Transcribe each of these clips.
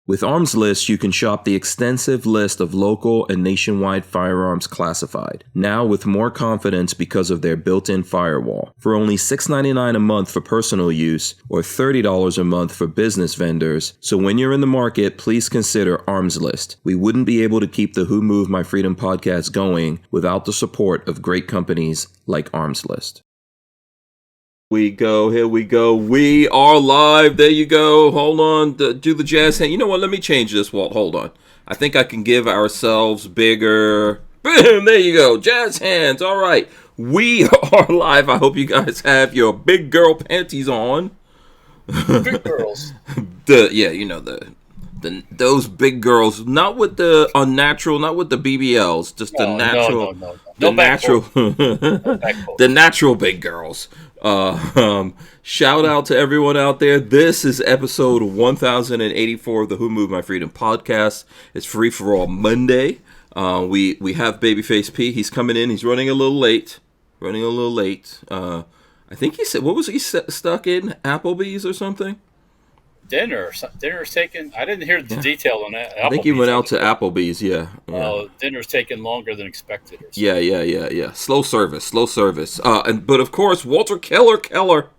With Armslist, you can shop the extensive list of local and nationwide firearms classified, now with more confidence because of their built-in firewall. For only $6.99 a month for personal use, or $30 a month for business vendors, so when you're in the market, please consider Armslist. We wouldn't be able to keep the Who Moved My Freedom podcast going without the support of great companies like Armslist. Here we go. We are live. There you go. Hold on. Do the jazz hand. You know what? Let me change this, Walt. Hold on. I think I can give ourselves bigger. Boom. There you go. Jazz hands. All right. We are live. I hope you guys have your big girl panties on. Big girls. Those big girls. Not with the unnatural, not with the BBLs. Just the natural. No. The natural. The natural big girls. Shout out to everyone out there. This is episode 1084 of the Who Moved My Freedom podcast. It's FreeForAll Monday. We have Babyface P. He's coming in. He's running a little late. I think he said, what was he stuck in? Applebee's or something? Dinner's taken. I didn't hear the detail on that. I think he went out to Applebee's. Yeah. Dinner's taken longer than expected. Or Yeah. Slow service. But of course, Walter Keller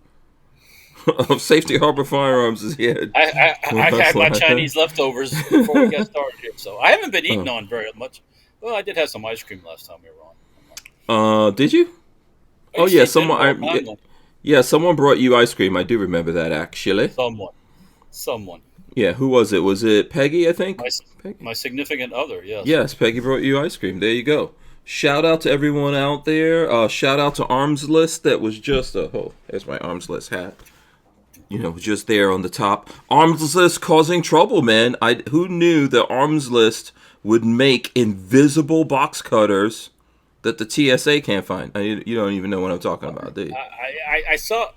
of Safety Harbor Firearms is here. I had my Chinese leftovers before we got started here, so I haven't been eating on very much. Well, I did have some ice cream last time we were on. Did you? Oh yeah, someone brought you ice cream. I do remember that actually. Someone. Yeah, who was it? Was it Peggy, I think? My significant other, yes. Yes, Peggy brought you ice cream. There you go. Shout out to everyone out there. Shout out to Armslist. That was just there's my Armslist hat. Just there on the top. Armslist causing trouble, man. Who knew that Armslist would make invisible box cutters that the TSA can't find? You don't even know what I'm talking about, do you? I saw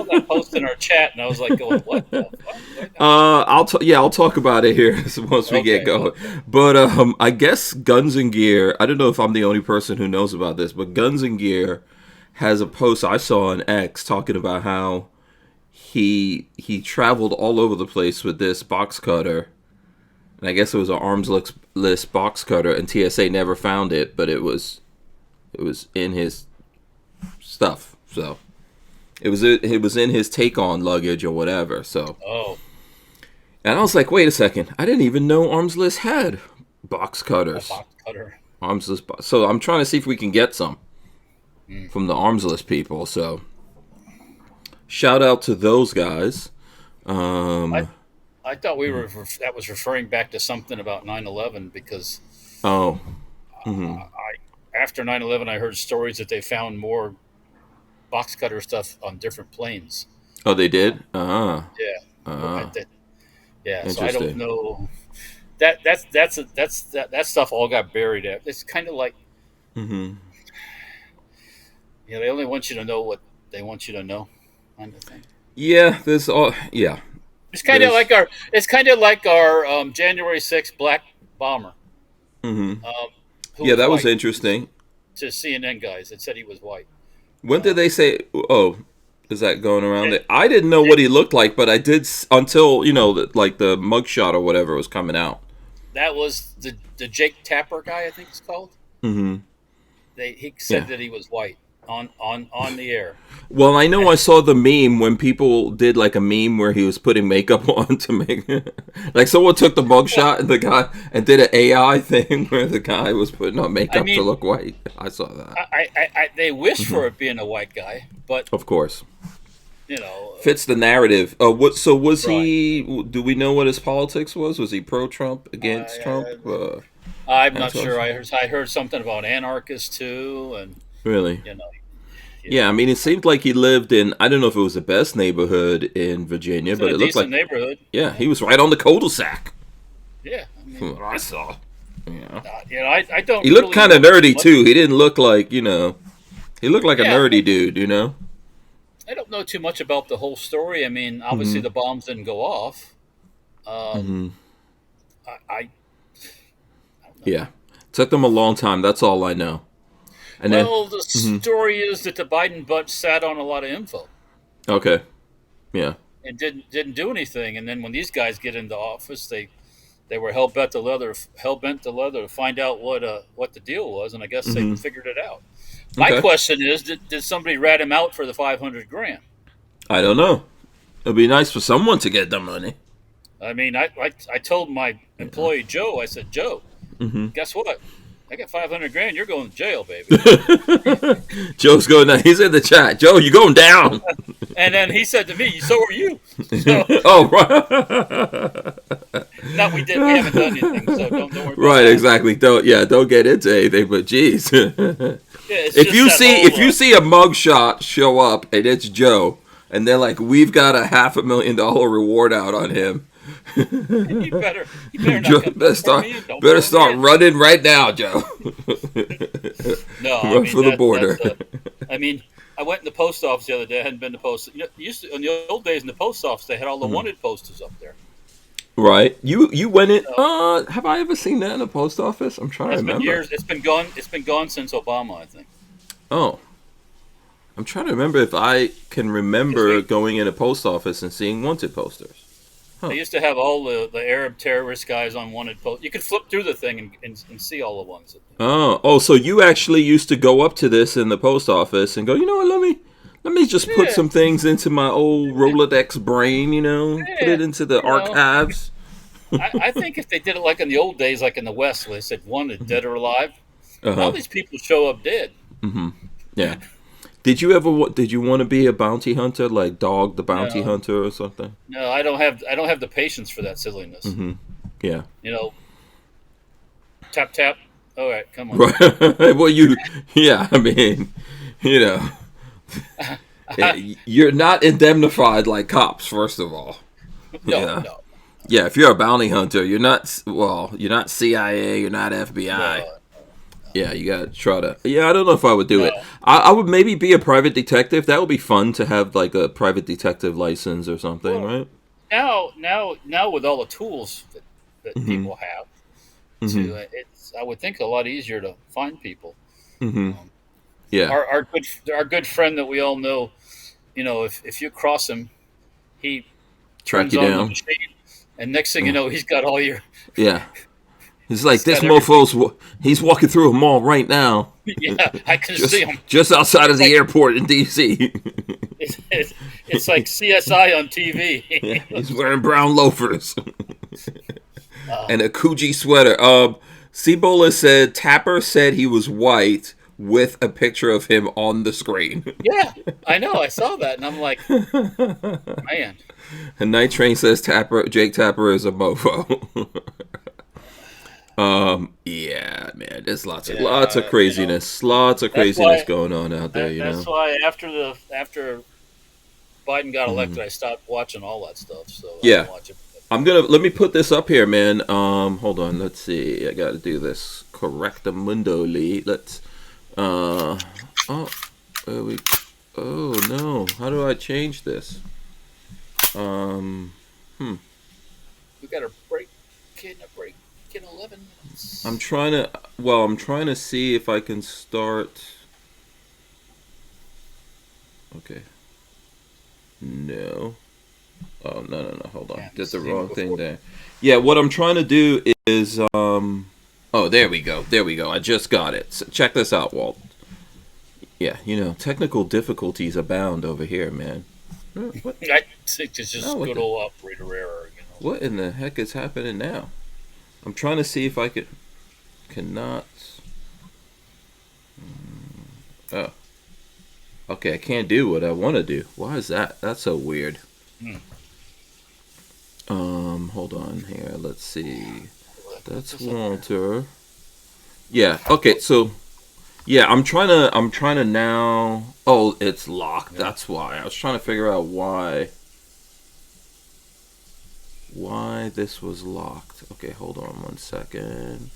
that post in our chat, and I was like, going, what the fuck? I'll talk about it here once we get going. Okay. But I guess Guns and Gear, I don't know if I'm the only person who knows about this, but Guns and Gear has a post I saw on X talking about how he traveled all over the place with this box cutter. And I guess it was an Armslist box cutter, and TSA never found it, but it was in his stuff, so... It was in his take-on luggage or whatever. So. Oh. And I was like, wait a second. I didn't even know Armslist had box cutters. A box cutter. Armslist. So I'm trying to see if we can get some from the Armslist people. So shout out to those guys. I thought that was referring back to something about 9/11 because. Oh. After 9/11, I heard stories that they found more box cutter stuff on different planes. Oh, they did? Yeah. Yeah. So I don't know. That stuff all got buried. It's kind of like, they only want you to know what they want you to know, kind of thing. Yeah, there's all. Yeah. It's kind of like our January 6th black bomber. That was interesting. To CNN guys that said he was white. When did they say, is that going around it? I didn't know what he looked like, but I did until, the mugshot or whatever was coming out. That was the Jake Tapper guy, I think it's called. He said that he was white on the air. Well, I know I saw the meme when people did like a meme where he was putting makeup on to make like someone took the mugshot and the guy and did an AI thing where the guy was putting on makeup to look white. I saw that. They wish for it being a white guy, but of course, fits the narrative. So was he? Do we know what his politics was? Was he pro-Trump, against Trump? I'm not sure. I heard something about anarchists too, and really, Yeah, I mean, it seemed like he lived in, I don't know if it was the best neighborhood in Virginia, but it looked like... neighborhood. Yeah, he was right on the cul-de-sac. Yeah. From what I saw. I don't... He looked kind of nerdy, too. He didn't look like, he looked like a nerdy dude, I don't know too much about the whole story. I mean, obviously the bombs didn't go off. I don't know. Yeah. Took them a long time. That's all I know. And the story is that the Biden bunch sat on a lot of info. Okay. Yeah. and didn't do anything. And then when these guys get into office, they were hell bent to leather to find out what the deal was, and I guess they Mm-hmm. figured it out. My Okay. question is, did somebody rat him out for the 500 grand? I don't know. It'd be nice for someone to get the money. I mean, I told my employee Joe, I said, Joe, Mm-hmm. guess what? I got 500 grand. You're going to jail, baby. Joe's going down. He's in the chat. Joe, you going down? And then he said to me, "So are you." So, Oh, right. no, we did. We haven't done anything, so don't worry about Right, that. exactly. Don't get into anything. But geez, Yeah, if you see a mugshot show up and it's Joe, and they're like, "We've got a $500,000 reward out on him," you better not Joe, come better start running right now, Joe. No, Run for the border. I mean, I went in the post office the other day. I hadn't been to post. In the old days in the post office, they had all the wanted posters up there. Right. You went in. Have I ever seen that in a post office? I'm trying to remember. Been years. It's been gone. It's been gone since Obama, I think. Oh. I'm trying to remember if I can remember going in a post office and seeing wanted posters. Huh. They used to have all the Arab terrorist guys on wanted post. You could flip through the thing and see all the ones. So you actually used to go up to this in the post office and go, you know what, let me just put some things into my old Rolodex brain, put it into the archives. I think if they did it like in the old days, like in the West, where they said wanted, dead or alive, all these people show up dead. Mm-hmm. Yeah. Did you want to be a bounty hunter, like Dog the Bounty Hunter or something? No, I don't have the patience for that silliness. Mm-hmm. Yeah. Tap tap. All right, come on. Right. Well, I mean, you're not indemnified like cops, first of all. No. Yeah, if you're a bounty hunter, you're not CIA, you're not FBI. No. Yeah, you gotta try to. Yeah, I don't know if I would do it. I would maybe be a private detective. That would be fun to have, like a private detective license or something, right? Now with all the tools that people have, it's I would think a lot easier to find people. Mm-hmm. Yeah, our good friend that we all know, if you cross him, he track turns you on down, the machine, and next thing you know, he's got all your It's like this mofo's. He's walking through a mall right now. Yeah, I can see him just outside of the airport in D.C. It's like CSI on TV. Yeah, he's wearing brown loafers and a Coogee sweater. Cibola said Tapper said he was white with a picture of him on the screen. Yeah, I know. I saw that, and I'm like, man. And Night Train says Jake Tapper is a mofo. Yeah, man, there's lots of craziness, lots of craziness going on out there. That's why after Biden got elected, I stopped watching all that stuff. So yeah, let me put this up here, man. Hold on, let's see. I got to do this correctamundo-ly. Let's. Oh no, how do I change this? We got a break. In 11 minutes. I'm trying to see if I can start. Okay. No. Oh, no. Hold on. Did the wrong thing there. Yeah, what I'm trying to do is oh, there we go. I just got it. So check this out, Walt. Yeah, technical difficulties abound over here, man. What? I think it's just good old operator error. What in the heck is happening now? I'm trying to see if I cannot. Oh. Okay, I can't do what I want to do. Why is that? That's so weird. Hold on here. Let's see. That's Walter. Yeah. Okay. So, yeah, I'm trying to now. Oh, it's locked. That's why. I was trying to figure out why this was locked. Okay, hold on 1 second.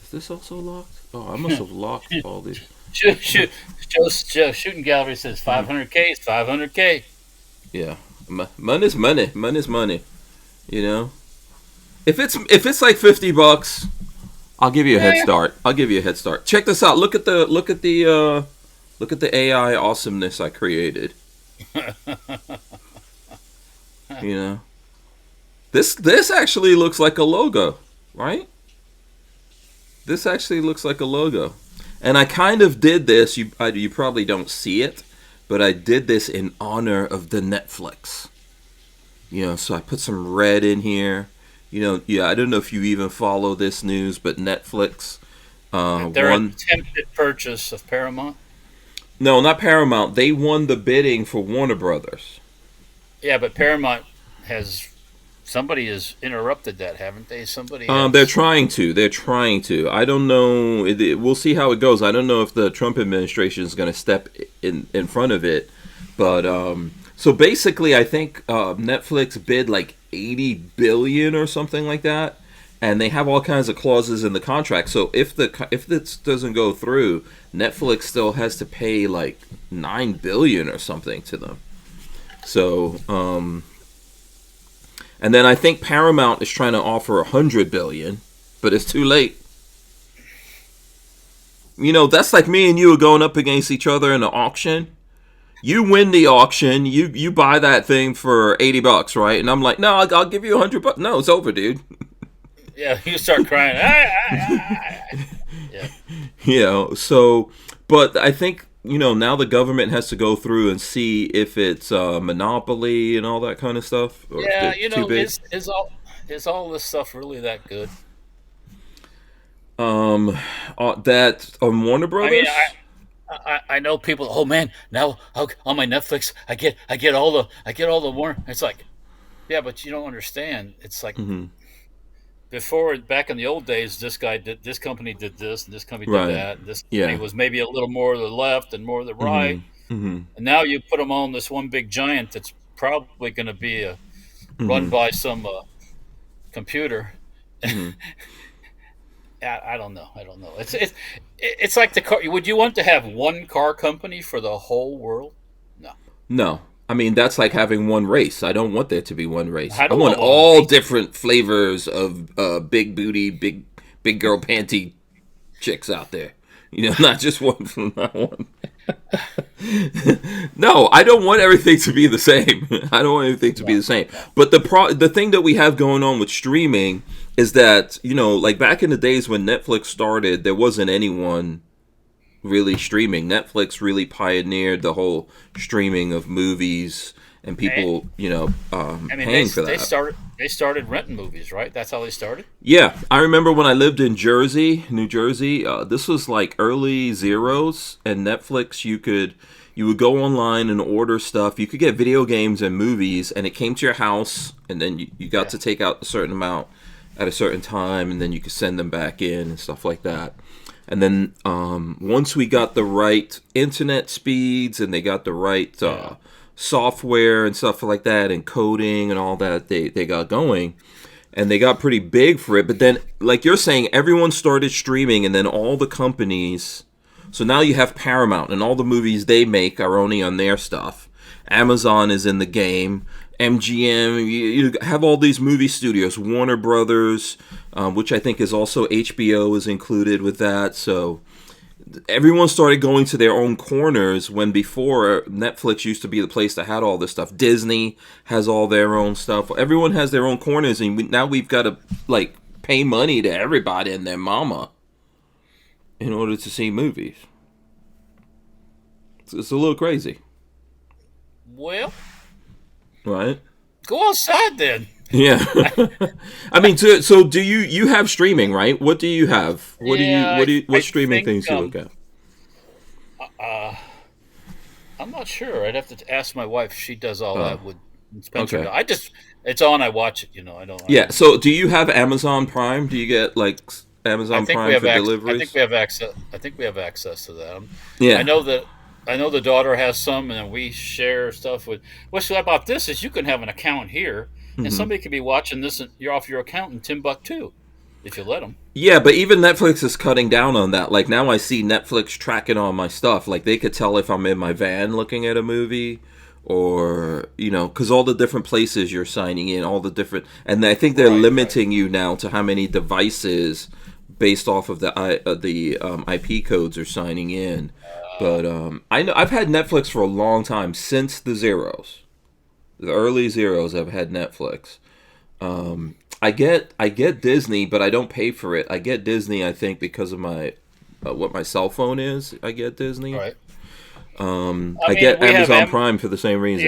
Is this also locked? Oh, I must have locked all these. Shooting gallery says 500K is 500K. Yeah, money's money. Money's money. If it's like $50, I'll give you a head start. Check this out. Look at the AI awesomeness I created. You know, this actually looks like a logo, right? This actually looks like a logo, and I kind of did this. You probably don't see it, but I did this in honor of the Netflix. You know, so I put some red in here. You know, yeah, I don't know if you even follow this news, but Netflix Their won. attempted purchase of Paramount. No, not Paramount. They won the bidding for Warner Brothers. Yeah, but Paramount has somebody has interrupted that, haven't they? Somebody They're has. trying to. They're trying to. I don't know. We'll see how it goes. I don't know if the Trump administration is going to step in front of it. But so basically, I think Netflix bid like 80 billion or something like that, and they have all kinds of clauses in the contract. So if this doesn't go through, Netflix still has to pay like 9 billion or something to them. So and then I think Paramount is trying to offer 100 billion, but it's too late. You know, that's like me and you are going up against each other in an auction. You win the auction, you buy that thing for $80, right? And I'm like, no, I'll give you $100. No, it's over, dude. Yeah, you start crying. Yeah. You know, so, but I think, you know, now the government has to go through and see if it's monopoly and all that kind of stuff. Or if Yeah, it's too big. is all this stuff really that good? That Warner I mean, Brothers. I know people. Oh man, now on my Netflix, I get all the warm. It's like, yeah, but you don't understand. It's like Hmm. before, back in the old days, this company did this, and this company did Right. that. And this company Yeah. was maybe a little more to the left and more to the Hmm. right, Hmm. and now you put them all in this one big giant that's probably going to be run Hmm. by some computer. Hmm. I don't know. I don't know. It's like the car. Would you want to have one car company for the whole world? No, No. I mean, that's like having one race. I don't want there to be one race. I I don't want want one all race. different flavors of big booty, big girl panty chicks out there. You know, not just one from that one. No, I don't want everything to be the same. I don't want everything to be No, the same. no. But the thing that we have going on with streaming is that, you know, like back in the days when Netflix started, there wasn't anyone really streaming. Netflix really pioneered the whole streaming of movies and Eh, people, you know, I mean, paying for they that. started renting movies, right? That's how they started. Yeah, I remember when I lived in Jersey, New Jersey. This was like early zeros, and Netflix. You would go online and order stuff. You could get video games and movies, and it came to your house, and then you got Yeah, to take out a certain amount at a certain time, and then you could send them back in and stuff like that. And then once we got the right internet speeds and they got the right yeah. software and stuff like that and coding and all that, they got going and they got pretty big for it. But then, like you're saying, everyone started streaming, and then all the companies. So now you have Paramount, and all the movies they make are only on their stuff. Amazon is in the game. MGM, you have all these movie studios, Warner Brothers, which I think is also HBO is included with that. So everyone started going to their own corners when before Netflix used to be the place that had all this stuff. Disney has all their own stuff. Everyone has their own corners, and now we've got to like pay money to everybody and their mama in order to see movies. It's a little crazy, Well, right? go outside then. Yeah. I mean, so do you have streaming, right? What do you have? Yeah, What I streaming think things do you look at? uh, I'm not sure. I'd have to ask my wife. She does all Oh, that with Spencer. okay. I just it's on. I watch it. I Yeah. don't. So do you have Amazon Prime? Do you get like Amazon Prime for I think deliveries? we have access. I think we have access to that. I Yeah. know that. I know the daughter has some, and then we share stuff with. What's so about this is you can have an account here, and Hmm. somebody could be watching this, and you're off your account in Timbuktu, if you let them. Yeah, but even Netflix is cutting down on that. Like now I see Netflix tracking all my stuff. Like they could tell if I'm in my van looking at a movie or, you know, cuz all the different places you're signing in, all the different and I think they're Right, right. limiting you now to how many devices based off of the IP codes are signing in. But I know I've had Netflix for a long time since the zeros. The early zeros have had Netflix. I get Disney, but I don't pay for it. I get Disney, I think, because of my what my cell phone is. I get Disney. Right. I get Amazon Prime for the same reason.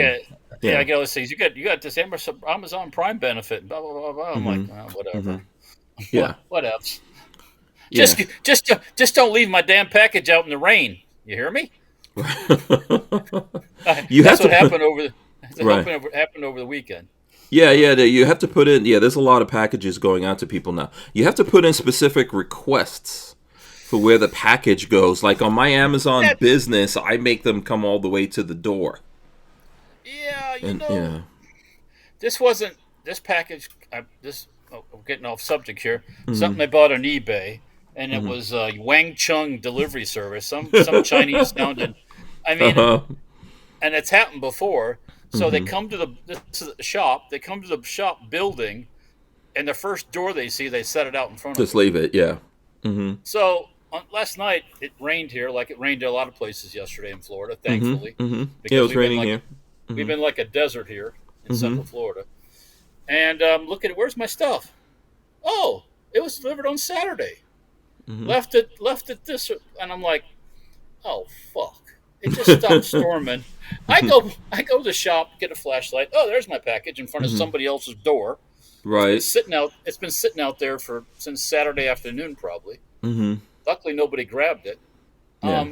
Yeah. I get all these things. You got this Amazon Prime benefit. Blah blah blah blah. I'm like, whatever. Yeah. What else? Yeah. Just don't leave my damn package out in the rain. You hear me? That's what happened over the weekend. Yeah. You have to put in. Yeah, there's a lot of packages going out to people now. You have to put in specific requests for where the package goes. Like on my Amazon Business, I make them come all the way to the door. Yeah, this package. We're getting off subject here. Something I bought on eBay, and it was Wang Chung delivery service. Some Chinese sounding. I mean, and it's happened before. So they come to the shop. They come to the shop building, and the first door they see, they set it out in front of them. Just leave it, yeah. So last night it rained here, like it rained in a lot of places yesterday in Florida. Thankfully, yeah, it was raining here. We've been like a desert here in Central Florida. And look at it. Where's my stuff? Oh, it was delivered on Saturday. Left it this, and I'm like, oh fuck! It just stopped storming. I go to the shop, get a flashlight. Oh, there's my package in front of somebody else's door. Right. It's been sitting out there since Saturday afternoon, probably. Luckily, nobody grabbed it. Yeah.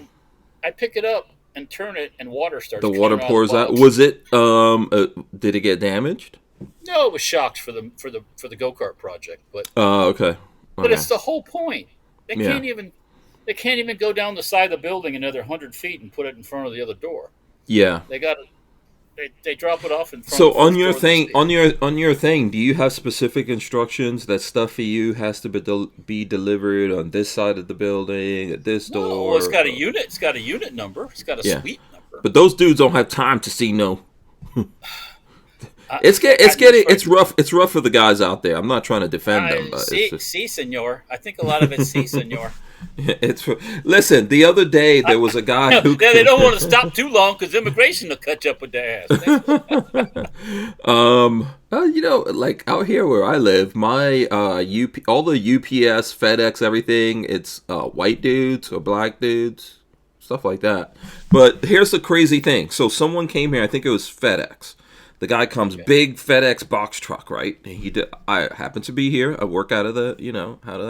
I pick it up and turn it, and water starts. The water pours out. Was it? Did it get damaged? No, it was shocked for the go-kart project, but okay. But it's the whole point. They can't even go down the side of the building another 100 feet and put it in front of the other door. Yeah. They drop it off in front. So on your thing, do you have specific instructions that stuff for you has to be delivered on this side of the building at this door? Well, it's got a unit. It's got a unit number. It's got a suite number. But those dudes don't have time to see no. It's rough. It's rough for the guys out there. I'm not trying to defend them, but senor. I think a lot of it's senor. Listen. The other day there was a guy who they don't want to stop too long because immigration will catch up with their ass. Like out here where I live, my all the UPS, FedEx, everything, it's white dudes or black dudes, stuff like that. But here's the crazy thing. So someone came here. I think it was FedEx. The guy comes, big FedEx box truck, right? I happen to be here. I work out of the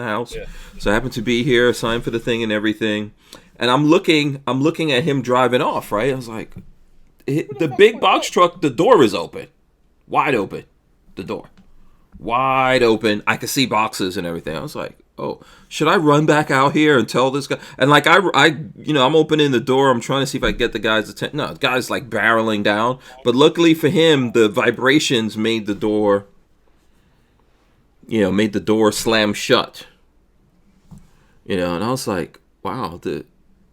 house. Yeah. So I happen to be here, signed for the thing and everything. And I'm looking at him driving off, right? I was like, the big box truck, the door is open. Wide open. The door. Wide open. I could see boxes and everything. I was like, oh, should I run back out here and tell this guy? And like I'm opening the door. I'm trying to see if I can get the guy's attention. No, the guy's like barreling down. But luckily for him, the vibrations made the door slam shut. And I was like, wow,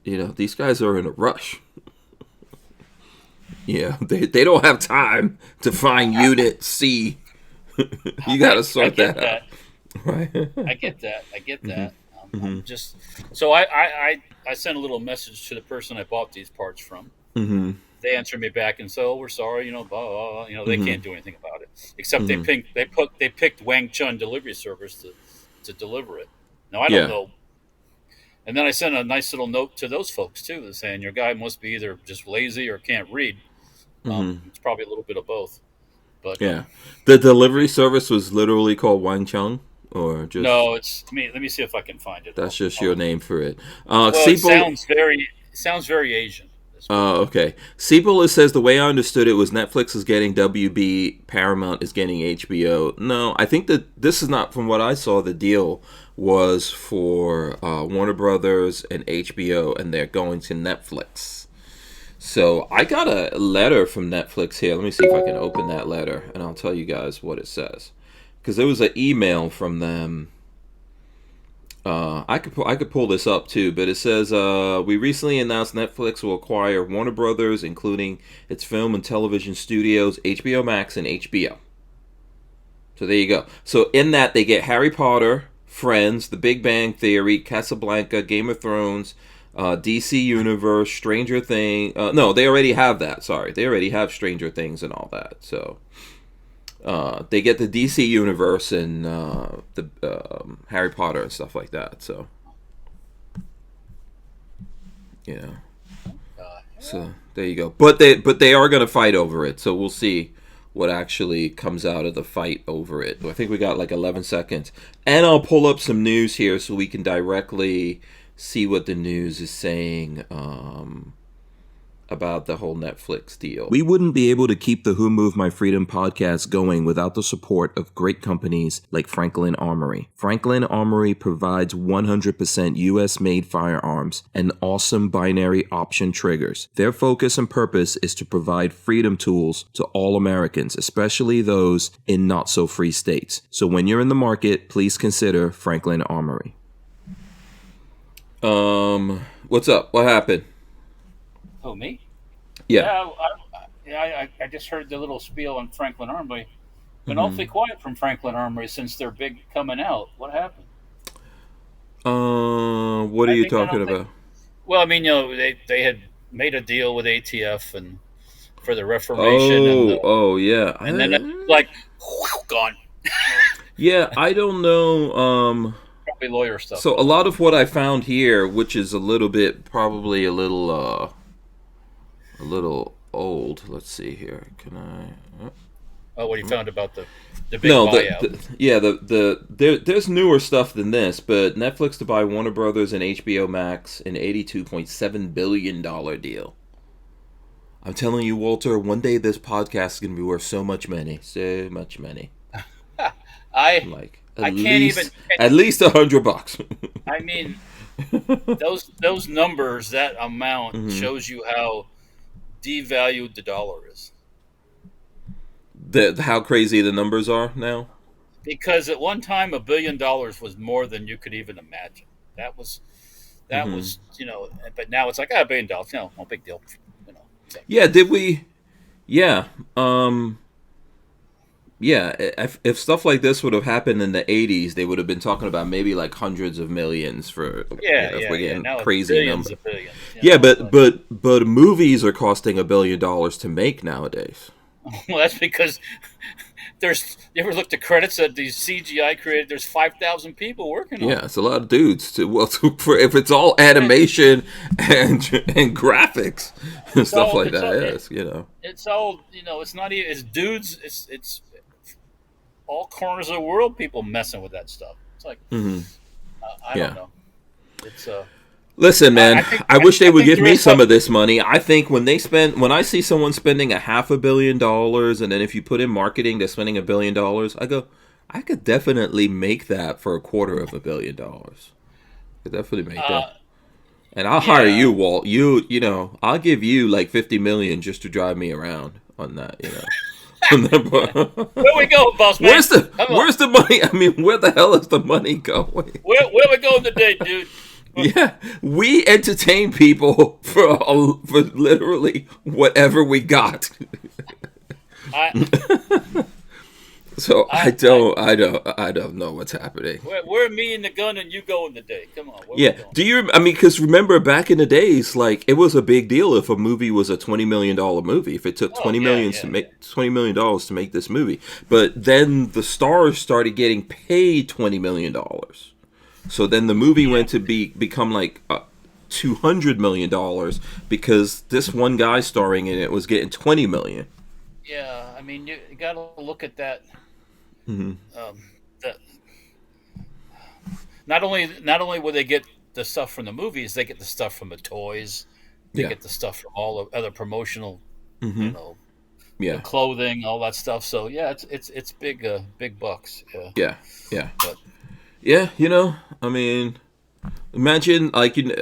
these guys are in a rush. They don't have time to find unit C. You got to sort that out. Right. I get that. I'm just so I sent a little message to the person I bought these parts from. They answered me back and said, "Oh, we're sorry. Blah, blah, blah. They can't do anything about it except they picked Wang Chun delivery service to deliver it. Now I don't know." And then I sent a nice little note to those folks too, saying your guy must be either just lazy or can't read. It's probably a little bit of both. But the delivery service was literally called Wang Chung. Or just no, let me see if I can find it. That's just your name for it. It sounds very Asian. Okay. Seeple says the way I understood it was Netflix is getting WB, Paramount is getting HBO. No, I think that this is not from what I saw. The deal was for Warner Brothers and HBO, and they're going to Netflix. So I got a letter from Netflix here. Let me see if I can open that letter, and I'll tell you guys what it says. Because there was an email from them. I could pull this up too, but it says we recently announced Netflix will acquire Warner Brothers, including its film and television studios, HBO Max, and HBO. So there you go. So in that they get Harry Potter, Friends, The Big Bang Theory, Casablanca, Game of Thrones, DC Universe, Stranger Things. No, they already have that. Sorry, they already have Stranger Things and all that. So they get the DC Universe and the Harry Potter and stuff like that. So yeah. So there you go. But they are going to fight over it. So we'll see what actually comes out of the fight over it. I think we got like 11 seconds. And I'll pull up some news here so we can directly see what the news is saying about the whole Netflix deal. We wouldn't be able to keep the Who Moved My Freedom podcast going without the support of great companies like Franklin Armory. Franklin Armory provides 100% US-made firearms and awesome binary option triggers. Their focus and purpose is to provide freedom tools to all Americans, especially those in not-so-free states. So when you're in the market, please consider Franklin Armory. What's up? What happened? Oh, me? Yeah. I just heard the little spiel on Franklin Armory. Been awfully quiet from Franklin Armory since they're big coming out. What happened? What are you talking about? Well, I mean, they had made a deal with ATF and for the Reformation. Yeah. And then like gone. Yeah, I don't know. Probably lawyer stuff. So a lot of what I found here, which is probably a little old. Let's see here. Can I? Oh, what you found about the big buyout? There's newer stuff than this, but Netflix to buy Warner Brothers and HBO Max, an $82.7 billion deal. I'm telling you, Walter, one day this podcast is gonna be worth so much money. At least $100. I mean, those numbers, that amount shows you how devalued the dollar is. How crazy the numbers are now? Because at one time, $1 billion was more than you could even imagine. That was, but now it's like $1 billion. No big deal. Yeah. Did we? Yeah. Yeah, if stuff like this would have happened in the 80s, they would have been talking about maybe like hundreds of millions for if we're getting crazy numbers. But movies are costing $1 billion to make nowadays. Well, that's because you ever looked at credits that these CGI created? There's 5,000 people working on it. Yeah, it's a lot of dudes. If it's all animation and graphics and stuff like that, it's all it's not even it's dudes. It's all corners of the world, people messing with that stuff. It's like, I don't know. It's Listen, man, I wish they would give me some of this money. I think when I see someone spending $500 million, and then if you put in marketing, they're spending $1 billion, I go, I could definitely make that for $250 million. I could definitely make that. And I'll hire you, Walt. I'll give you like $50 million just to drive me around on that, Where we go, boss man? Where's the money? I mean, where the hell is the money going? Where we going today, dude? Yeah, we entertain people for literally whatever we got. So I don't know what's happening. Where me and the gun and you going today? Come on. Do you? I mean, because remember back in the days, like it was a big deal if a movie was a $20 million movie. If it took $20 million to make this movie, but then the stars started getting paid $20 million. So then the movie went to become like $200 million because this one guy starring in it was getting $20 million. Yeah, I mean you got to look at that. Not only will they get the stuff from the movies, they get the stuff from the toys. They get the stuff from all the other promotional, the clothing, all that stuff. So yeah, it's big bucks. Yeah. Yeah, I mean, imagine I can't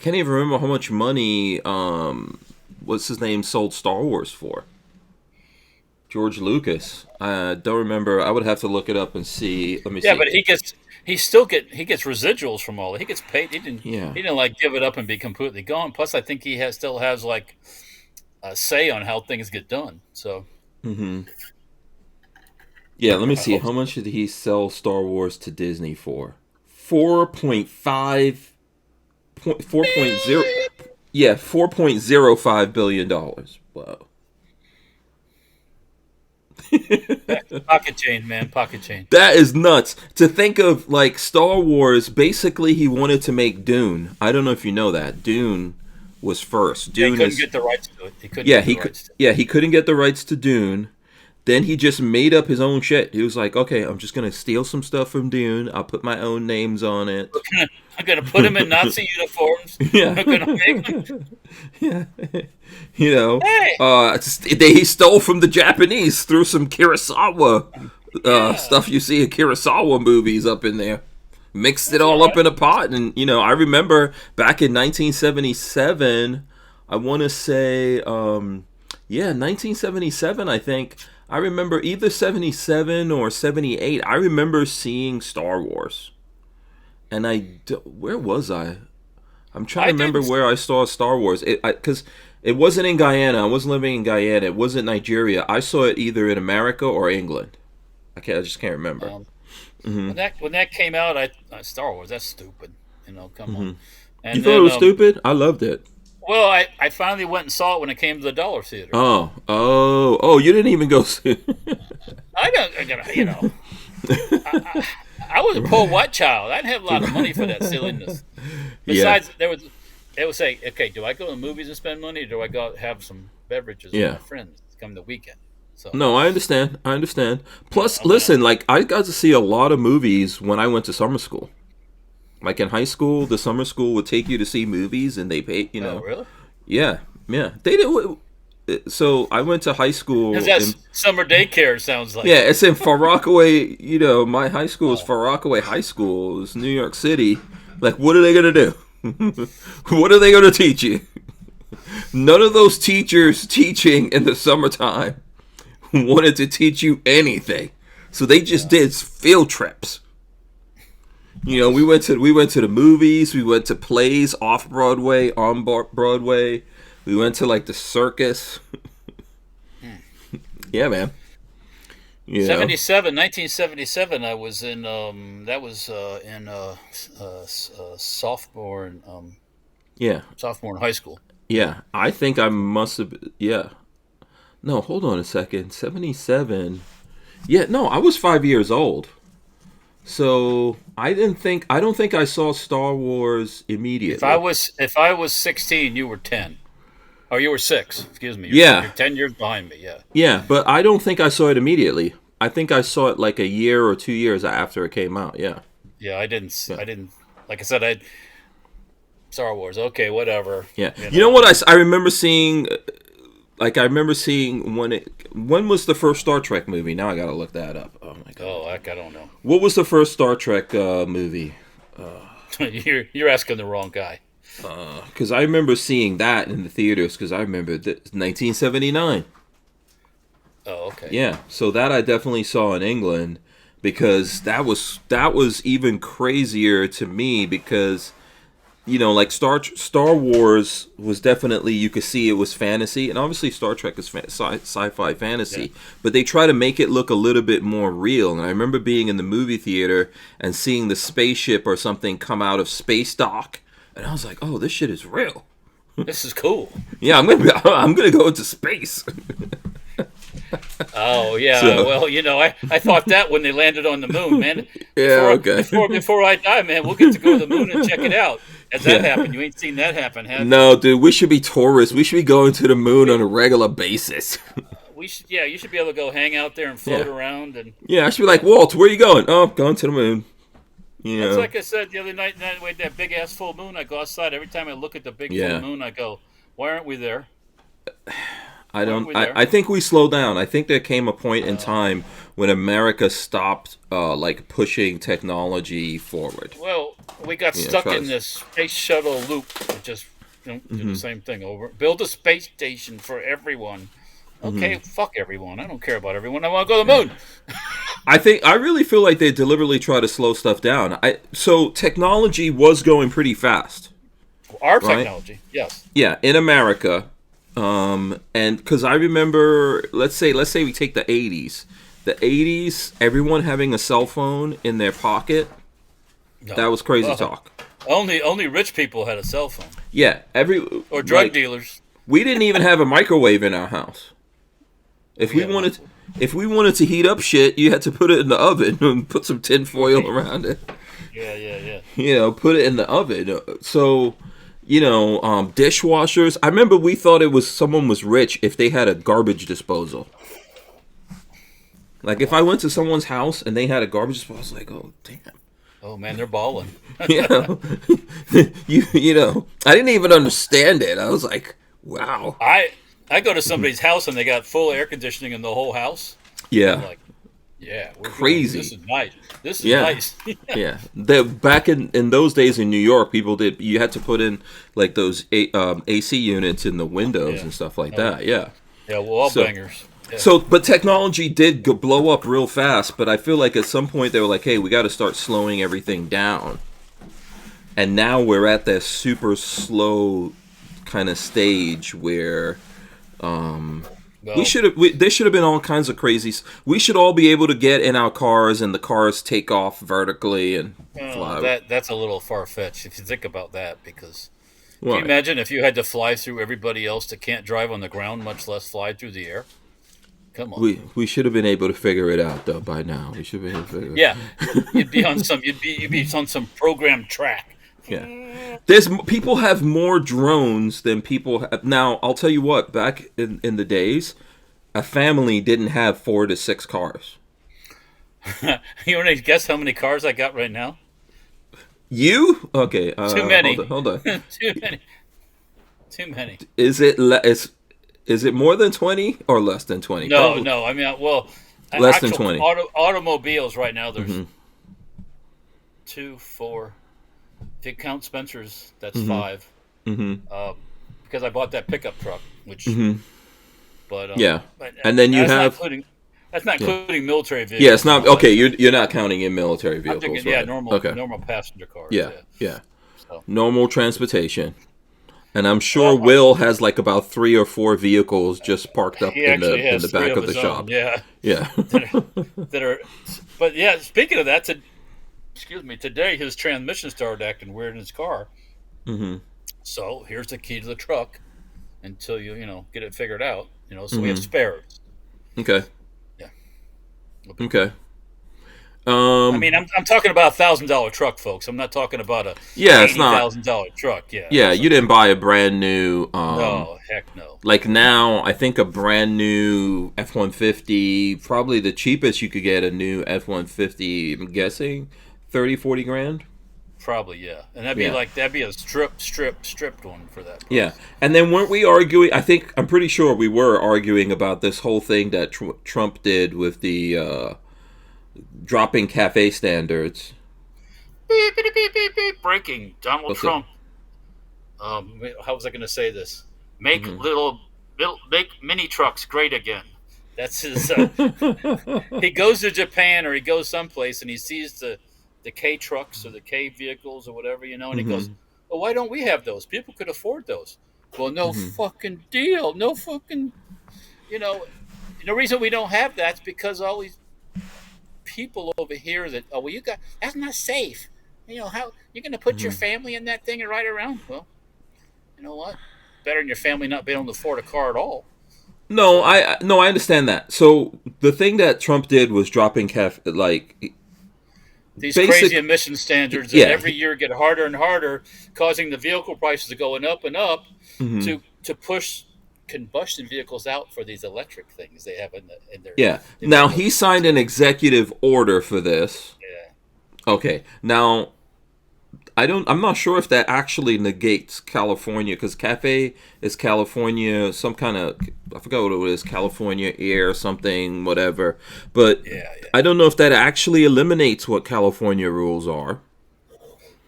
even remember how much money what's his name sold Star Wars for. George Lucas. I don't remember. I would have to look it up and see. Let me see. Yeah, but he gets residuals from all. He gets paid. He didn't like give it up and be completely gone. Plus, I think he still has like a say on how things get done. So. Yeah, let me see. How much did he sell Star Wars to Disney for? $4.5 4.0. Yeah, $4.05 billion. Wow. Pocket change, man. Pocket change. That is nuts. To think of, like, Star Wars, basically he wanted to make Dune. I don't know if you know that. Dune was first. Dune he couldn't get the rights to it. He couldn't he couldn't get the rights to Dune. Then he just made up his own shit. He was like, okay, I'm just going to steal some stuff from Dune. I'll put my own names on it. I'm going to put them in Nazi uniforms. Yeah. I'm going to make them. Yeah. You know, Hey! he stole from the Japanese through some Kurosawa stuff you see in Kurosawa movies up in there. Mixed it all up in a pot. And, you know, I remember back in 1977, I want to say, 1977, I think. I remember either 77 or 78. I remember seeing Star Wars. And where was I? I'm trying to remember where I saw Star Wars. Because it wasn't in Guyana. I wasn't living in Guyana. It wasn't Nigeria. I saw it either in America or England. I just can't remember. When that came out, Star Wars, that's stupid. You know, come on. And you thought it was stupid? I loved it. Well, I finally went and saw it when it came to the Dollar Theater. Oh! You didn't even go see it. I was a poor white child. I didn't have a lot of money for that silliness. Besides, they would say, okay, do I go to the movies and spend money, or do I go have some beverages with my friends come the weekend? So, no, I understand. Plus, listen, like, I got to see a lot of movies when I went to summer school. Like in high school, the summer school would take you to see movies, and they paid, you know. Oh, really? Yeah. They did. So I went to high school. That's summer daycare, sounds like. Yeah, it's in Far Rockaway. You know, my high school is Far Rockaway High School. It's New York City. Like, what are they gonna do? What are they gonna teach you? None of those teachers teaching in the summertime wanted to teach you anything, so they just did field trips. You know, we went to the movies, we went to plays off Broadway, on Broadway. We went to, like, the circus. Yeah, man. 1977. I was in sophomore in sophomore in high school. Yeah, I think I must have. Yeah. No, hold on a second. 77. Yeah, no, I was 5 years old. So I don't think I saw Star Wars immediately. If I was 16, you were 10. Oh, you were 6. Excuse me. You're 10 years behind me. Yeah. Yeah, but I don't think I saw it immediately. I think I saw it like a year or 2 years after it came out. Yeah. Yeah, I didn't. Like I said, Star Wars. Okay, whatever. Yeah. You know what I remember seeing? Like, I remember seeing when was the first Star Trek movie? Now I gotta look that up. Oh my god. Oh, heck, I don't know. What was the first Star Trek movie? You're asking the wrong guy. Because I remember seeing that in the theaters. Because I remember 1979. Oh, okay. Yeah, so that I definitely saw in England, because that was even crazier to me, because, you know, like, Star Wars was definitely, you could see it was fantasy, and obviously Star Trek is sci-fi fantasy, but they try to make it look a little bit more real. And I remember being in the movie theater and seeing the spaceship or something come out of space dock, and I was like, oh, this shit is real. This is cool. Yeah, I'm gonna go into space. Oh yeah, well, you know, I thought that when they landed on the moon, man. Before I die, man, we'll get to go to the moon and check it out. Has that happened? You ain't seen that happen, have you? No, dude, we should be tourists. We should be going to the moon on a regular basis. You should be able to go hang out there and float around. And yeah, I should be like, Walt, where are you going? Oh, going to the moon. You know. That's like I said the other night, that big ass full moon. I go outside every time I look at the big full moon. I go, why aren't we there? I think we slowed down. I think there came a point in time when America stopped like pushing technology forward. Well, we got stuck in this space shuttle loop. Just do the same thing over. Build a space station for everyone. Okay, fuck everyone. I don't care about everyone. I want to go to the moon. I really feel like they deliberately try to slow stuff down. So technology was going pretty fast. Our technology, yes. Yeah, in America. And because I remember, let's say we take the 80s. The 80s, everyone having a cell phone in their pocket, that was crazy talk. Only rich people had a cell phone. Yeah, or drug dealers. We didn't even have a microwave in our house. If we wanted to heat up shit, you had to put it in the oven and put some tin foil around it. Yeah. Put it in the oven. So, dishwashers. I remember we thought someone was rich if they had a garbage disposal. Like if I went to someone's house and they had a garbage disposal, I was like, oh damn. Oh man, they're balling. I didn't even understand it. I was like, wow. I go to somebody's house and they got full air conditioning in the whole house. Yeah. I'm like, yeah, crazy. This is nice. This is nice. Yeah. Back in those days in New York, you had to put in like those AC units in the windows and stuff like that. Yeah. Yeah, wall bangers. Yeah. So, but technology did blow up real fast, but I feel like at some point they were like, hey, we got to start slowing everything down. And now we're at this super slow kind of stage where there should have been all kinds of crazy. We should all be able to get in our cars and the cars take off vertically and fly. That's a little far-fetched if you think about that, because can you imagine if you had to fly through everybody else that can't drive on the ground, much less fly through the air? Come on. We should have been able to figure it out though by now. We should have been able to figure it out. Yeah. You'd be on some programmed track. Yeah. People have more drones than people have. Now, I'll tell you what, back in the days, a family didn't have 4 to 6 cars. You want to guess how many cars I got right now? You? Okay. Too many. Hold on. Too many. Is it more than 20 or less than 20? No. I mean, less than 20. Automobiles right now, there's 2, 4. If you count Spencer's, that's 5. Because I bought that pickup truck, which. But and then you have. That's not including military vehicles. Yeah, it's not okay. You're not counting in military vehicles. I'm thinking, right? Normal passenger cars. Yeah. So. Normal transportation. And I'm sure Will has like about 3 or 4 vehicles just parked up in the back of the shop. Yeah. that are, but yeah. Speaking of that, today his transmission started acting weird in his car. So here's the key to the truck until you get it figured out. So we have spares. Okay. Yeah. Okay. I mean, I'm talking about $1,000 truck, folks. I'm not talking about a $80,000 truck. Yeah, you didn't buy a brand new. No, heck no. Like now, I think a brand new F-150, probably the cheapest you could get a new F-150. I'm guessing 30, 40 grand. Probably, yeah. And that'd be a stripped one for that price. Yeah. And then weren't we arguing? I'm pretty sure we were arguing about this whole thing that Trump did with the. Dropping cafe standards. Beep, beep, beep, beep, beep. Breaking. Donald Trump. How was I going to say this? Make make mini trucks great again. That's his. He goes to Japan or he goes someplace and he sees the K trucks or the K vehicles or whatever, and he goes, "Well, why don't we have those? People could afford those." Well, no fucking deal. No fucking. The reason we don't have that's because all these people over here that's not safe. How you're going to put your family in that thing and ride around? Well, you know what? Better than your family not being able to afford a car at all. No, I understand that. So the thing that Trump did was dropping these crazy emission standards that every year get harder and harder, causing the vehicle prices going up and up to push combustion vehicles out for these electric things they have in their. Yeah. Now he signed an executive order for this. Yeah. Okay. Now, I'm not sure if that actually negates California, because cafe is California, some kind of, I forgot what it is, California air something, whatever. But I don't know if that actually eliminates what California rules are.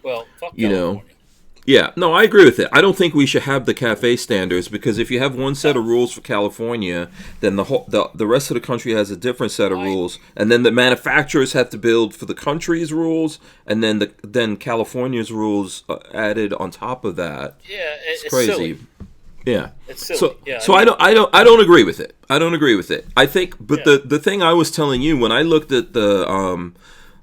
Well, fuck California. Yeah, no, I agree with it. I don't think we should have the cafe standards, because if you have one set of rules for California, then the rest of the country has a different set of rules, and then the manufacturers have to build for the country's rules, and then California's rules added on top of that. Yeah, it's crazy. Silly. Yeah, it's silly. I don't agree with it. I don't agree with it. I think, but the thing I was telling you when I looked at the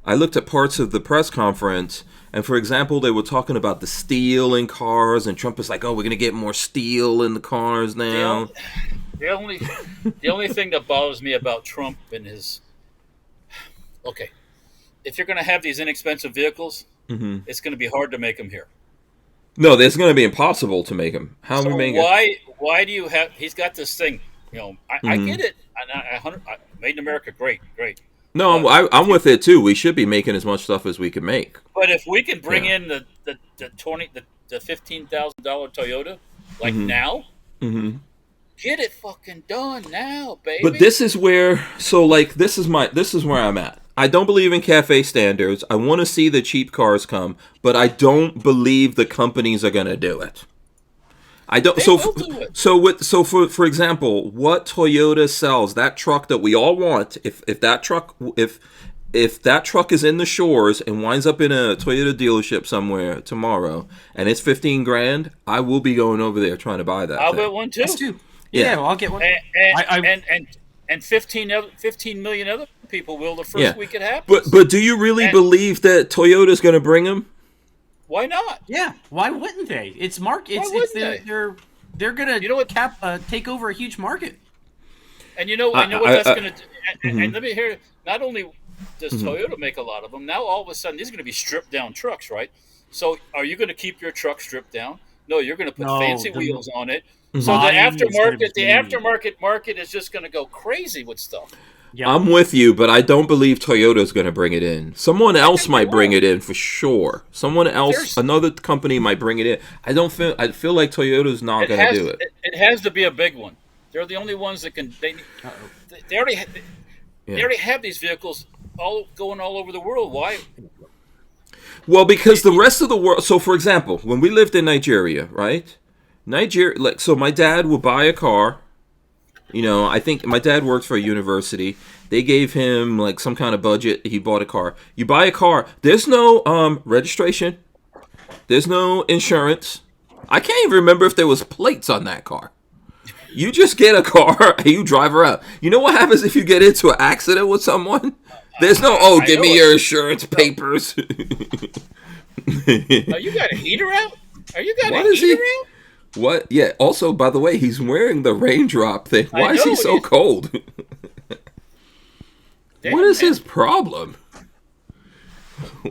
I looked at parts of the press conference, and for example, they were talking about the steel in cars, and Trump is like, "Oh, we're gonna get more steel in the cars now." The only thing that bothers me about Trump and his if you're going to have these inexpensive vehicles, it's going to be hard to make them here. No, it's going to be impossible to make them. How so we make it? Why do you have? He's got this thing. I get it. I made in America, great. No, I'm with it too. We should be making as much stuff as we can make. But if we can bring in the $15,000 Toyota now, get it fucking done now, baby. But this is where this is where I'm at. I don't believe in cafe standards. I want to see the cheap cars come, but I don't believe the companies are going to do it. I don't. For example, what Toyota sells, that truck that we all want, if that truck is in the shores and winds up in a Toyota dealership somewhere tomorrow, and it's $15,000, I will be going over there trying to buy that. I'll get one too. Yeah, well, I'll get one. And 15 million other people will the first week it happens. But do you really believe that Toyota's going to bring them? Why not? Yeah, why wouldn't they? It's market. They're going to take over a huge market. And I know what that's going to do. And let me hear. Not only does Toyota make a lot of them, now all of a sudden these are going to be stripped down trucks, right? So are you going to keep your truck stripped down? No, you're going to put fancy wheels on it. So the aftermarket market is just going to go crazy with stuff. Yep. I'm with you, but I don't believe Toyota's going to bring it in. Someone else might bring it in for sure. Someone else, another company might bring it in. I feel like Toyota's not going to do it. It has to be a big one. They're the only ones that can. They already have these vehicles going all over the world. Why? Well, because the rest of the world. So, for example, when we lived in Nigeria, right? So my dad would buy a car. I think my dad worked for a university. They gave him some kind of budget. He bought a car. You buy a car. There's no registration. There's no insurance. I can't even remember if there was plates on that car. You just get a car and you drive around. You know what happens if you get into an accident with someone? There's no, give me your insurance papers. You got a heater out? Are you got a heater out? What? Yeah. Also, by the way, he's wearing the raindrop thing. Why is he so cold? What is his problem?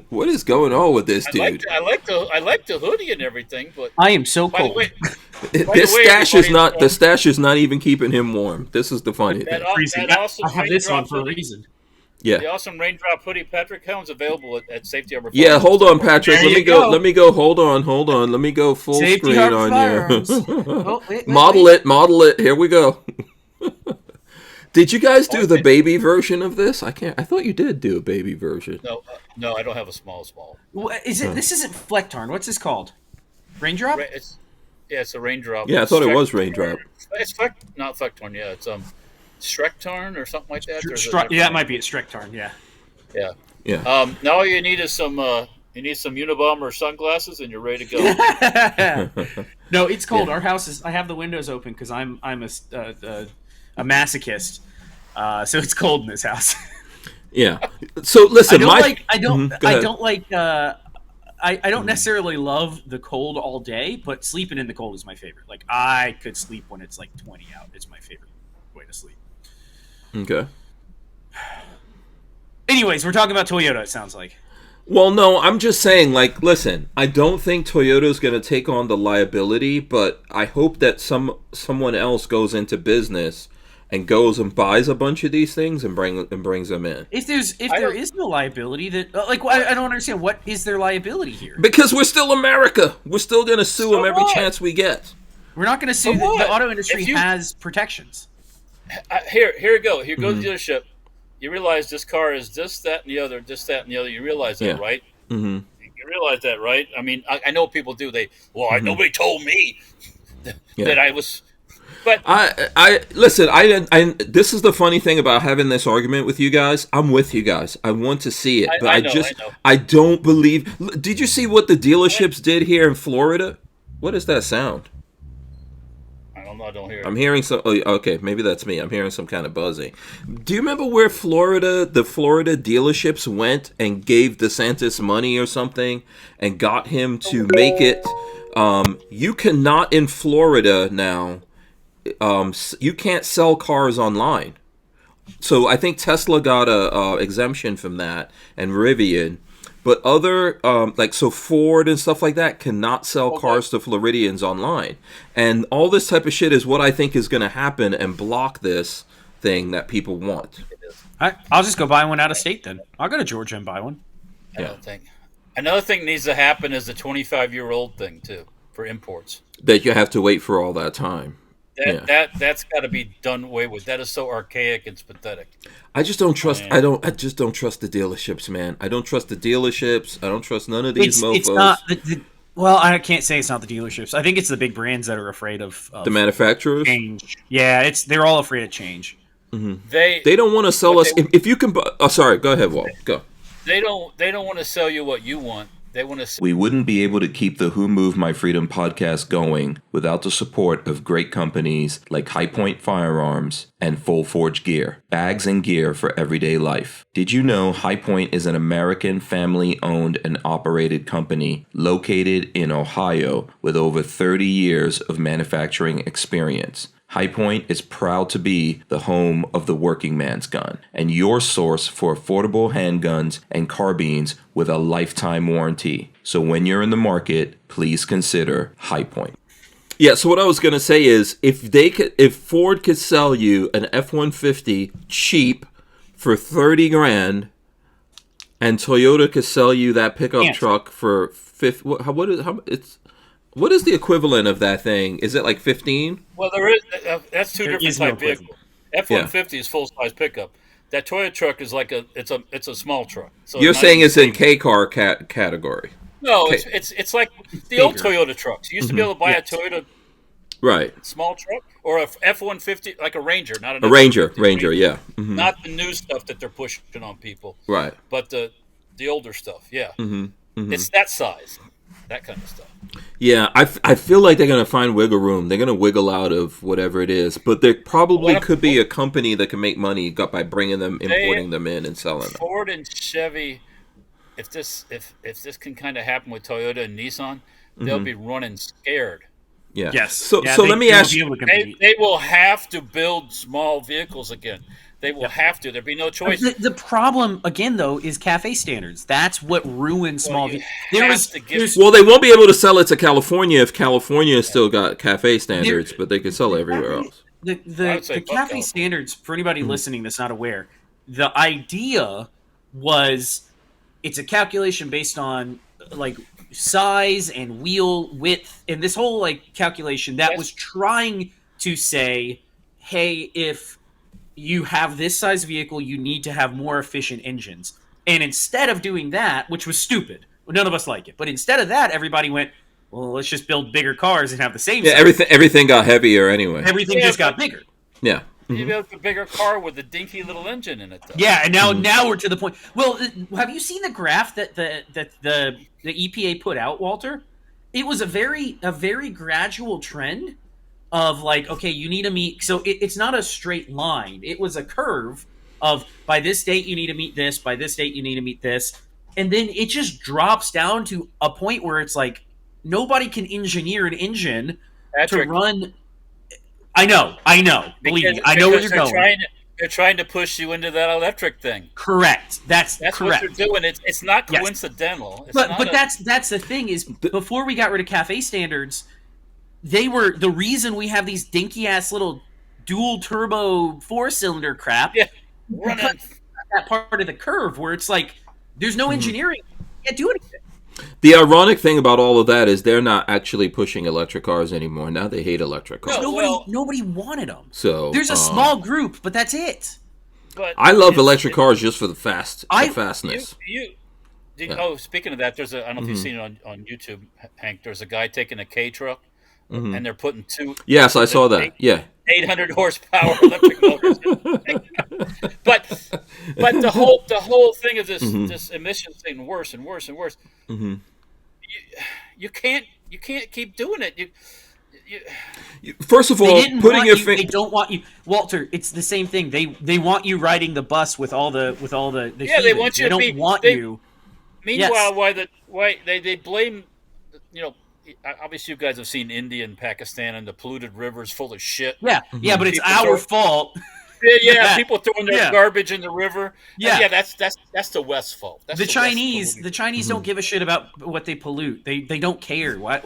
What is going on with this dude? I like the hoodie and everything, but I am so cold. The stash is not even keeping him warm. This is the funny thing. I have this on for a reason. Yeah. The awesome raindrop hoodie Patrick Helms available at Safety Harbor. Yeah, hold on, Patrick. Let me go. Hold on. Let me go full Safety screen on you. Model it. Here we go. Did you guys do the baby version of this? I thought you did do a baby version. No, I don't have a small. What is it? This isn't Flecktarn. What's this called? Raindrop? It's a raindrop. Yeah, I thought it was raindrop. It's not Flecktarn. Yeah, it's Strectarn or something like that. It might be a Strectarn. Yeah. Now all you need is some Unabomber sunglasses, and you're ready to go. No, it's cold. Yeah. Our house is. I have the windows open because I'm a masochist. So it's cold in this house. Yeah. So listen, I don't necessarily love the cold all day, but sleeping in the cold is my favorite. I could sleep when it's 20 out. It's my favorite way to sleep. Okay. Anyways, we're talking about Toyota, it sounds like. Well, no, I'm just saying, listen, I don't think Toyota's going to take on the liability, but I hope that someone else goes into business and goes and buys a bunch of these things and brings them in. If there is no liability, that I don't understand, what is their liability here? Because we're still America. We're still going to sue them every chance we get. We're not going to sue. The auto industry has protections. Here you go. Here goes the dealership. You realize this car is this, that, and the other, this, that, and the other. You realize that, right? Mm-hmm. You realize that, right? I mean, I know people do. Nobody told me that I was. But listen. This is the funny thing about having this argument with you guys. I'm with you guys. I want to see it, but I don't believe. Did you see what the dealerships did here in Florida? What does that sound? I don't I don't hear it. I'm hearing some. Oh, okay, maybe that's me. I'm hearing some kind of buzzing. Do you remember where the Florida dealerships went and gave DeSantis money or something and got him to make it? You cannot in Florida now. You can't sell cars online. So I think Tesla got a exemption from that, and Rivian. But other, so Ford and stuff like that cannot sell cars to Floridians online. And all this type of shit is what I think is going to happen and block this thing that people want. I'll just go buy one out of state then. I'll go to Georgia and buy one. I don't think. Another thing needs to happen is the 25-year-old thing, too, for imports. That you have to wait for all that time. That's got to be done away with. That is so archaic. It's pathetic. I just don't trust. I just don't trust the dealerships, man. I don't trust the dealerships. I don't trust none of these mofos. It's not. Well, I can't say it's not the dealerships. I think it's the big brands that are afraid of the manufacturers. Change. Yeah, they're all afraid of change. Mm-hmm. They don't want to sell us. If you can. Sorry. Go ahead, Walt. Go. They don't want to sell you what you want. They want to. We wouldn't be able to keep the Who Moved My Freedom podcast going without the support of great companies like High Point Firearms and Full Forge Gear, bags and gear for everyday life. Did you know High Point is an American family-owned and operated company located in Ohio with over 30 years of manufacturing experience? High Point is proud to be the home of the working man's gun and your source for affordable handguns and carbines with a lifetime warranty. So when you're in the market, please consider High Point. Yeah, so what I was going to say is if Ford could sell you an F-150 cheap for $30,000 and Toyota could sell you that pickup truck for what is the equivalent of that thing? Is it like 15? Well, that's two different type vehicles. F-150 is full size pickup. That Toyota truck is like it's a small truck. So you're saying it's in K car category? No, it's like the old Toyota trucks. You used to be able to buy a Toyota small truck or a F-150 like a Ranger, not a Ranger, yeah. Mm-hmm. Not the new stuff that they're pushing on people, right? But the older stuff, yeah. Mm-hmm. Mm-hmm. It's that size. That kind of stuff. Yeah, I feel like they're going to find wiggle room. They're going to wiggle out of whatever it is. But there probably could be a company that can make money by importing them in and selling them. Ford and Chevy, if this can kind of happen with Toyota and Nissan, they'll be running scared. Yeah. Yes. So let me ask you. They will have to build small vehicles again. They will have to. There'll be no choice. The problem, again, though, is CAFE standards. That's what ruins small vehicles. Well, they won't be able to sell it to California if California still got CAFE standards, but they can sell it everywhere else. The CAFE standards, for anybody listening that's not aware, the idea was it's a calculation based on like size and wheel width and this whole like calculation that was trying to say, hey, if you have this size vehicle, you need to have more efficient engines. And instead of doing that, which was stupid, none of us like it, but instead of that, everybody went, well, let's just build bigger cars and have the same size. Everything got heavier anyway. Everything just got bigger. Yeah. You built a bigger car with a dinky little engine in it, though. Yeah, and now we're to the point. Well, have you seen the graph that the EPA put out, Walter? It was a very gradual trend of like, okay, you need to meet. So it's not a straight line. It was a curve of by this date you need to meet this, by this date you need to meet this, and then it just drops down to a point where it's like nobody can engineer an engine to run. I know. Believe me, I know where you're going. They're trying to push you into that electric thing. Correct. That's correct. What they're doing. It's not coincidental. Yes. But that's the thing is before we got rid of CAFE standards, they were the reason we have these dinky ass little dual turbo 4-cylinder crap. Yeah, that part of the curve where it's like there's no engineering. You can't do anything. The ironic thing about all of that is they're not actually pushing electric cars anymore. Now they hate electric cars. Nobody wanted them. So there's a small group, but that's it. But I love electric cars just for the fastness. Speaking of that, there's I don't know if you've seen it on YouTube, Hank. There's a guy taking a K truck, and they're putting two. Yes, I saw that. 800 horsepower electric motors. But the whole thing of this emissions thing worse and worse and worse. Mm-hmm. You can't keep doing it. First of all, putting your they don't want you, Walter. It's the same thing. They want you riding the bus with all the yeah, they want you. They don't want you. Meanwhile, why they blame, obviously you guys have seen India and Pakistan and the polluted rivers full of shit. Yeah, but it's our fault. Yeah, people throwing their garbage in the river. Yeah, that's the West's fault. That's the Chinese don't give a shit about what they pollute. They don't care. Why?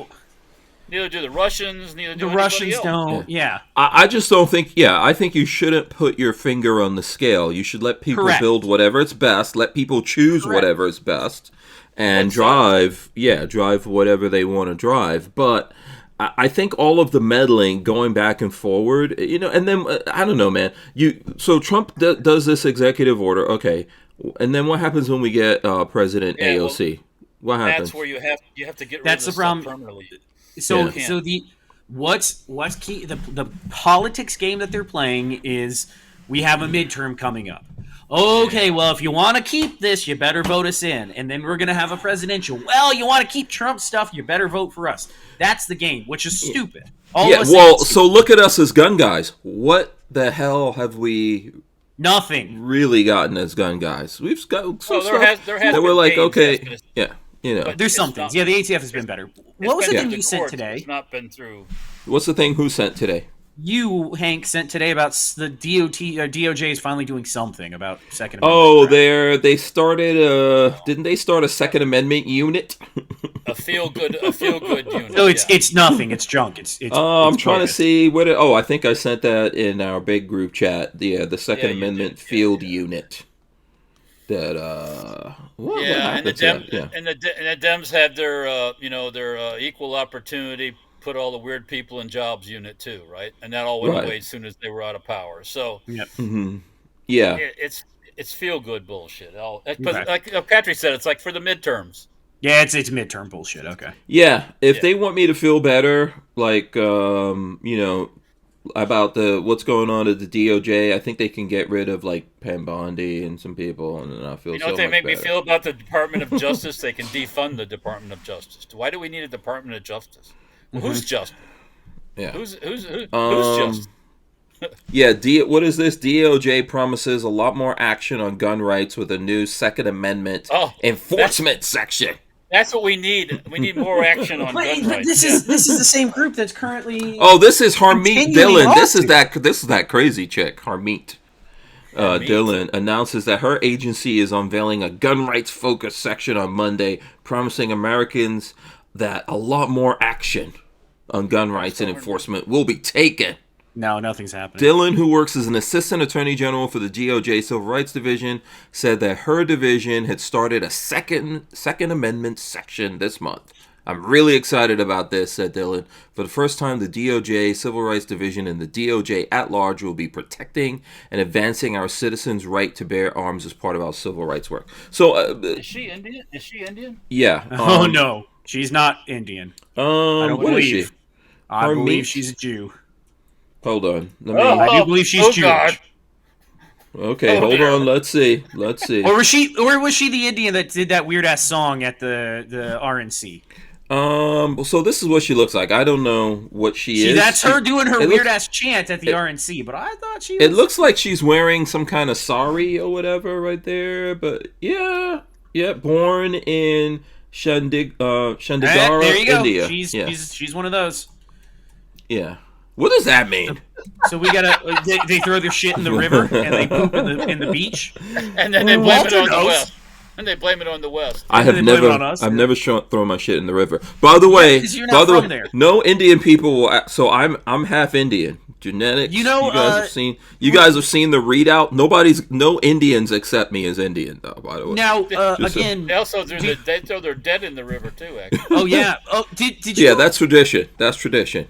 Neither do the Russians. Neither do the Russians else. don't. Yeah. I just don't think. Yeah, I think you shouldn't put your finger on the scale. You should let people build whatever is best. Let people choose whatever is best, and drive whatever they want to drive. But I think all of the meddling going back and forward, and then I don't know, man. So Trump does this executive order, okay, and then what happens when we get President AOC? What happens? That's where you have to get rid That's of the problem. permanently. So what's key? The politics game that they're playing is we have a midterm coming up. Okay, well, if you want to keep this, you better vote us in, and then we're gonna have a presidential. Well, you want to keep Trump stuff, you better vote for us. That's the game, which is stupid. So look at us as gun guys. What the hell have we? Nothing really gotten as gun guys. We've got some stuff that we're like, okay, yeah. But there's some things. Yeah, the ATF has been better. What was the thing you sent today? It's not been through. What's the thing? Who sent today? You, Hank, sent today about the DOJ is finally doing something about Second Amendment. Oh, they started. Didn't they start a Second Amendment unit? a feel good unit. No, it's nothing. It's junk. I'm trying to see what. I think I sent that in our big group chat. The Second Amendment field unit. That and the Dems had their equal opportunity, put all the weird people in jobs unit too, right? And that all went away as soon as they were out of power. So it's feel good bullshit. Like Patrick said, it's like for the midterms. Yeah, it's midterm bullshit. Okay. Yeah, if they want me to feel better, like about what's going on at the DOJ, I think they can get rid of like Pam Bondi and some people, and then I feel. What they make me feel about the Department of Justice? They can defund the Department of Justice. Why do we need a Department of Justice? Well, who's justice? Yeah. Who's justice? What is this? DOJ promises a lot more action on gun rights with a new Second Amendment enforcement section. That's what we need. We need more action on gun rights. This is the same group that's currently. Oh, this is Harmeet Dillon. This is that crazy chick, Harmeet. Dillon announces that her agency is unveiling a gun rights focused section on Monday, promising Americans that a lot more action on gun rights and enforcement will be taken. No, nothing's happening. Dillon, who works as an assistant attorney general for the DOJ Civil Rights Division, said that her division had started a second Amendment section this month. I'm really excited about this, said Dillon. For the first time, the DOJ Civil Rights Division and the DOJ at large will be protecting and advancing our citizens' right to bear arms as part of our civil rights work. So, is she Indian? Yeah. Oh no, she's not Indian. I don't believe. I believe she's a Jew. Hold on. I do believe she's Jewish. God. Okay, hold on. Let's see. Or was she the Indian that did that weird ass song at the RNC? So this is what she looks like. I don't know what she is. That's her doing her weird ass chant at the RNC, but I thought she was... It looks like she's wearing some kind of sari or whatever right there, but yeah, born in Chandigarh, there you go. India. She's one of those. Yeah. What does that mean? So we gotta they throw their shit in the river and they poop in the beach, and then they blame it on the West. And they blame it on the West. I've never thrown my shit in the river. By the way, there. No Indian people will. So I'm half Indian. Genetics. You guys have seen. You guys have seen the readout. No Indians accept me as Indian, though. By the way. Now again, they also throw their dead in the river too. Actually. Oh yeah. Oh, did you? Yeah, that's tradition.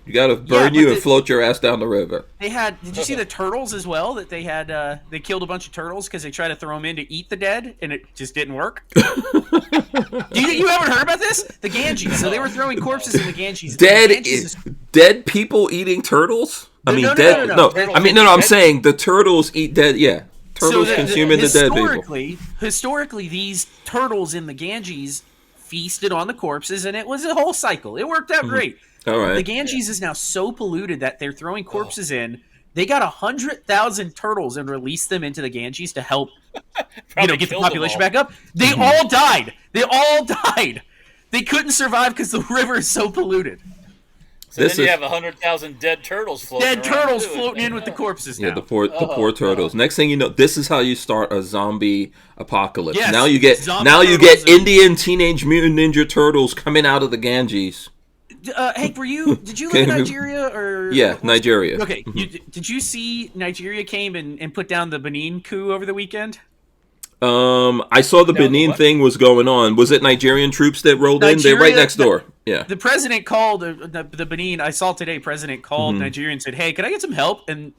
You got to burn you and float your ass down the river. Did you see the turtles as well? That they had. They killed a bunch of turtles because they tried to throw them in to eat the dead, and it just didn't work. You haven't heard about this? The Ganges. So they were throwing corpses in the Ganges. Dead people eating turtles. No. I'm saying the turtles eat dead. Yeah, turtles consuming the dead people. Historically, these turtles in the Ganges feasted on the corpses, and it was a whole cycle. It worked out great. All right. The Ganges is now so polluted that they're throwing corpses in. They got 100,000 turtles and released them into the Ganges to help, get the population back up. They all died. They couldn't survive because the river is so polluted. So then you have 100,000 dead turtles floating floating in with the corpses now. Yeah, the poor turtles. Next thing you know, this is how you start a zombie apocalypse. Yes, now you get Indian Teenage Mutant Ninja Turtles coming out of the Ganges. Hank, did you live in Nigeria or? Yeah, Nigeria. Okay, did you see Nigeria came and put down the Benin coup over the weekend? I saw the Benin thing was going on. Was it Nigerian troops that rolled in? They're right next door. Yeah. The president called the Benin. I saw today. President called Nigeria and said, "Hey, can I get some help?" And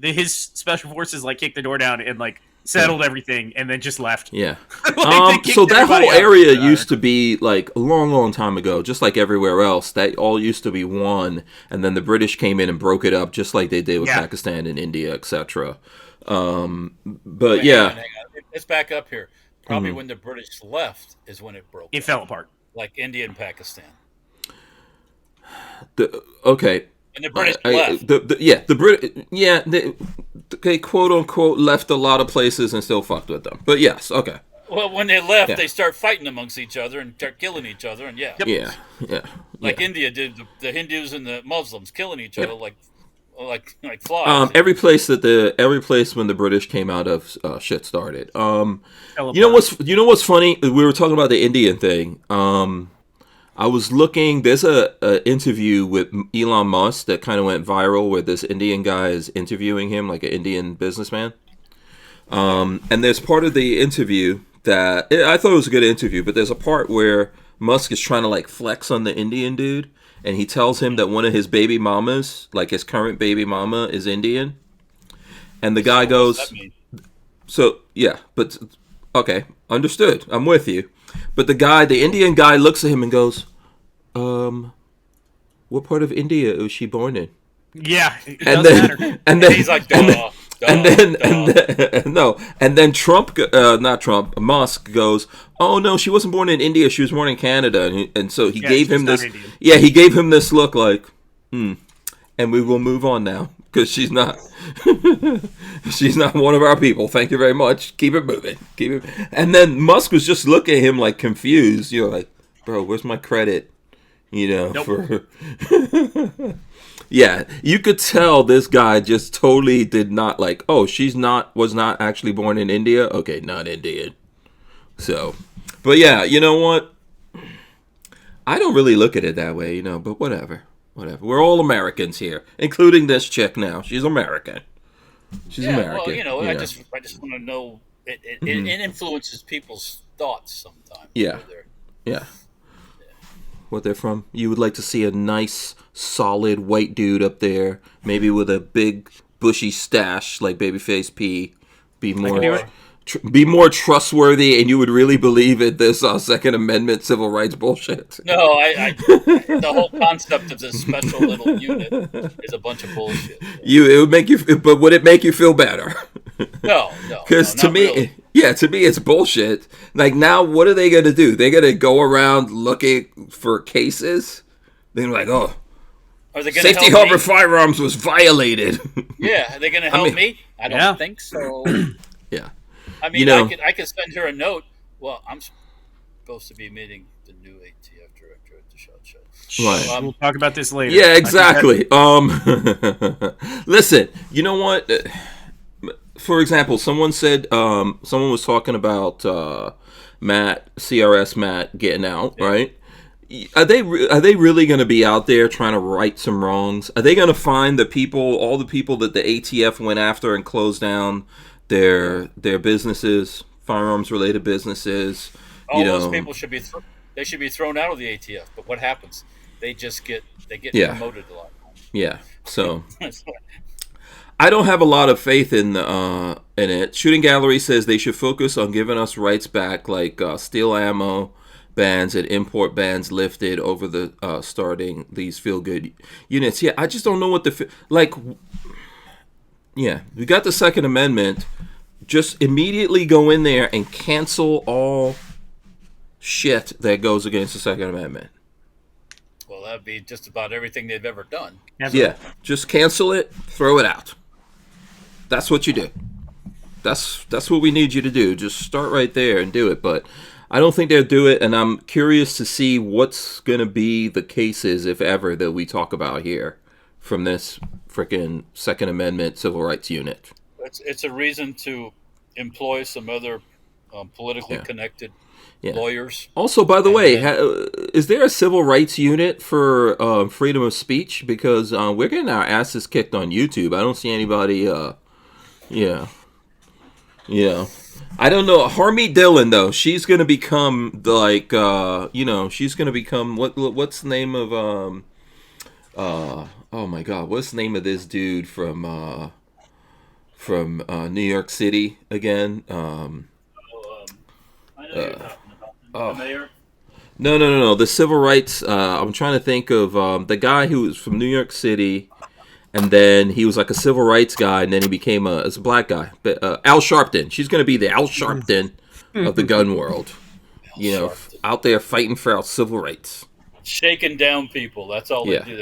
his special forces kicked the door down and settled everything and then just left. Yeah. So that whole area used to be a long time ago, just like everywhere else. That all used to be one, and then the British came in and broke it up, just like they did with Pakistan and India, etc. But hang on. Let's back up here. Probably when the British left is when it broke. It fell apart, like India and Pakistan. Okay. And the British left. They quote unquote left a lot of places and still fucked with them. But yes, okay. Well, when they left, they start fighting amongst each other and start killing each other, and India did the Hindus and the Muslims killing each other like flies. Every place when the British came out of, shit started. You know what's funny? We were talking about the Indian thing. I was looking. There's a interview with Elon Musk that kind of went viral, where this Indian guy is interviewing him, like an Indian businessman. And there's part of the interview that I thought it was a good interview, but there's a part where Musk is trying to flex on the Indian dude. And he tells him that one of his baby mamas, his current baby mama, is Indian. And the guy goes, okay, understood. I'm with you. But the Indian guy looks at him and goes, what part of India was she born in? Yeah, and then he's like, and then Musk goes, oh no, she wasn't born in India, she was born in Canada, and so he gave him this, he gave him this look and we will move on now because she's not one of our people. Thank you very much. Keep it moving. And then Musk was just looking at him confused. Bro, where's my credit? For. Yeah, you could tell this guy just totally did not was not actually born in India. Okay, not Indian. So, but yeah, you know what? I don't really look at it that way, but whatever. We're all Americans here, including this chick now. She's American. She's American. Well, I just want to know, it influences people's thoughts sometimes. Yeah. What they're from. You would like to see a nice, solid white dude up there, maybe with a big, bushy stash like Babyface P, be more trustworthy, and you would really believe in this Second Amendment civil rights bullshit. No, the whole concept of this special little unit is a bunch of bullshit. But would it make you feel better? No. Because to me, really. To me, it's bullshit. Now, what are they going to do? They're going to go around looking for cases? They're like, oh, safety harbor firearms was violated. Yeah, are they going to help me? I don't think so. Yeah. I mean, I could send her a note. Well, I'm supposed to be meeting the new ATF director at the SHOT Show. Right. We'll talk about this later. Yeah, exactly. Listen, you know what? For example, someone said someone was talking about CRS Matt getting out, right? Are they really going to be out there trying to right some wrongs? Are they going to find all the people that the ATF went after and closed down their businesses, firearms related businesses? All those people should be thrown out of the ATF. But what happens? They get promoted a lot. Yeah. So I don't have a lot of faith in it. Shooting Gallery says they should focus on giving us rights back, like steel ammo bans and import bans lifted over the starting these feel-good units. Yeah, I just don't know what we got the Second Amendment. Just immediately go in there and cancel all shit that goes against the Second Amendment. Well, Well, that'd be just about everything they've ever done. Yeah, just cancel it, throw it out. That's what you do. That's what we need you to do. Just start right there and do it. But I don't think they'll do it, and I'm curious to see what's going to be the cases, if ever, that we talk about here from this frickin' Second Amendment Civil Rights Unit. It's a reason to employ some other politically connected lawyers. Also, by the way, is there a civil rights unit for freedom of speech? Because we're getting our asses kicked on YouTube. I don't see anybody. I don't know. Harmeet Dillon, though, she's gonna become like, she's gonna become what's the name of oh my God, what's the name of this dude from New York City again? I know you're talking about the mayor. No. The civil rights. I'm trying to think of the guy who was from New York City, and then he was like a civil rights guy, and then he became a black guy. But Al Sharpton. She's going to be the Al Sharpton of the gun world. Out there fighting for our civil rights, shaking down people. That's all they do.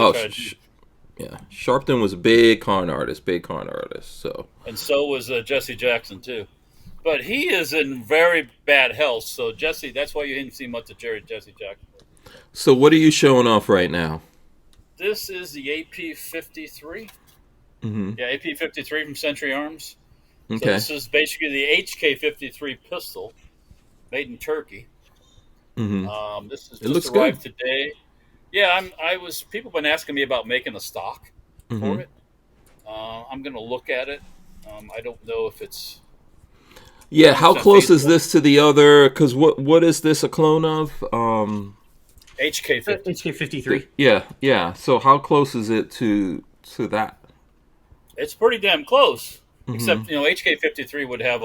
Sharpton was a big con artist. So was Jesse Jackson too. But he is in very bad health, so Jesse, that's why you didn't see much of Jesse Jackson. So what are you showing off right now? This is the AP-53. Mm-hmm. Yeah, AP-53 from Century Arms. Okay. So this is basically the HK-53 pistol, made in Turkey. Mm-hmm. This is just arrived today. Yeah, people have been asking me about making a stock for it. I'm going to look at it. I don't know if it's... Yeah, how close is this to the other? Because what is this a clone of? HK-53. Yeah. So how close is it to that? It's pretty damn close. Except HK-53 would have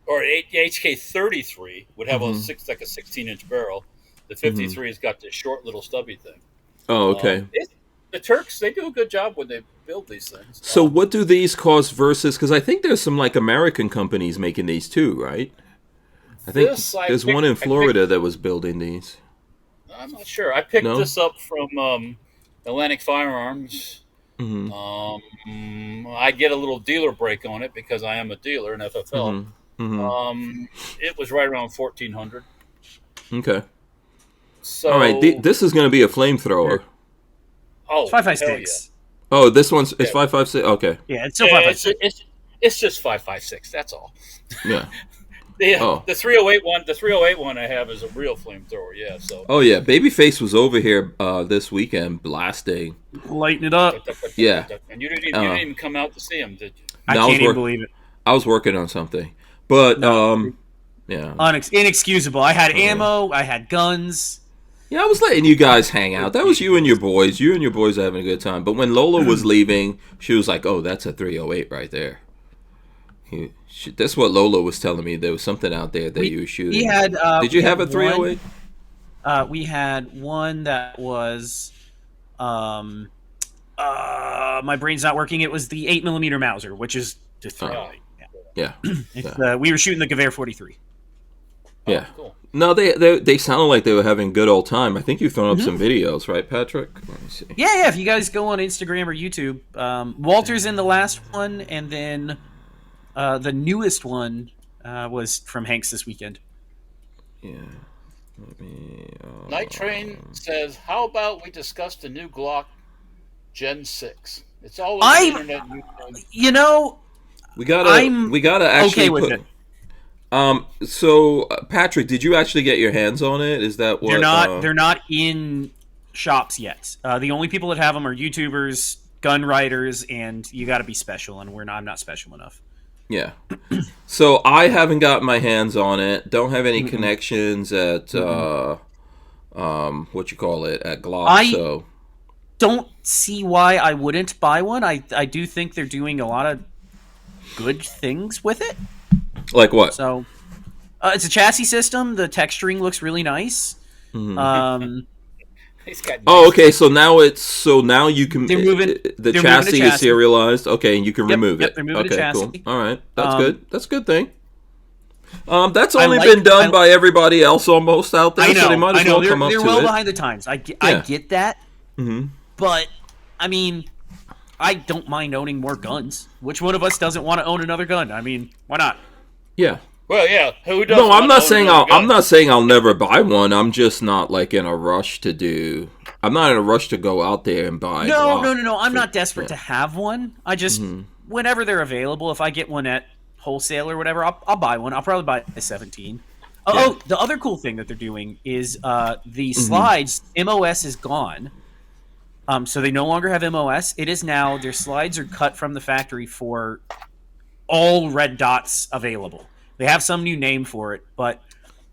HK-33 would have a 16-inch barrel. The 53 has got this short little stubby thing. Oh, okay. The Turks, they do a good job when they build these things. So what do these cost versus... Because I think there's some like American companies making these too, right? I think there's one in Florida that was building these. I'm not sure. I picked this up from Atlantic Firearms. I get a little dealer break on it because I am a dealer in FFL. It was right around $1,400. Okay. So, all right, this is going to be a flamethrower. Oh, it's 5.56. Yeah. Oh, this one's it's 5.56. Okay. Yeah, it's still 5.56. It's just 5.56. That's all. Yeah. The 308 one. The 308 one I have is a real flamethrower. Yeah. So. Oh yeah, Babyface was over here this weekend blasting, lighting it up. Yeah. And you didn't even come out to see him, did you? I can't even believe it. I was working on something, but yeah, inexcusable. I had ammo. I had guns. Yeah, I was letting you guys hang out. That was you and your boys. You and your boys are having a good time. But when Lola was leaving, she was like, "Oh, that's a 308 right there." That's what Lola was telling me. There was something out there that you were shooting. Did you have a 308? We had one that was, my brain's not working. It was the 8mm Mauser, which is the 308. Yeah. We were shooting the Gewehr 43. Yeah. Oh, cool. No, they sounded like they were having a good old time. I think you've thrown up some videos, right, Patrick? Let me see. Yeah. If you guys go on Instagram or YouTube, Walter's in the last one, and then the newest one was from Hanks this weekend. Yeah. Night Train says, "How about we discuss the new Glock Gen 6? It's all over the internet." We gotta actually okay with it. So Patrick, did you actually get your hands on it? Is that what they're not in shops yet. The only people that have them are YouTubers, gun writers, and you got to be special, and I'm not special enough. Yeah. So I haven't got my hands on it. Don't have any connections at at Glock. So don't see why I wouldn't buy one. I do think they're doing a lot of good things with it. Like what? So, it's a chassis system. The texturing looks really nice. Okay. So now you can. The chassis is serialized. Okay, and you can remove it. They're moving the chassis. Cool. All right, that's good. That's a good thing. That's only been done by everybody else almost out there. I know. So they might as well come up to it. They're well behind the times. I get that. Mm-hmm. But I mean, I don't mind owning more guns. Which one of us doesn't want to own another gun? I mean, why not? Yeah. Well, yeah. Who doesn't? No, I'm not saying I'll never buy one. I'm just not like in a rush to do. I'm not in a rush to go out there and buy. No. I'm not desperate to have one. I just whenever they're available, if I get one at wholesale or whatever, I'll buy one. I'll probably buy a 17. Oh, the other cool thing that they're doing is the slides. MOS is gone. So they no longer have MOS. It is now their slides are cut from the factory for all red dots available. They have some new name for it, but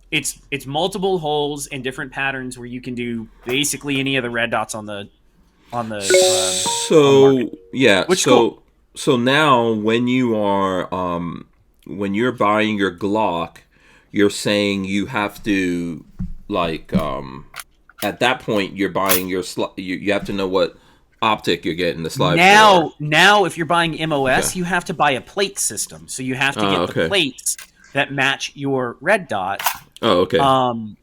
it's multiple holes and different patterns where you can do basically any of the red dots on the So now when you are when you're buying your Glock, you're saying you have to like at that point you're buying your you have to know what optic you're getting the slide for. Now if you're buying MOS, you have to buy a plate system. So you have to get the plates that match your red dot. Oh, okay.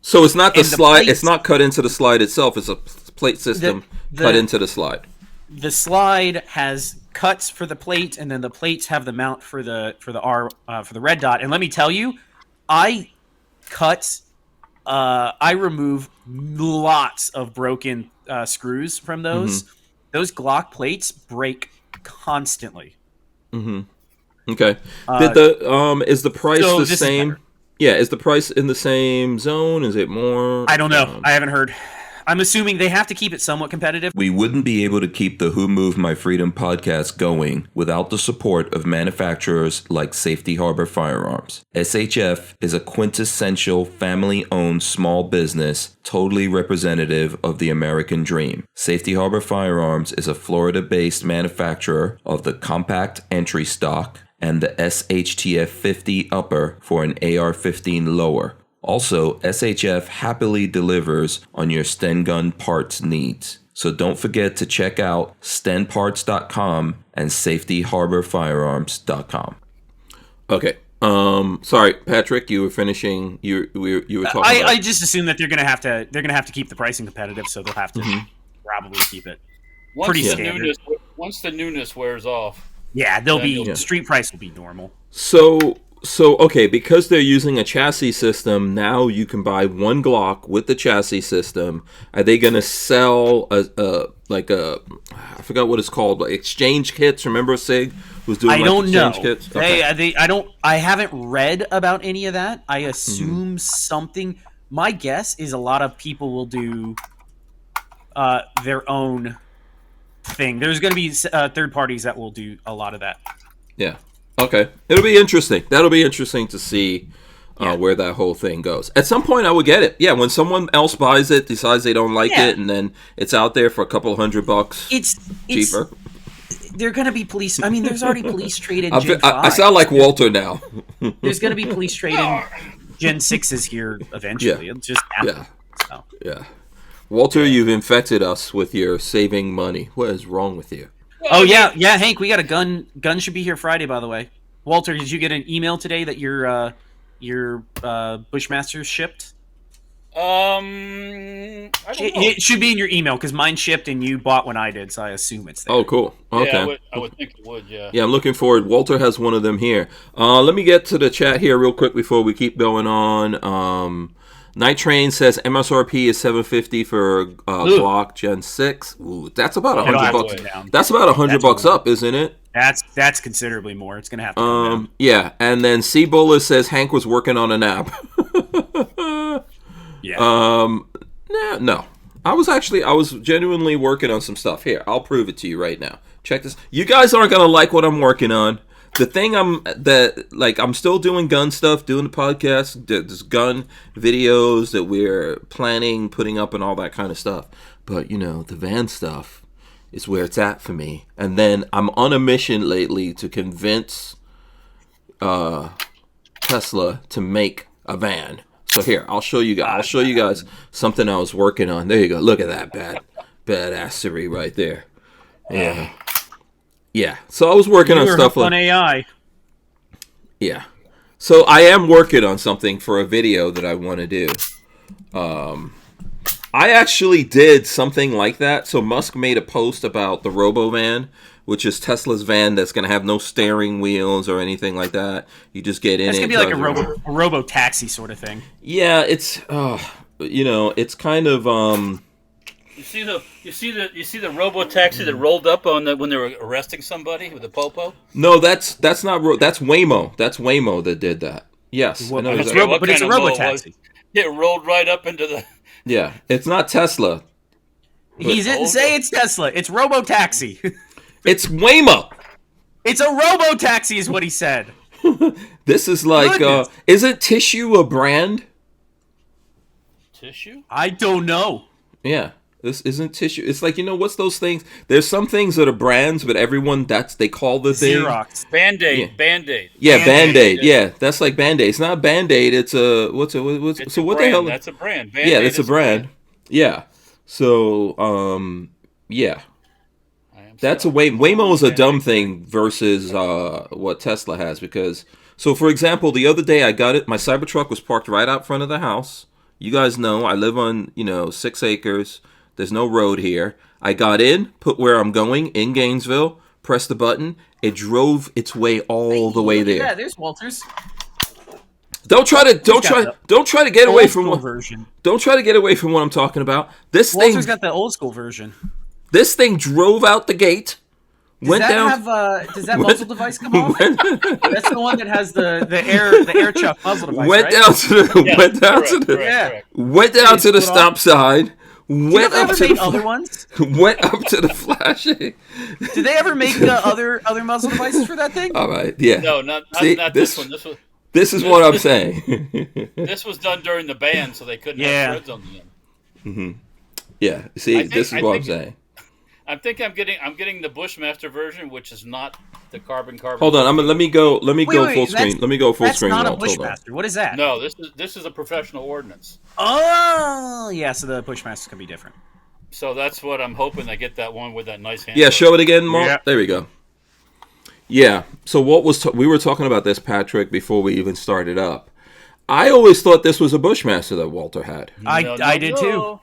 So it's not the slide. It's not cut into the slide itself. It's a plate system cut into the slide. The slide has cuts for the plate, and then the plates have the mount for the red dot. And let me tell you, I remove lots of broken screws from those. Mm-hmm. Those Glock plates break constantly. Mm-hmm. Okay. Is the price the same? Yeah, is the price in the same zone? Is it more? I don't know. I haven't heard. I'm assuming they have to keep it somewhat competitive. We wouldn't be able to keep the Who Moved My Freedom podcast going without the support of manufacturers like Safety Harbor Firearms. SHF is a quintessential family-owned small business, totally representative of the American dream. Safety Harbor Firearms is a Florida-based manufacturer of the compact entry stock and the SHTF 50 upper for an AR-15 lower. Also, SHF happily delivers on your Sten gun parts needs. So don't forget to check out stenparts.com and safetyharborfirearms.com. Okay. Sorry, Patrick, you were finishing. You were talking. I just assume that they're gonna have to keep the pricing competitive, so they'll have to probably keep it pretty standard. Once the newness wears off. Yeah, they'll be street price will be normal. So okay, because they're using a chassis system, now you can buy one Glock with the chassis system. Are they going to sell I forgot what it's called, like exchange kits? Remember Sig was doing exchange kits? Okay. I haven't read about any of that. I assume something. My guess is a lot of people will do their own thing. There's going to be third parties that will do a lot of that. Yeah. Okay. It'll be interesting. That'll be interesting to see where that whole thing goes. At some point, I would get it. Yeah, when someone else buys it, decides they don't like it, and then it's out there for a couple $100 cheaper. They're going to be police. I mean, there's already police traded Gen 5. I sound like Walter now. There's going to be police traded Gen 6s here eventually. It'll just happen. Yeah. Walter, you've infected us with your saving money. What is wrong with you? Oh yeah, Hank, we got a gun. Gun should be here Friday, by the way. Walter, did you get an email today that your Bushmasters shipped? I don't know. It should be in your email because mine shipped and you bought when I did, so I assume it's there. Oh, cool. Okay. Yeah, I would think it would. Yeah. Yeah, I'm looking forward. Walter has one of them here. Let me get to the chat here real quick before we keep going on. Night Train says MSRP is $750 for Glock Gen 6. Ooh, that's about $100. That's about $100 up, isn't it? That's considerably more. It's gonna have to come down. Yeah, and then C Bullet says Hank was working on an app. Yeah. No. I was genuinely working on some stuff. Here, I'll prove it to you right now. Check this. You guys aren't gonna like what I'm working on. The thing I'm still doing gun stuff, doing the podcast, there's gun videos that we're planning, putting up and all that kind of stuff. But, the van stuff is where it's at for me. And then I'm on a mission lately to convince Tesla to make a van. So here, I'll show you guys something I was working on. There you go. Look at that badassery right there. Yeah. Yeah, so I was working on stuff on AI. Yeah, So I am working on something for a video that I want to do. I actually did something like that. So Musk made a post about the Robovan, which is Tesla's van that's going to have no steering wheels or anything like that. You just get in It's it. going to be like a robo taxi sort of thing. Yeah, it's it's kind of You see the robo taxi that rolled up on when they were arresting somebody with a popo? No, that's not that's Waymo. That's Waymo that did that. Yes, Well, I know it's exactly. but it's a robo taxi. It rolled right up into the. Yeah, it's not Tesla. He didn't say it's Tesla. It's robo taxi. It's Waymo. It's a robo taxi, is what he said. This is like, isn't Tissue a brand? Tissue? I don't know. Yeah, this isn't Tissue. It's like, what's those things? There's some things that are brands, but everyone they call the thing Xerox. Band-Aid. Yeah. Band-Aid. Yeah, Band-Aid. Yeah, that's like Band-Aid. It's not Band-Aid. It's a what the hell? That's a brand. Band-Aid Yeah, that's a brand. Yeah. So, yeah. That's Waymo is a dumb thing versus what Tesla has, because so for example, the other day I got it. My Cybertruck was parked right out front of the house. You guys know I live on 6 acres. There's no road here. I got in, put where I'm going in Gainesville, pressed the button. It drove its way all the way there. Yeah, there's Walters. Don't try to get away from what version. Don't try to get away from what I'm talking about. Walter's got the old school version. This thing drove out the gate. Does that muzzle device come off? That's the one that has the air chuck muzzle device. Went down to the stop sign. Went up to the other ones. Went up to the flashing. Did they ever make other muzzle devices for that thing? All right, yeah. No, not this one. This is what I'm saying. This was done during the ban, so they couldn't have threads on the end. Mm-hmm. Yeah. See, this is what I'm saying. I think I'm getting the Bushmaster version, which is not the carbon. Hold on, let me go full screen. Let me go full screen. That's not a Bushmaster. What is that? No, this is a professional ordnance. Oh, yeah. So the Bushmaster can be different. So that's what I'm hoping. I get that one with that nice hand. Yeah, show it again, Mark. Yeah. There we go. Yeah. So we were talking about this, Patrick, before we even started up. I always thought this was a Bushmaster that Walter had. I did too.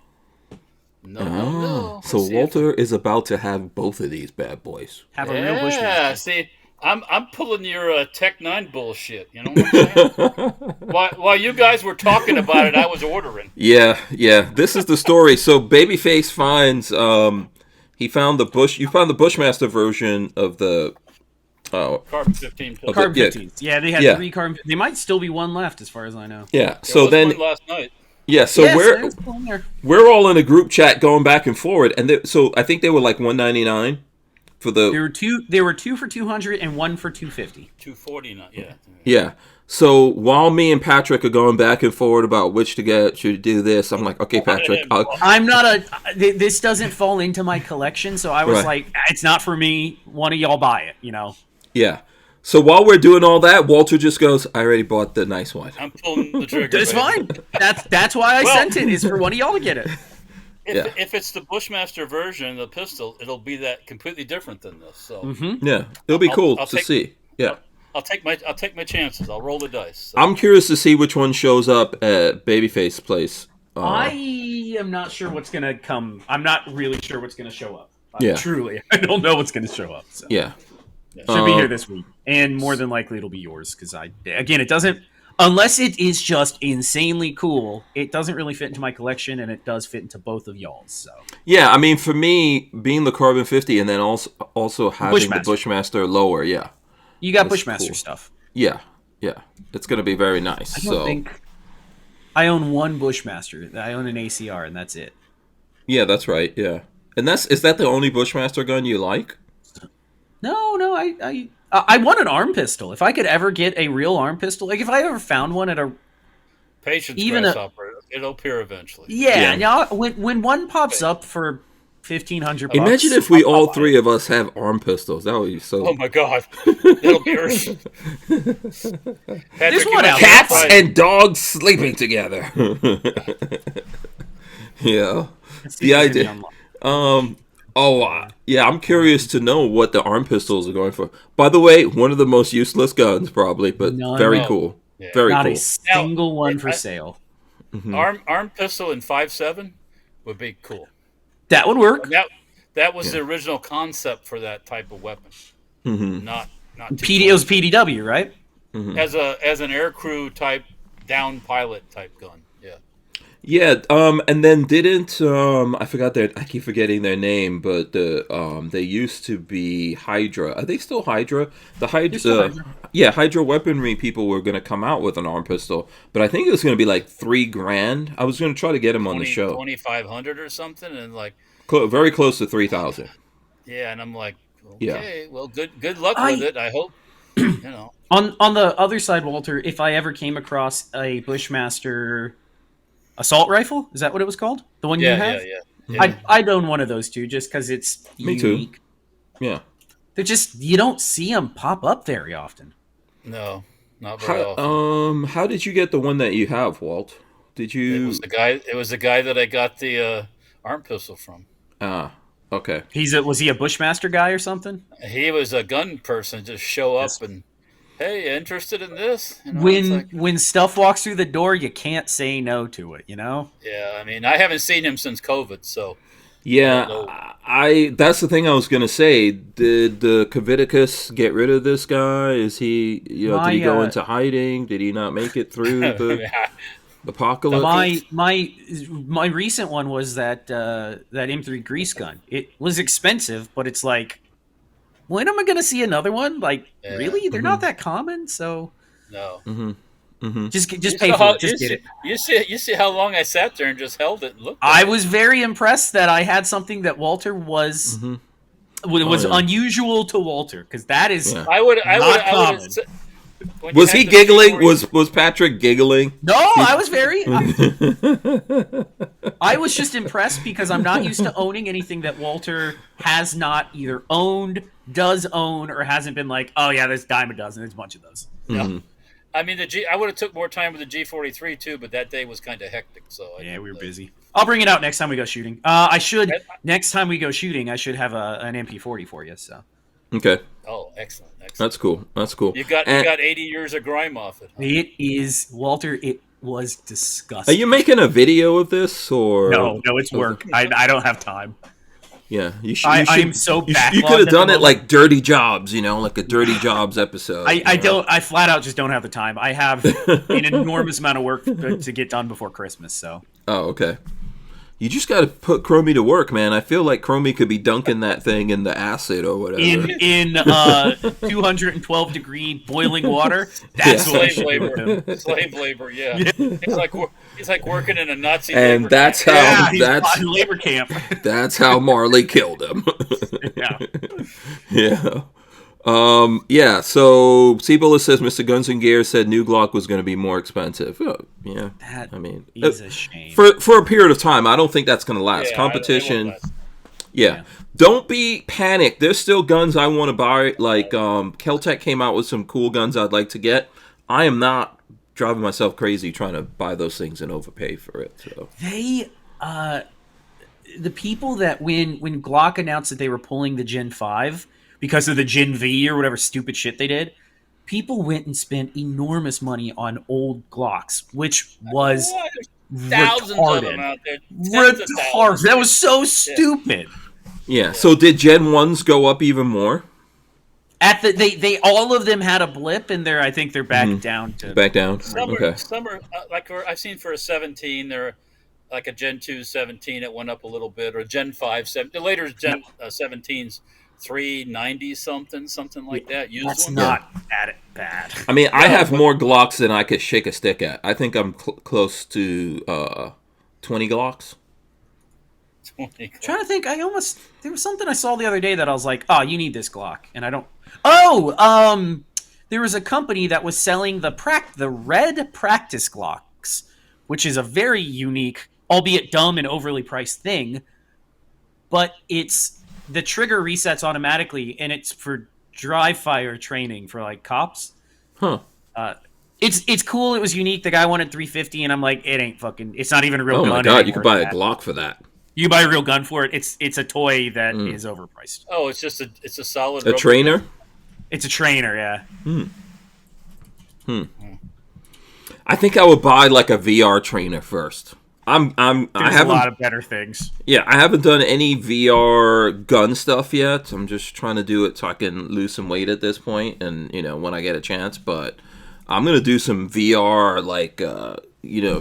No. So Walter is about to have both of these bad boys. Have a real Bushmaster. Yeah, see, I'm pulling your Tech 9 bullshit. You know what I'm saying? While you guys were talking about it, I was ordering. Yeah. This is the story. So Babyface finds you found the Bushmaster version of the Carbon 15. Carbon 15. Yeah, they had 3 carbon. They might still be one left, as far as I know. Yeah. So then last night. Yeah, so we're all in a group chat going back and forward, and so I think they were like $199 for the. There were two for $200 and one for $250. $249, yeah. Yeah. So while me and Patrick are going back and forward about which to get, should do this, I'm like, okay, Patrick. I'm not this doesn't fall into my collection, so I was like, it's not for me. One of y'all buy it, Yeah. So while we're doing all that, Walter just goes, I already bought the nice one. I'm pulling the trigger. It's fine. That's why I sent it, is for one of y'all to get it. If it's the Bushmaster version of the pistol, it'll be that completely different than this. So yeah, it'll be cool to see. Yeah, I'll take my chances. I'll roll the dice. So. I'm curious to see which one shows up at Babyface's place. I am not sure what's gonna come. I'm not really sure what's gonna show up. Truly, I don't know what's gonna show up. So. Yeah. Should be here this week, and more than likely it'll be yours, because it doesn't, unless it is just insanely cool, it doesn't really fit into my collection, and it does fit into both of y'all's. So yeah, I mean, for me, being the Carbon 50 and then also having the Bushmaster lower, you got Bushmaster stuff. Yeah, it's gonna be very nice. I think I own one Bushmaster. I own an ACR, and that's it. Yeah, that's right. Yeah, and is that the only Bushmaster gun you like? No, I want an arm pistol. If I could ever get a real arm pistol, like if I ever found one at a patience, grasshopper, it'll appear eventually. Yeah. When one pops up for $1,500, imagine if we all three of us have arm pistols. That would be so. Oh my god, that'll be Earth. There's one out. Cats and dogs sleeping together. Yeah, the idea. Yeah, I'm curious to know what the arm pistols are going for. By the way, one of the most useless guns, probably, but very cool. Yeah. Very Not cool. a single one for I- sale. Arm pistol in 5.7 would be cool. That would work. And that was the original concept for that type of weapon. Not It was PDW, right? as an aircrew type down pilot type gun. Yeah. Yeah, and then didn't I forgot I keep forgetting their name, but they used to be Hydra. Are they still Hydra? The Hydra, yeah, Hydra weaponry people were going to come out with an arm pistol, but I think it was going to be like $3,000. I was going to try to get them on the show. 2,500 or something, and like Very close to 3,000. yeah, and I'm like, okay, well, good luck with it. I hope On the other side, Walter, if I ever came across a Bushmaster assault rifle, is that what it was called? The one you have? Yeah. I'd own one of those too, just because it's Me unique. too. Yeah. They're just, you don't see them pop up very often. No, not very often. How did you get the one that you have, Walt? Did you? It was the guy that I got the arm pistol from. Ah, okay. Was he a Bushmaster guy or something? He was a gun person. Just show up and, hey, interested in this? You know, When stuff walks through the door, you can't say no to it. You know? Yeah, I mean, I haven't seen him since COVID, so. Yeah, that's the thing I was gonna say. Did Kviticus get rid of this guy? Is he, did he go into hiding? Did he not make it through the apocalypse? My recent one was that M3 grease gun. It was expensive, but it's like, when am I gonna see another one? Like, really? They're not that common, so no. Just pay for it. Just get it. You see how long I sat there and just held it and looked at I was very impressed that I had something that Walter was unusual to Walter, because that is I would common. Was he giggling? Was Patrick giggling? No, I was very. I was just impressed because I'm not used to owning anything that Walter has not either owned, does own, or hasn't been like, oh yeah, there's a dime a dozen. There's a bunch of those. Yeah. I mean, I would have took more time with the G43 too, but that day was kind of hectic. So we were busy. I'll bring it out next time we go shooting. Next time we go shooting, I should have an MP40 for you. So. Okay. Oh, excellent. That's cool. You got 80 years of grime off it. Huh? It is, Walter. It was disgusting. Are you making a video of this or? No, it's work. I don't have time. Yeah, you should. I'm so backlogged. You could have done it like Dirty Jobs, like a Dirty Jobs episode. I flat out just don't have the time. I have an enormous amount of work to get done before Christmas. So. Oh, okay. You just got to put Chromie to work, man. I feel like Chromie could be dunking that thing in the acid or whatever. In 212 degree boiling water. That's slave labor. Slave labor. Yeah. He's like working in a Nazi. And labor that's camp. how labor camp. That's how Marley killed him. Yeah. So Cibola says Mr. Guns and Gear said new Glock was going to be more expensive. Oh, yeah. That is a shame. For a period of time. I don't think that's going to last. Yeah, Competition. Yeah. Don't be panicked. There's still guns I want to buy. Like Keltec came out with some cool guns I'd like to get. I am not driving myself crazy trying to buy those things and overpay for it. So the people that when Glock announced that they were pulling the Gen 5 because of the Gen V or whatever stupid shit they did, people went and spent enormous money on old Glocks, which was thousands retarded. of them out there. Retarded. That was so stupid. Yeah. So did Gen 1s go up even more? They all of them had a blip, and I think they're back down to Some are like I've seen for a 17, they're like a Gen 2 17, it went up a little bit, or Gen 5 7. The later Gen 17s 390 something like that. That's not that bad. I mean, I have more Glocks than I could shake a stick at. I think I'm close to 20 Glocks. I'm trying to think. There was something I saw the other day that I was like, oh, you need this Glock, and I don't. Oh, there was a company that was selling the red practice Glocks, which is a very unique, albeit dumb and overly priced thing, but the trigger resets automatically, and it's for dry fire training for like cops. Huh. It's cool. It was unique. The guy wanted $350, and I'm like, it's not even a real gun. Oh my god, you could buy a Glock for that. You can buy a real gun for it. It's a toy that is overpriced. Oh, it's just it's a solid trainer. It's a trainer, yeah. I think I would buy like a VR trainer first. I There's a haven't. lot of better things. Yeah, I haven't done any VR gun stuff yet. I'm just trying to do it so I can lose some weight at this point, and when I get a chance. But I'm gonna do some VR like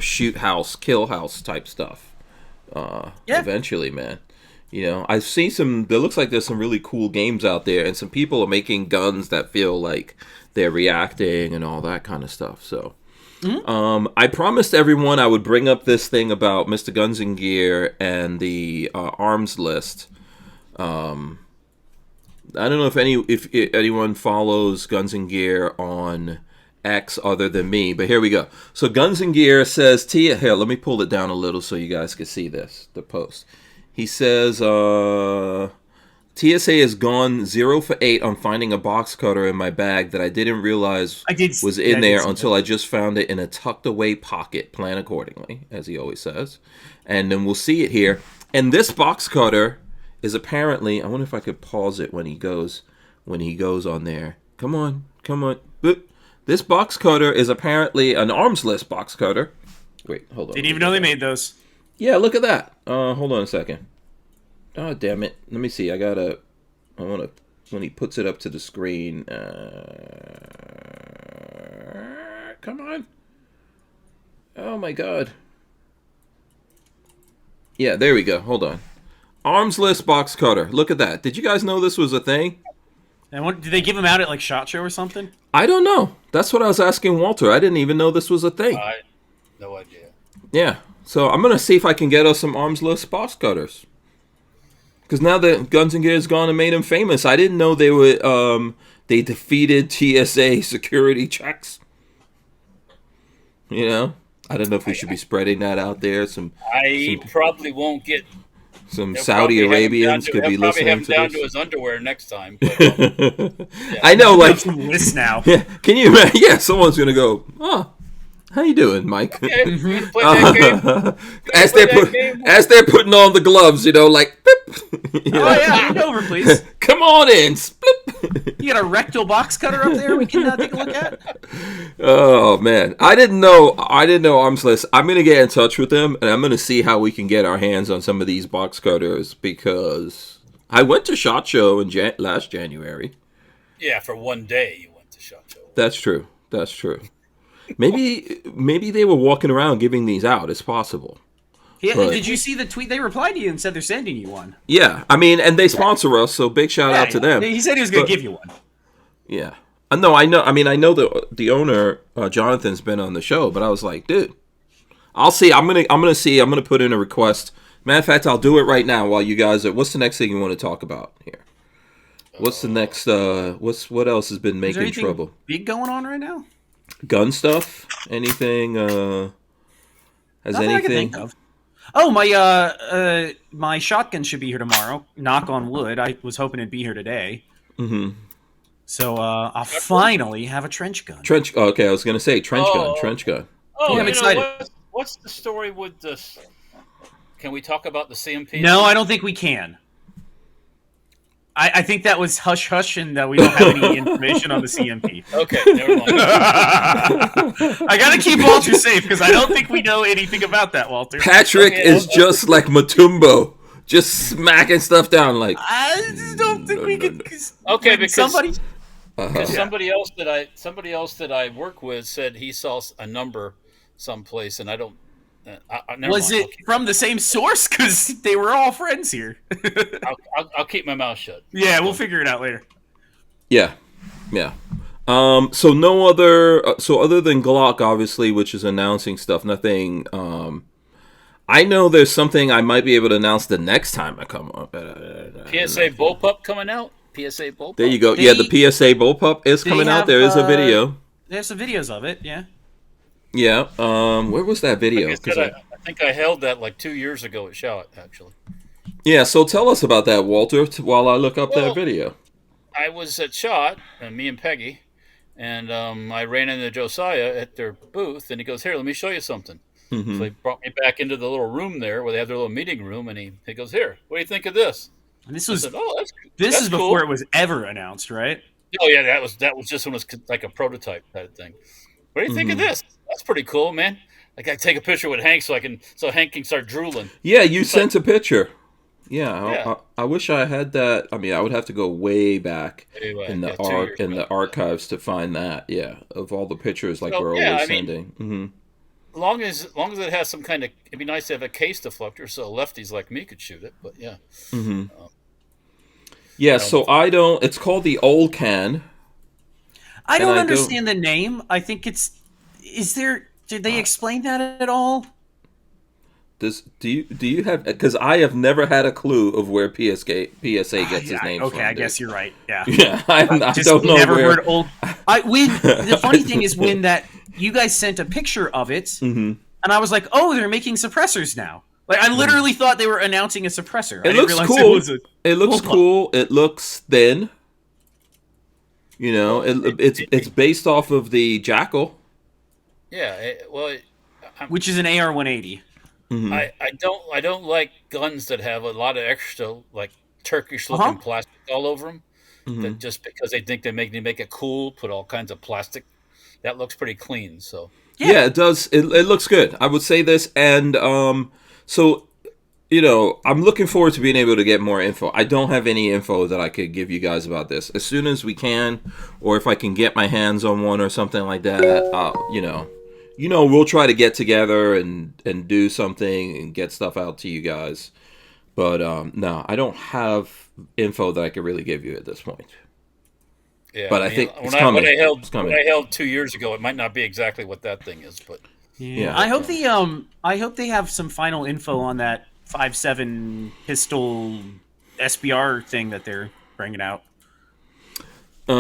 shoot house, kill house type stuff. Eventually, man. I've seen some. There looks like there's some really cool games out there, and some people are making guns that feel like they're reacting and all that kind of stuff. So. Mm-hmm. I promised everyone I would bring up this thing about Mr. Guns and Gear and the Armslist. I don't know if anyone follows Guns and Gear on X other than me, but here we go. So Guns and Gear says, here, let me pull it down a little so you guys can see the post. He says, TSA has gone 0 for 8 on finding a box cutter in my bag that I didn't realize was in there until I just found it in a tucked away pocket. Plan accordingly, as he always says. And then we'll see it here. And this box cutter is apparently, I wonder if I could pause it when he goes on there. Come on. Boop. This box cutter is apparently an Armslist box cutter. Wait, hold on. Didn't even know they made those. Yeah, look at that. Hold on a second. Oh, damn it. Let me see. When he puts it up to the screen. Come on. Oh, my God. Yeah, there we go. Hold on. Armslist box cutter. Look at that. Did you guys know this was a thing? And did they give them out at like SHOT Show or something? I don't know. That's what I was asking Walter. I didn't even know this was a thing. No idea. Yeah. So I'm going to see if I can get us some Armslist box cutters. Because now that Guns and Gear's gone and made him famous, I didn't know they defeated TSA security checks. I don't know if we should be spreading that out there. Probably won't get. Some Saudi Arabians could be listening to this. Down to his underwear next time. But, I know, like list now. Yeah, can you imagine? Yeah, someone's gonna go. Oh, how you doing, Mike? Okay, play that game. As they're putting on the gloves, like. Oh yeah, hand over, please. Come on in. Splip. You got a rectal box cutter up there we can take a look at? Oh man, I didn't know Armslist. I'm gonna get in touch with them and I'm gonna see how we can get our hands on some of these box cutters because I went to SHOT Show in last January. Yeah, for one day you went to SHOT Show. That's true. Maybe they were walking around giving these out. It's possible. Yeah, did you see the tweet? They replied to you and said they're sending you one. Yeah, and they sponsor us, so big shout out to them. He said he was going to give you one. Yeah. No, I know. I know the owner, Jonathan's been on the show, but I was like, dude, I'll see. I'm gonna put in a request. Matter of fact, I'll do it right now while you guys are. What's the next thing you want to talk about here? What's the next? What else has been making trouble? Big going on right now? Gun stuff? Anything? Has Nothing anything? I can think of. Oh, my shotgun should be here tomorrow. Knock on wood. I was hoping it'd be here today. Mm-hmm. So I'll finally have a trench gun. Okay, I was gonna say trench gun. Oh, yeah, I'm excited. What's the story with this? Can we talk about the CMP? No, I don't think we can. I think that was hush hush, and we don't have any information on the CMP. Okay, never mind. I gotta keep Walter safe because I don't think we know anything about that, Walter. Patrick is just like Matumbo, just smacking stuff down. Like I just don't think we can. Okay, because somebody. Because somebody else that I work with said he saw a number someplace, and I don't. Was it from the same source? Because they were all friends here. I'll keep my mouth shut. Yeah, we'll figure it out later. Yeah. So no other. So other than Glock, obviously, which is announcing stuff, nothing. I know there's something I might be able to announce the next time I come up. PSA bullpup coming out. PSA bullpup. There you go. The PSA bullpup is coming out. There is a video. There's some videos of it. Yeah. Yeah. Where was that video? I think I held that like 2 years ago at SHOT, actually. Yeah. So tell us about that, Walter, while I look up that video. I was at SHOT, me and Peggy, and I ran into Josiah at their booth, and he goes, "Here, let me show you something." Mm-hmm. So he brought me back into the little room there where they have their little meeting room, and he goes, "Here, what do you think of this?" And this was said, this is before cool. It was ever announced, right? Oh yeah, that was just when it was like a prototype type thing. What do you think of this? That's pretty cool, man. I got to take a picture with Hank so Hank can start drooling. Yeah, you It's sent like, a picture. Yeah, yeah, I wish I had that. I mean, I would have to go way back anyway, in yeah, 2 years in back. the archives to find that. Yeah, of all the pictures like So we're yeah, always I mean, sending. Hmm. long as it has some kind of, it'd be nice to have a case deflector so lefties like me could shoot it. But yeah, Hmm. um, Yeah, you know, so I don't. It's called the old can, I and don't I don't. understand the name. I think it's. Is there? Did they explain that at all? Do you have? Because I have never had a clue of where PSA gets his name Okay, from. I Dude. guess you're right. Yeah. Yeah, I Just don't know never where. heard old. The funny thing is when that you guys sent a picture of it, and I was like, oh, they're making suppressors now. Like I literally thought they were announcing a suppressor. I It didn't looks realize cool. it was a It looks bullpup. cool. It looks thin. You know, well, it's based off of the Jackal. yeah. Which is an AR 180. I don't like guns that have a lot of extra like Turkish looking plastic all over them. That just because they think they make it cool, put all kinds of plastic. That looks pretty clean. So Yeah, it does. It looks good. I would say this, and so you know, I'm looking forward to being able to get more info. I don't have any info that I could give you guys about this. As soon as we can, or if I can get my hands on one or something like that, we'll try to get together and do something and get stuff out to you guys. But no, I don't have info that I could really give you at this point. yeah, But I think it's when coming. It's coming. when I held 2 years ago, it might not be exactly what that thing is, but Yeah. I hope I hope they have some final info on that 5.7 pistol SBR thing that they're bringing out. I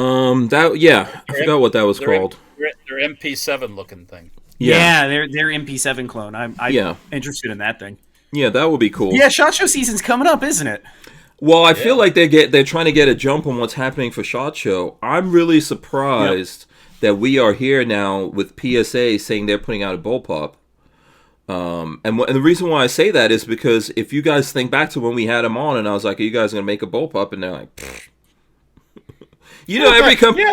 forgot what that was they're called. they're MP7 looking thing. Yeah, they're MP7 clone. I'm Yeah. interested in that thing. Yeah, that would be cool. Yeah, SHOT Show season's coming up, isn't it? Well, I feel like they're trying to get a jump on what's happening for SHOT Show. I'm really surprised that we are here now with PSA saying they're putting out a bullpup. And the reason why I say that is because if you guys think back to when we had them on, and I was like, "Are you guys gonna make a bullpup?" And they're like, "Pfft." You know, every company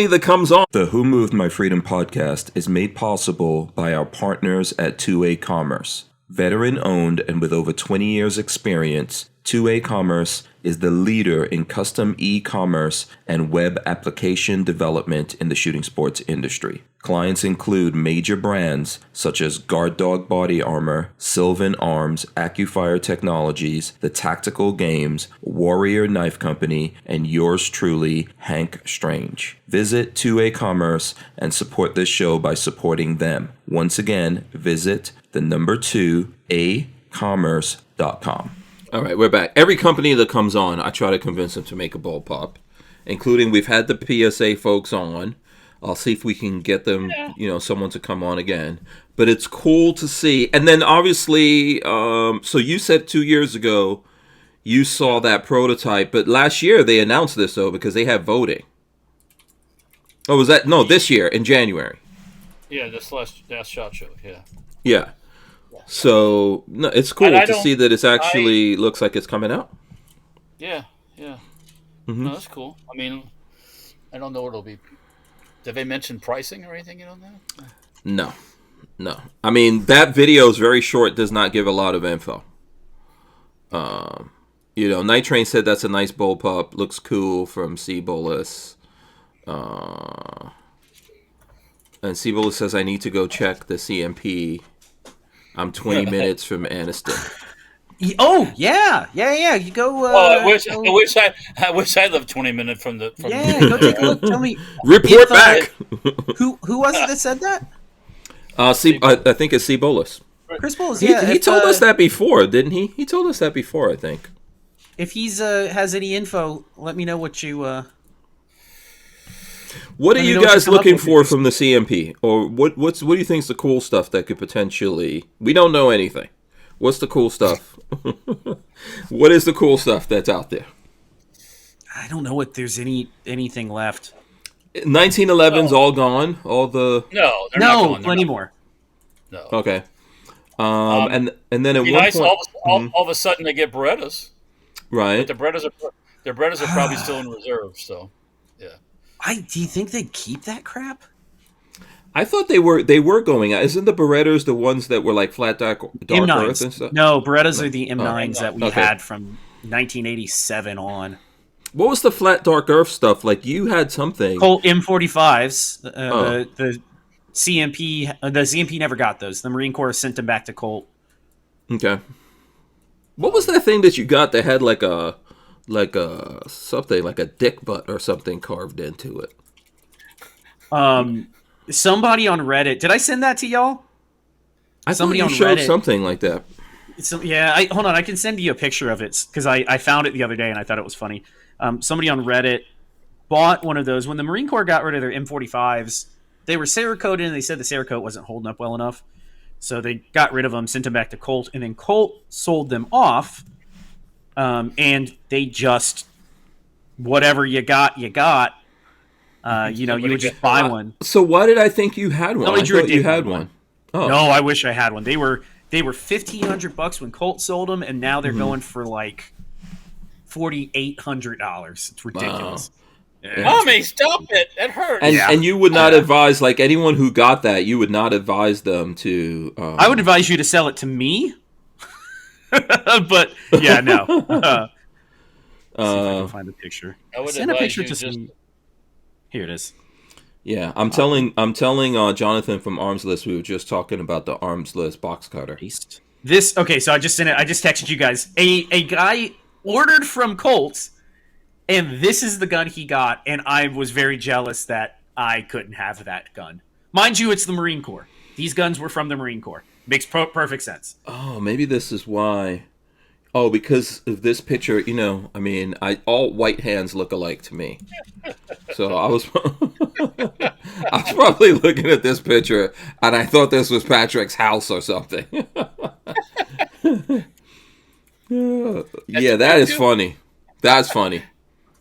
that comes on. The Who Moved My Freedom podcast is made possible by our partners at 2A Commerce. Veteran owned and with over 20 years experience, 2A Commerce is the leader in custom e-commerce and web application development in the shooting sports industry. Clients include major brands such as Guard Dog Body Armor, Sylvan Arms, AccuFire Technologies, The Tactical Games, Warrior Knife Company, and yours truly, Hank Strange. Visit 2A Commerce and support this show by supporting them. Once again, visit the number 2acommerce.com. All right, we're back. Every company that comes on, I try to convince them to make a bullpup, including we've had the PSA folks on. I'll see if we can get them, someone to come on again. But it's cool to see. And then obviously, so you said 2 years ago you saw that prototype, but last year they announced this though because they have voting. Oh, was that this year in January? Yeah, this last SHOT Show. Yeah. Yeah. So no, it's cool And I to don't- see that it's actually looks like it's coming out. Yeah. No, that's cool. I mean, I don't know what it'll be. Did they mention pricing or anything? You don't know? No. I mean, that video is very short, does not give a lot of info. Night Train said that's a nice bullpup, looks cool from C-Bullis. And C-Bullis says, I need to go check the CMP. I'm 20 minutes from Aniston. Oh yeah. You go. I wish I lived 20 minutes from the. Yeah, go take a look. Tell me. Report back. Who was it that said that? I think it's C-Bullis. Chris Bulls. He told us that before, didn't he? He told us that before, I think. If he's has any info, let me know what you. What are Let me you know what guys you come up looking with. for from the CMP? Or what do you think is the cool stuff that could potentially... We don't know anything. What's the cool stuff? What is the cool stuff that's out there? I don't know if there's anything left. 1911's all gone. All the... No, they're not going. Plenty more. No. Okay. And then at It'd be one nice. point... All of a sudden they get Berettas. Right. But their Berettas are probably still in reserve. So, yeah. Do you think they'd keep that crap? I thought they were going out. Isn't the Berettas the ones that were like flat dark M9s. Earth and stuff? No, Berettas are the M9s that we Okay. had from 1987 on. What was the flat dark Earth stuff? Like you had something. Colt M45s. The CMP never got those. The Marine Corps sent them back to Colt. Okay. What was that thing that you got that had like a something like a dick butt or something carved into it? Somebody on Reddit. Did I send that to y'all? Somebody on showed Reddit. something like that. Hold on. I can send you a picture of it because I found it the other day and I thought it was funny. Somebody on Reddit bought one of those when the Marine Corps got rid of their M45s. They were Cerakoted and they said the Cerakote wasn't holding up well enough, so they got rid of them, sent them back to Colt, and then Colt sold them off. And they just whatever you got. You would just buy one. So why did I think you had one? Somebody I drew a thought you dick had on one. Oh. No, I wish I had one. They were $1,500 when Colt sold them, and now they're going for like $4,800. It's ridiculous. Wow. Yeah. Mommy, stop it! That hurts. And you would not advise, like anyone who got that, you would not advise them to. I would advise you to sell it to me. But yeah, no. See if I can find a picture. I would Send a advise picture you to just- some. Here it is. Yeah, I'm telling Jonathan from Armslist. We were just talking about the Armslist box cutter. This okay, so I just sent it. I just texted you guys. A guy ordered from Colt, and this is the gun he got, and I was very jealous that I couldn't have that gun. Mind you, it's the Marine Corps. These guns were from the Marine Corps. Makes perfect sense. Oh, maybe this is why. Oh, because of this picture, I mean, all white hands look alike to me. So I was probably looking at this picture, and I thought this was Patrick's house or something. Yeah, that is funny. That's funny.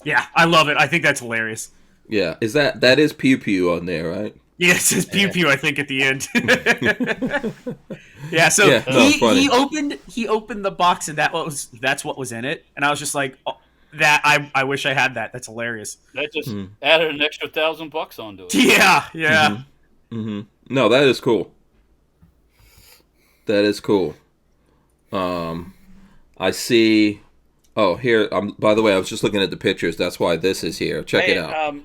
Yeah, I love it. I think that's hilarious. Yeah, that is Pew Pew on there, right? Yeah, it says pew pew. I think at the end. Yeah, so he opened the box and that's what was in it, and I was just like, oh, I wish I had that. That's hilarious. That just added an extra $1,000 onto it. Yeah. Mm-hmm. No, that is cool. That is cool. I see. Oh, here. By the way, I was just looking at the pictures. That's why this is here. Check it out.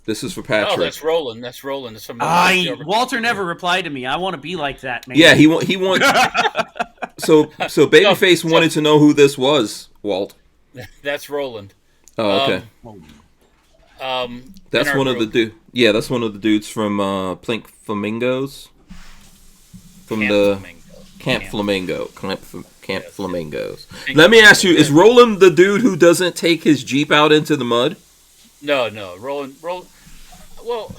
This is for Patrick. Oh, that's Roland. That's Roland. It's from Walter never replied to me. I want to be like that, man. Yeah, he wants. So Babyface wanted to know who this was, Walt. That's Roland. Oh, okay. That's one of the dudes. Yeah, that's one of the dudes from Plink Flamingos. From Camp Flamingo. Camp Flamingos. Let me ask you: is Roland the dude who doesn't take his Jeep out into the mud? No, Roland. Well,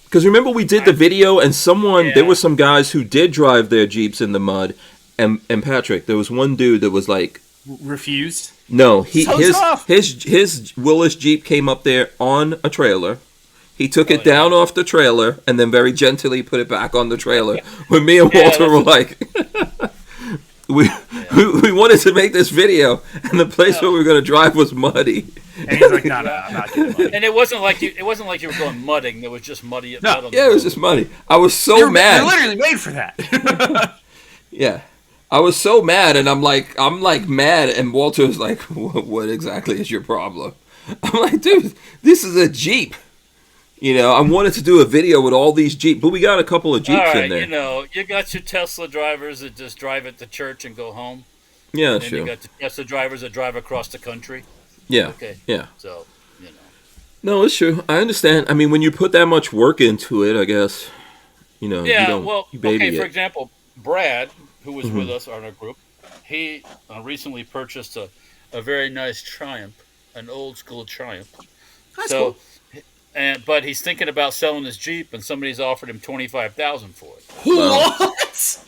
because remember we did the video, and there were some guys who did drive their Jeeps in the mud, and Patrick, there was one dude that was like refused. No, his Willis Jeep came up there on a trailer. He took it down off the trailer and then very gently put it back on the trailer. When me and Walter were like, we wanted to make this video, and the place where we were going to drive was muddy. And he's like, no, I'm not getting muddy. And it wasn't like you were going mudding. There was just muddy. It was just muddy. I was so mad. They're literally made for that. Yeah. I was so mad, and I'm like mad, and Walter was like, what exactly is your problem? I'm like, dude, this is a Jeep. I wanted to do a video with all these Jeeps, but we got a couple of Jeeps in there. You got your Tesla drivers that just drive it to church and go home. Yeah, and sure. You got the Tesla drivers that drive across the country. Yeah. Okay. Yeah. So, No, it's true. I understand. I mean, when you put that much work into it, I guess, you baby for example, Brad, who was with us on our group, he recently purchased a very nice Triumph, an old school Triumph. That's cool. But he's thinking about selling his Jeep, and somebody's offered him $25,000 for it. What?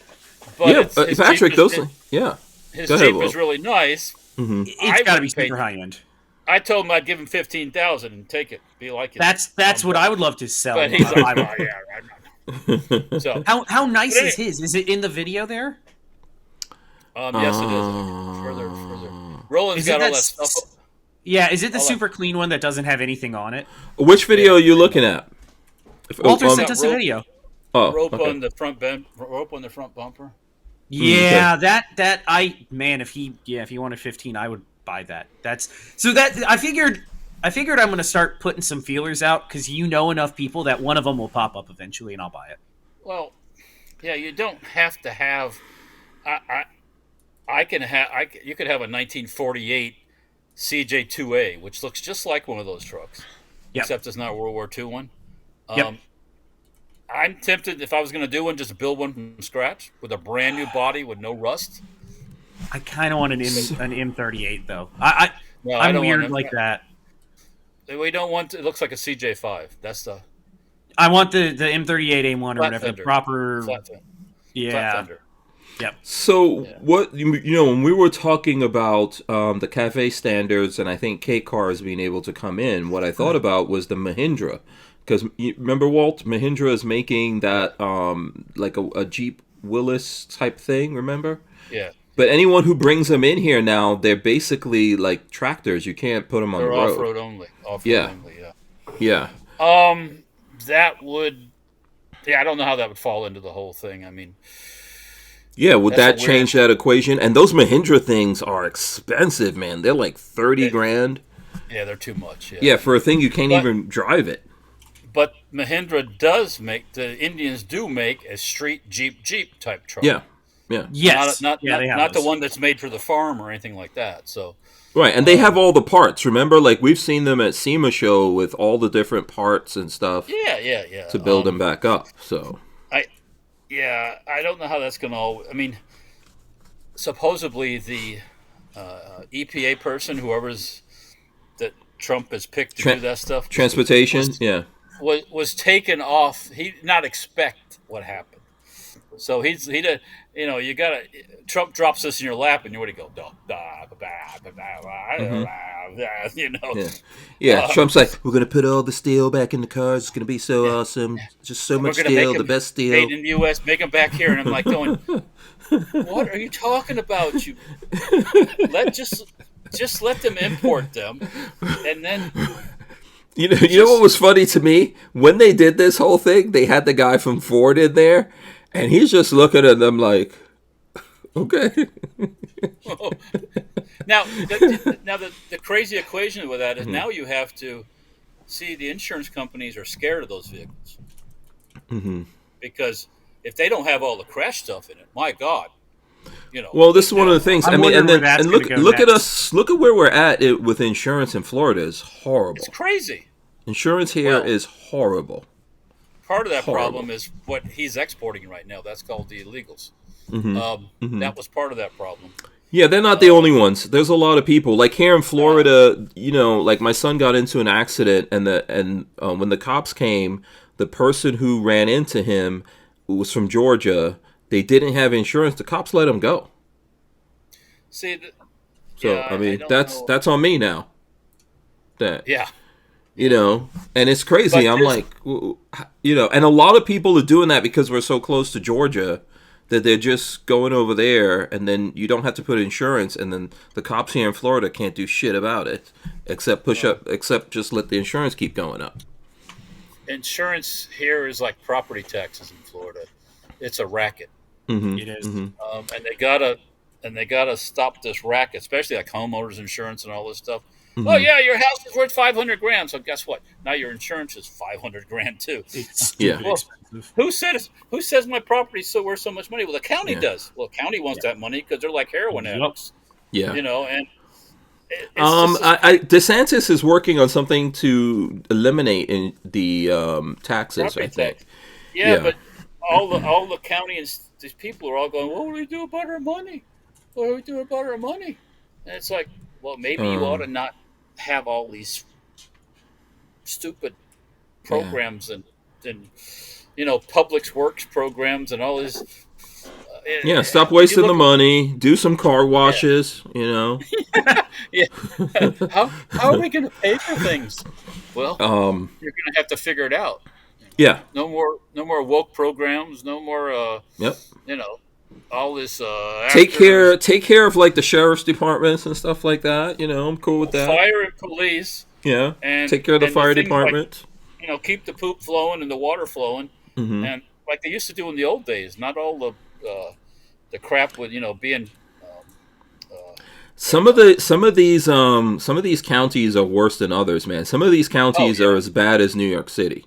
But yeah, Patrick, his Jeep is really nice. Mm-hmm. It's got to be super high end. I told him I'd give him $15,000 and take it, be like it. That's what I would love to sell. But he's like, oh, yeah, right. So how nice is his? Is it in the video there? Yes, it is. Further. Roland's got all that stuff. Yeah, is it the super clean one that doesn't have anything on it? Which video are you looking at? Walter um, sent us a video. Rope okay. on the front rope on the front bumper. Yeah, if he wanted 15, I would buy that. I figured I'm going to start putting some feelers out because enough people that one of them will pop up eventually, and I'll buy it. Well, yeah, you don't have to have. I can have. You could have a 1948 CJ2A, which looks just like one of those trucks, except it's not a World War II one. I'm tempted, if I was going to do one, just build one from scratch with a brand new body with no rust. I kind of want an M38 though. I'm weird like that. We don't want. It looks like a CJ5. That's the. I want the M38 A1 or whatever, the proper. Flat fender. Yeah. Flat fender. Yep. So what when we were talking about the cafe standards and I think K cars being able to come in, what I thought about was the Mahindra, because remember Walt, Mahindra is making that like a Jeep Willys type thing, remember? Yeah. But anyone who brings them in here now, they're basically like tractors. You can't put them on the road. They're off-road only. Only. Yeah. That would. Yeah, I don't know how that would fall into the whole thing. I mean. Yeah, would that change that equation? And those Mahindra things are expensive, man. They're like 30 grand. Yeah, they're too much. Yeah, for a thing you can't even drive it. But Mahindra does make, the Indians do make a street Jeep type truck. Yeah, yeah. Yes. Not the one that's made for the farm or anything like that. So. Right, and they have all the parts. Remember, like we've seen them at SEMA show with all the different parts and stuff. Yeah. To build them back up. So. Yeah, I don't know how that's going to all. I mean, supposedly the EPA person, whoever's that Trump has picked to do that stuff, transportation, was taken off. He did not expect what happened. So he did. You gotta. Trump drops this in your lap, and you already go. Yeah. Trump's like, we're gonna put all the steel back in the cars. It's gonna be so awesome. Just so much steel, the best steel. Made in the U.S. Make them back here, and I'm like going, what are you talking about? You just let them import them, and then. You know what was funny to me? When they did this whole thing, they had the guy from Ford in there, and he's just looking at them like, okay. Now the crazy equation with that is now you have to see the insurance companies are scared of those vehicles. Because if they don't have all the crash stuff in it, my God. Well, this is one of the things. I mean, and look at us. Look at where we're at with insurance in Florida is horrible. It's crazy. Insurance here is horrible. Part of that problem is what he's exporting right now. That's called the illegals. That was part of that problem. Yeah, they're not the only ones. There's a lot of people. Like here in Florida, like my son got into an accident, and when the cops came, the person who ran into him was from Georgia. They didn't have insurance. The cops let him go. See, I mean, that's on me now. And it's crazy. I'm like, and a lot of people are doing that because we're so close to Georgia that they're just going over there, and then you don't have to put insurance, and then the cops here in Florida can't do shit about it except just let the insurance keep going up. Insurance here is like property taxes in Florida. It's a racket. It is, and they gotta stop this racket, especially like homeowners insurance and all this stuff. Oh yeah, your house is worth $500,000. So guess what? Now your insurance is $500,000 too. It's expensive. Who says my property's so worth so much money? Well, the county does. Well, the county wants that money because they're like heroin addicts. Yeah. And DeSantis is working on something to eliminate the taxes. I think. Tax. Yeah, but all the county and these people are all going, what do we do about our money? What do we do about our money? And it's like, well, maybe you ought to not have all these stupid programs and public works programs and all this. Stop wasting the money. Do some car washes. Yeah. How are we going to pay for things? Well, you're going to have to figure it out. Yeah. No more woke programs. No more. Yep. All this. Take care of like the sheriff's departments and stuff like that. I'm cool with that. Fire and police. Yeah. And take care of the fire department. keep the poop flowing and the water flowing, Mm-hmm. and like they used to do in the old days. Not all the crap with being uh, Some of these counties are worse than others, man. Some of these oh counties are yeah, as bad as New York City.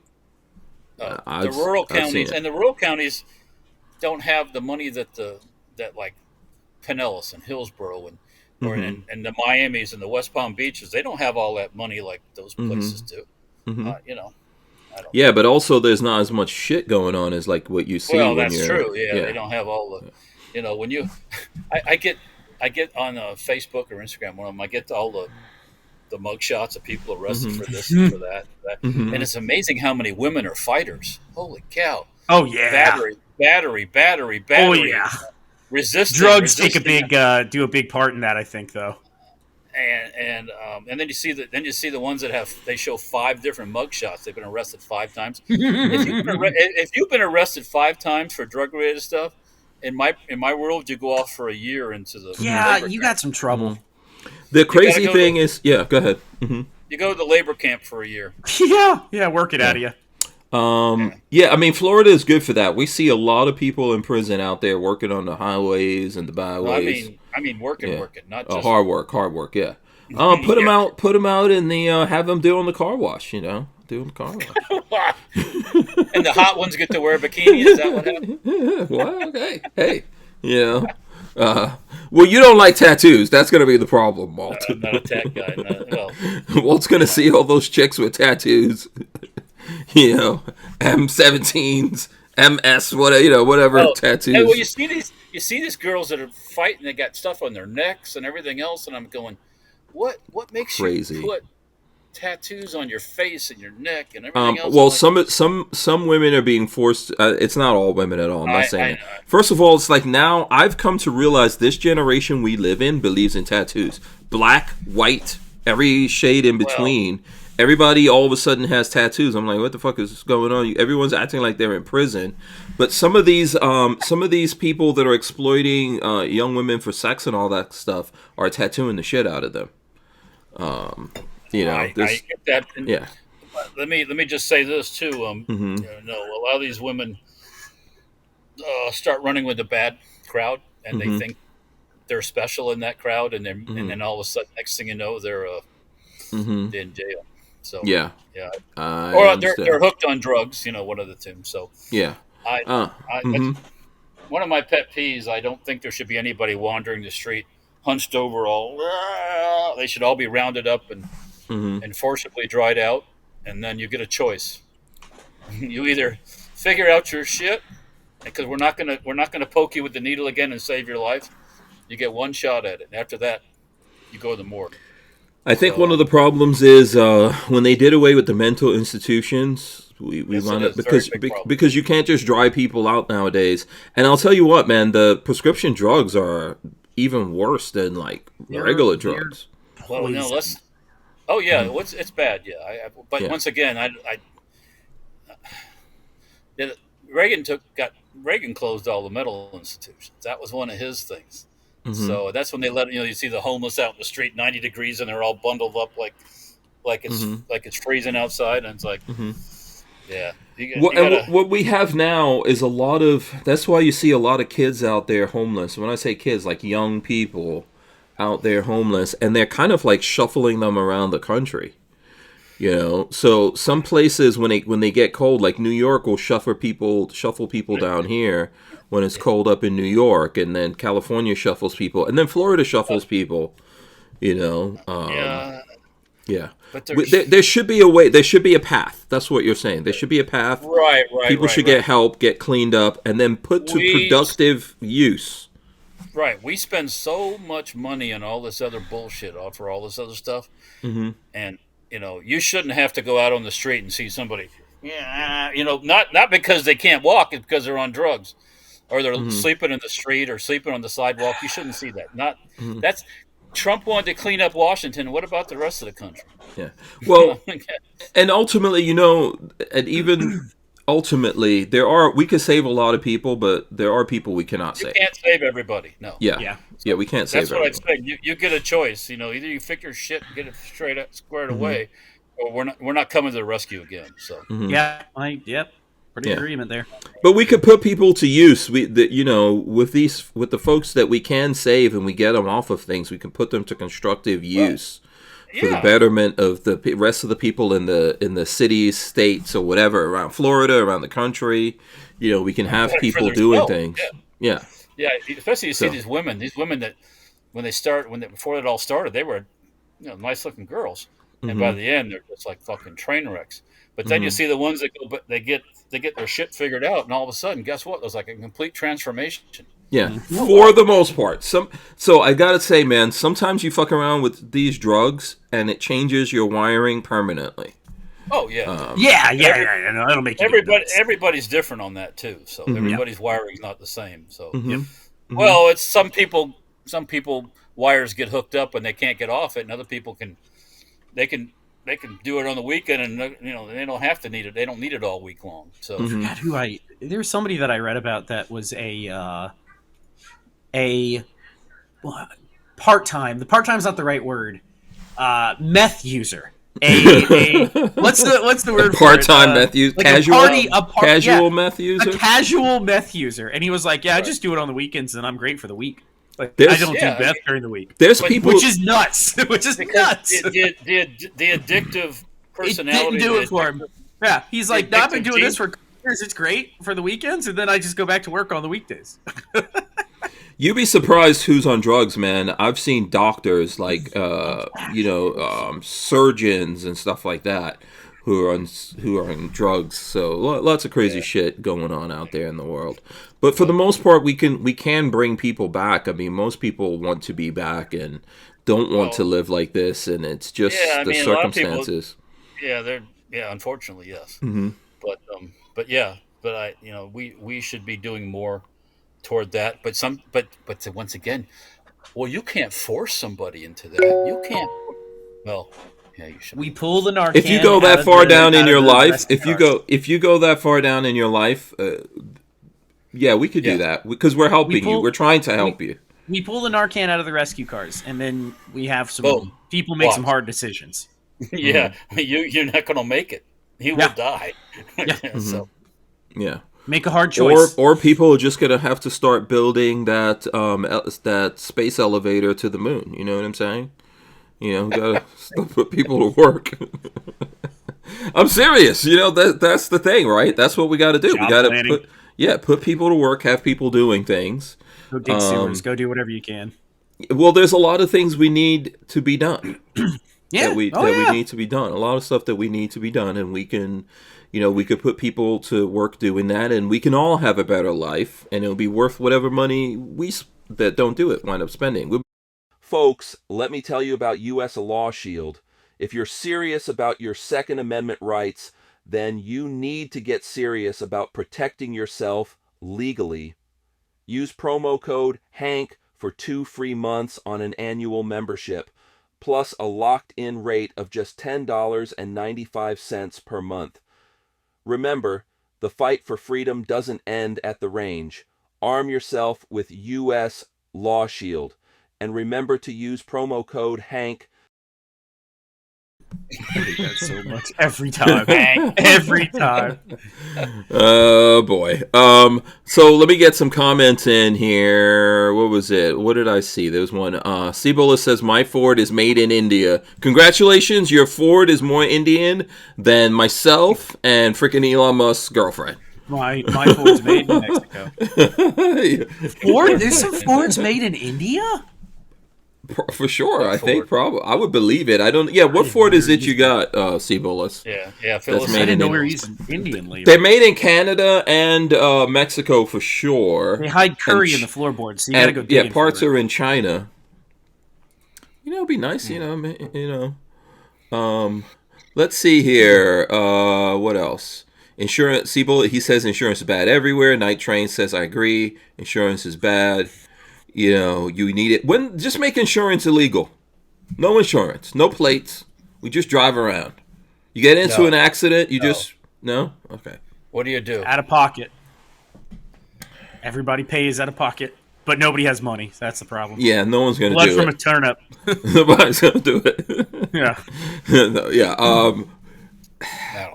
the rural I've seen counties, it. and the rural counties don't have the money that like Pinellas and Hillsborough Mm-hmm. and the Miamis and the West Palm Beaches. They don't have all that money like those Mm-hmm. places do. Mm-hmm. I don't Yeah, know. but also there's not as much shit going on as like what you see Well, when that's you're true. Yeah, they yeah. don't have all when you, I get on Facebook or Instagram one of them. I get all the mug shots of people arrested Mm-hmm. for this and for that, Mm-hmm. and it's amazing how many women are fighters. Holy cow! Oh yeah. Oh Battery, yeah. Drugs take a resisting, big do a big part in that, I think, though. and then you see the ones that they show 5 different mug shots. They've been arrested 5 times. If you've been arrested 5 times for drug related stuff, in my world, you go off for a year into the Yeah, labor you camp. got some trouble. The You got to crazy go to thing is, yeah, go ahead. Mm-hmm. you go to the labor camp for a year. Yeah, work it out of you. Yeah. Yeah, I mean, Florida is good for that. We see a lot of people in prison out there working on the highways and the No, byways. I mean working, Yeah. not just Hard work. Yeah. yeah. Put them out in the have them doing the car wash. Doing the car wash. And the hot ones get to wear a bikini. Is that what happened? Well, hey, you know. Well, you don't like tattoos. That's gonna be the problem, Walt. I'm not a tech guy. Well, Walt's gonna see all those chicks with tattoos. M17s, MS, whatever oh, tattoos. hey, well, you see these girls that are fighting. They got stuff on their necks and everything else, and I'm going, what makes Crazy. you put tattoos on your face and your neck and everything else? Well, I'm like, some women are being forced. It's not all women at all. I'm not saying I that. First of all, it's like now I've come to realize this generation we live in believes in tattoos. Black, white, every shade in between. Everybody all of a sudden has tattoos. I'm like, what the fuck is going on? Everyone's acting like they're in prison. But some of these people that are exploiting young women for sex and all that stuff are tattooing the shit out of them. I get that. And yeah. let me just say this too. Mm-hmm. A lot of these women start running with the bad crowd, and Mm-hmm. they think they're special in that crowd, and Mm-hmm. then all of a sudden, next thing you know, they're Mm-hmm. in jail. So Yeah. yeah, I or understand. they're hooked on drugs. One of the two. So Yeah. I, Mm-hmm. one of my pet peeves. I don't think there should be anybody wandering the street hunched over all. They should all be rounded up Mm-hmm. and forcibly dried out, and then you get a choice. You either figure out your shit, because we're not gonna poke you with the needle again and save your life. You get one shot at it. After that, you go to the morgue. I think one of the problems is when they did away with the mental institutions, we Yes, wound it up is. Very big problem. because you can't just dry people out nowadays. And I'll tell you what, man, the prescription drugs are even worse than like regular they're drugs. Well, no, poison. let's. Oh yeah, it's bad. Yeah, but Yeah. once again, yeah, Reagan closed all the mental institutions. That was one of his things. Mm-hmm. So that's when they let you see the homeless out in the street, 90 degrees, and they're all bundled up like it's freezing outside, and it's like, Mm-hmm. yeah. What we have now is a lot of. That's why you see a lot of kids out there homeless. When I say kids, like young people out there homeless, and they're kind of like shuffling them around the country. So some places when they get cold, like New York, will shuffle people down here when it's cold up in New York, and then California shuffles people, and then Florida shuffles people. Yeah. Yeah. But There should be a way. There should be a path. That's what you're saying. There should be a path. right. People should get help, get cleaned up, and then put to productive use. Right. We spend so much money on all this other bullshit for all this other stuff. Mm-hmm. And, you shouldn't have to go out on the street and see somebody, not because they can't walk, it's because they're on drugs or they're sleeping in the street or sleeping on the sidewalk. You shouldn't see that. That's Trump wanted to clean up Washington. What about the rest of the country? Yeah. Well, and ultimately, and even ultimately, we could save a lot of people, but there are people we cannot You save. can't save everybody. No. Yeah, we can't save That's what everyone. I'd say. You get a choice. Either you fix your shit and get it squared away, Well, we're not coming to the rescue again. So Yeah, pretty agreement there. But we could put people to use. With the folks that we can save and we get them off of things, we can put them to constructive use for the betterment of the rest of the people in the cities, states, or whatever around Florida, around the country. We can have people doing things. Yeah, especially you see these women that before it all started, they were nice looking girls, and by the end they're just like fucking train wrecks. But then you see the ones that go, but they get their shit figured out, and all of a sudden, guess what? There's like a complete transformation. Yeah, for the most part. So I gotta say, man, sometimes you fuck around with these drugs, and it changes your wiring permanently. Oh yeah, No, that'll make you everybody's different on that too. So everybody's wiring's not the same. So well, it's some people wires get hooked up and they can't get off it, and other people can do it on the weekend, and they don't have to need it. They don't need it all week long. So there was somebody that I read about that was a part-time. The part-time's not the right word. Meth user. What's the word? Part-time meth user. Like casual meth user. A casual meth user, and he was like, "Yeah, I just do it on the weekends, and I'm great for the week. Like, I don't do meth during the week." There's people, which is nuts. Which is nuts. The addictive personality. It didn't do it for him. Yeah, he's like, "No, I've been doing this for years. It's great for the weekends, and then I just go back to work on the weekdays." You'd be surprised who's on drugs, man. I've seen doctors like, surgeons and stuff like that who are on drugs. So lots of crazy shit going on out there in the world. But for the most part, we can bring people back. I mean, most people want to be back and don't want to live like this, and it's just the circumstances. Unfortunately, yes. Mm-hmm. But we should be doing more toward that, but once again, you can't force somebody into that. You can't. Well, yeah, you should. We pull the Narcan. If you go that far down in your life, if you go that far down in your life, we could do that because we're helping you. We're trying to help you. We pull the Narcan out of the rescue cars, and then we have some people make some hard decisions. Yeah, you're not going to make it. He will die. So make a hard choice. Or people are just gonna have to start building that that space elevator to the moon. You know what I'm saying? Gotta put people to work. I'm serious. That's the thing, right? That's what we got to do. We got to put people to work, have people doing things. Go dig sewers. Go do whatever you can. Well, there's a lot of things we need to be done. Yeah, we need to be done. A lot of stuff that we need to be done, and we can. We could put people to work doing that, and we can all have a better life, and it'll be worth whatever money we that don't do it wind up spending. Folks, let me tell you about U.S. Law Shield. If you're serious about your Second Amendment rights, then you need to get serious about protecting yourself legally. Use promo code HANK for 2 free months on an annual membership, plus a locked-in rate of just $10.95 per month. Remember, the fight for freedom doesn't end at the range. Arm yourself with U.S. Law Shield. And remember to use promo code HANK. I hate that so much. Every time. Every time. Oh, boy. So let me get some comments in here. What was it? What did I see? There was one. Cibola says, my Ford is made in India. Congratulations. Your Ford is more Indian than myself and freaking Elon Musk's girlfriend. My Ford's made in Mexico. There's some Fords made in India? For sure, I think probably. I would believe it. I don't. Yeah, what Ford is it you got, Cibolas? Yeah. Phyllis, I didn't know we were using Indian labor. They're made in Canada and Mexico for sure. They hide curry in the floorboards, so you gotta go dig in parts for it. are in China. It'd be nice. Let's see here. What else? Insurance. Cibola, he says insurance is bad everywhere. Night Train says I agree. Insurance is bad. You need it. Just make insurance illegal. No insurance, no plates. We just drive around. You get into an accident, no? Okay. What do you do? Out of pocket. Everybody pays out of pocket. but nobody has money. That's the problem. Yeah, no one's gonna Blood do from it. a turnip. Nobody's gonna do it. Yeah. No, yeah.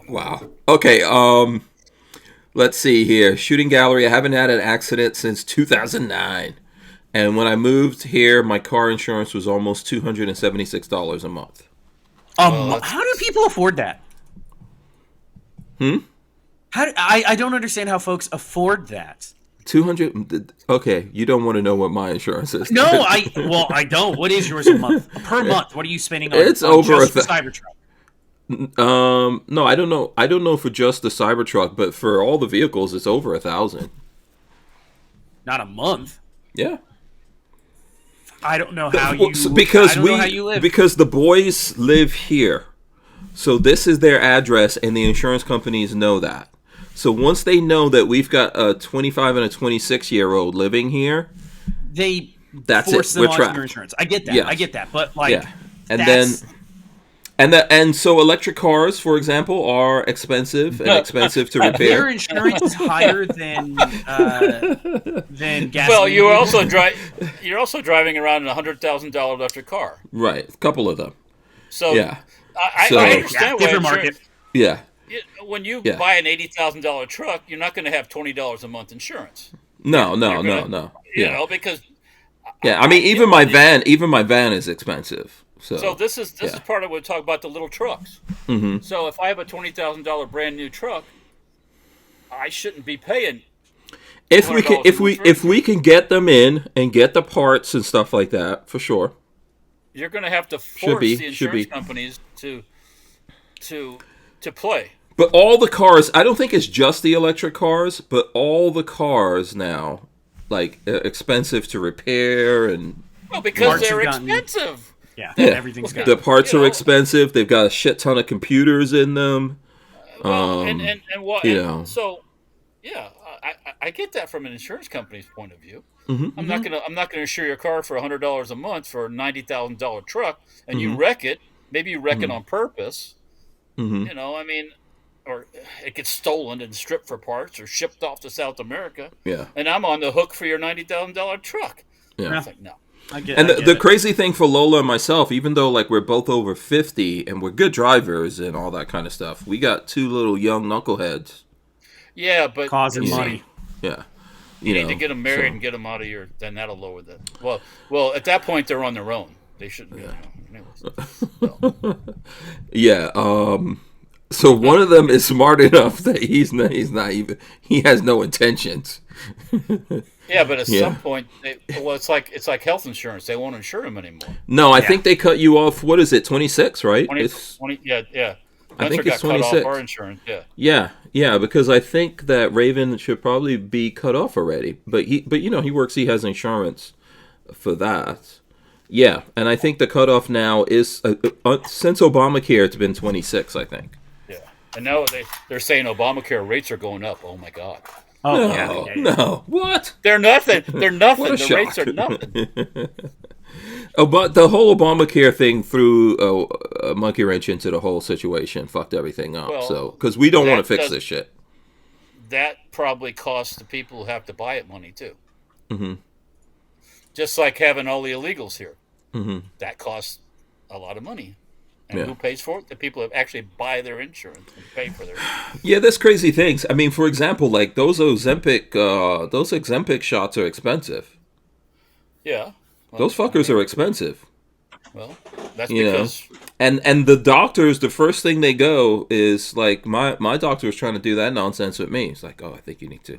Wow. Okay. Let's see here. Shooting gallery. I haven't had an accident since 2009, and when I moved here, my car insurance was almost $276 a month. How do people afford that? I don't understand how folks afford that. 200. Okay, you don't want to know what my insurance is. No, I don't. What is yours a month? Per month, what are you spending on? It's over just the Cybertruck? No, I don't know. I don't know for just the Cybertruck, but for all the vehicles, it's over $1,000. Not a month. Yeah. I don't know how you. Because I don't know how you live. Because the boys live here, so this is their address, and the insurance companies know that. So once they know that we've got a 25 and a 26-year-old living here, that's force it. them We're onto trapped. your insurance. I get that. Yes. I get that. But like, Yeah. And so electric cars, for example, are expensive and expensive to their repair. insurance is higher than gasoline. Well, you're also driving around in a $100,000 electric car. Right, a couple of them. So Yeah. I So- understand why different insurance. market. Yeah. When you Yeah. buy an $80,000 truck, you're not going to have $20 a month insurance. No. You Yeah. know, because Yeah. I mean, even my van is expensive. So this is part of what we talk about the little trucks. Mm-hmm. So if I have a $20,000 brand new truck, I shouldn't be paying. if we can get them in and get the parts and stuff like that, for sure. You're going to have to force be, the should insurance be. companies to play. But all the cars, I don't think it's just the electric cars, but all the cars now, like expensive to repair and Well, because Parts they're have gotten- expensive. Yeah, yeah, everything's got. the parts you are know. expensive. They've got a shit ton of computers in them. Well, and what? you and know. So, yeah, I get that from an insurance company's point of view. Mm-hmm. I'm not gonna insure your car for $100 a month for a $90,000 truck, and Mm-hmm. you wreck it. Maybe you wreck it on purpose. Mm-hmm. You know, I mean, or it gets stolen and stripped for parts or shipped off to South America, Yeah, and I'm on the hook for your $90,000 truck. yeah. I think no. I get. And I get the it. crazy thing for Lola and myself, even though like we're both over 50 and we're good drivers and all that kind of stuff, we got two little young knuckleheads. Yeah, but causing Yeah. money. Yeah, you need to get them married and get them out of your. Then that'll lower the. Well, at that point they're on their own. They shouldn't be. Anyways. Yeah. So one of them is smart enough that he has no intentions. Yeah, but at Yeah. some point, it's like health insurance. They won't insure them anymore. No, I think they cut you off. What is it? 26, right? 20, It's, 20 yeah. I think Spencer it's got cut 26. off our insurance. yeah, because I think that Raven should probably be cut off already. But he has insurance for that. Yeah, and I think the cutoff now is since Obamacare, it's been 26. I think. Yeah. And now they're saying Obamacare rates are going up. Oh my God. Oh No, yeah. no, what? They're nothing. They're nothing. What a The shock. rates are nothing. Oh, but the whole Obamacare thing threw a monkey wrench into the whole situation, fucked everything up. Well, So, because we don't want to that fix does- this shit. That probably costs the people who have to buy it money too. Mm-hmm. Just like having all the illegals here. Mm-hmm. That costs a lot of money. And Yeah. who pays for it? The people that actually buy their insurance and pay for their Yeah, there's crazy things. I mean, for example, like those Ozempic shots are expensive. Yeah. Well, Those fuckers are expensive. Well, that's You know. because And the doctors, the first thing they go is like, my doctor was trying to do that nonsense with me. It's like, oh, I think you need to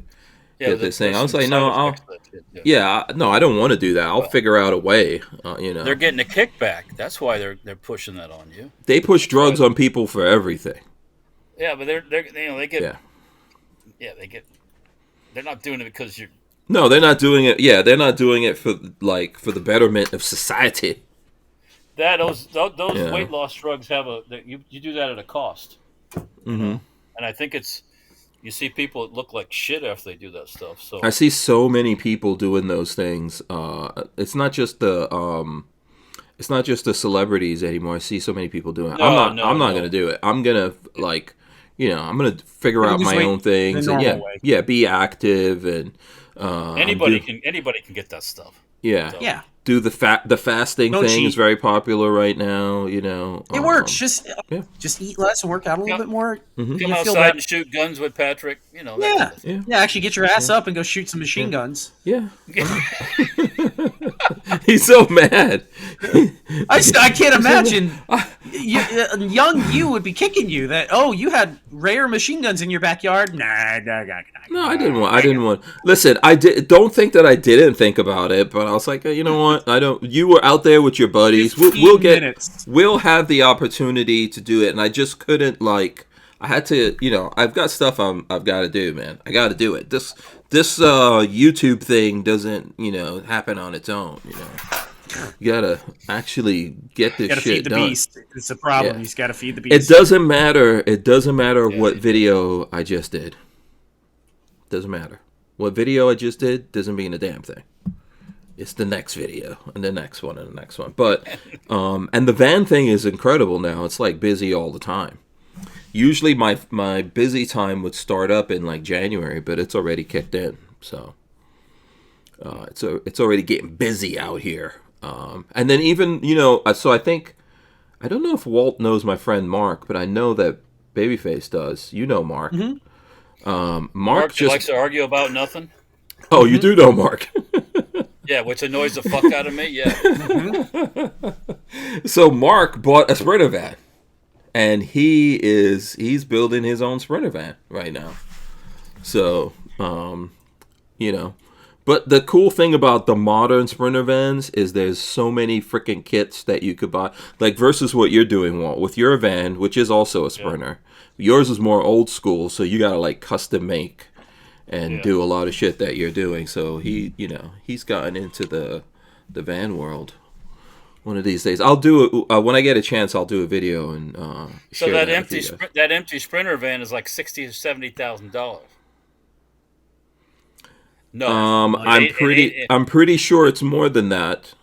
get this thing. I was like, no, I don't want to do that. I'll figure out a way. They're getting a kickback. That's why they're pushing that on you. They push drugs on people for everything. Yeah, but they get Yeah. they're not doing it because you're. No, they're not doing it. Yeah, they're not doing it for the betterment of society. Those Yeah. weight loss drugs you do that at a cost. Mm-hmm. And I think you see people that look like shit after they do that stuff. So I see so many people doing those things. It's not just the celebrities anymore. I see so many people doing it. I'm not gonna do it. I'm gonna I'm gonna figure out Lose my weight own things. the And normal way. be active and Anybody can get that stuff. Yeah. So. Yeah. Do the fasting Don't thing cheat. is very popular right now. You know, It works. Just eat less and work out a little bit more. Come You feel outside better. and shoot guns with Patrick. You know. That Yeah. kind of thing. Yeah. Actually, get your ass up and go shoot some machine guns. Yeah. He's so mad. I can't imagine. Young you would be kicking you. That you had rare machine guns in your backyard. Nah. No, I didn't want. Listen, don't think that I didn't think about it, but I was like, you know what? I don't. You were out there with your buddies. We'll have the opportunity to do it, and I just couldn't. Like, I had to. You know, I've got stuff I've got to do, man. I got to do it. This YouTube thing doesn't, happen on its own. You gotta actually get this shit feed the done. beast. It's a problem. Yeah. You just gotta feed the beast. It doesn't matter. It doesn't matter what video I just did. Doesn't matter. What video I just did doesn't mean a damn thing. It's the next video and the next one and the next one. But and the van thing is incredible now. It's like busy all the time. Usually my busy time would start up in like January, but it's already kicked in. So it's already getting busy out here. And then even, so I don't know if Walt knows my friend Mark, but I know that Babyface does. You know Mark. Mm-hmm. Mark just likes to argue about nothing. Oh, you do know Mark. Yeah, which annoys the fuck out of me. Yeah. So Mark bought a Sprinter van, and he's building his own Sprinter van right now. So, but the cool thing about the modern Sprinter vans is there's so many freaking kits that you could buy. Like versus what you're doing, Walt, with your van, which is also a Sprinter. Yeah. Yours is more old school, so you gotta like custom make and do a lot of shit that you're doing. So he's gotten into the van world. One of these days, I'll do it when I get a chance. I'll do a video and so that empty Sprinter van is like $60,000 or $70,000. No, I'm pretty sure it's more than that.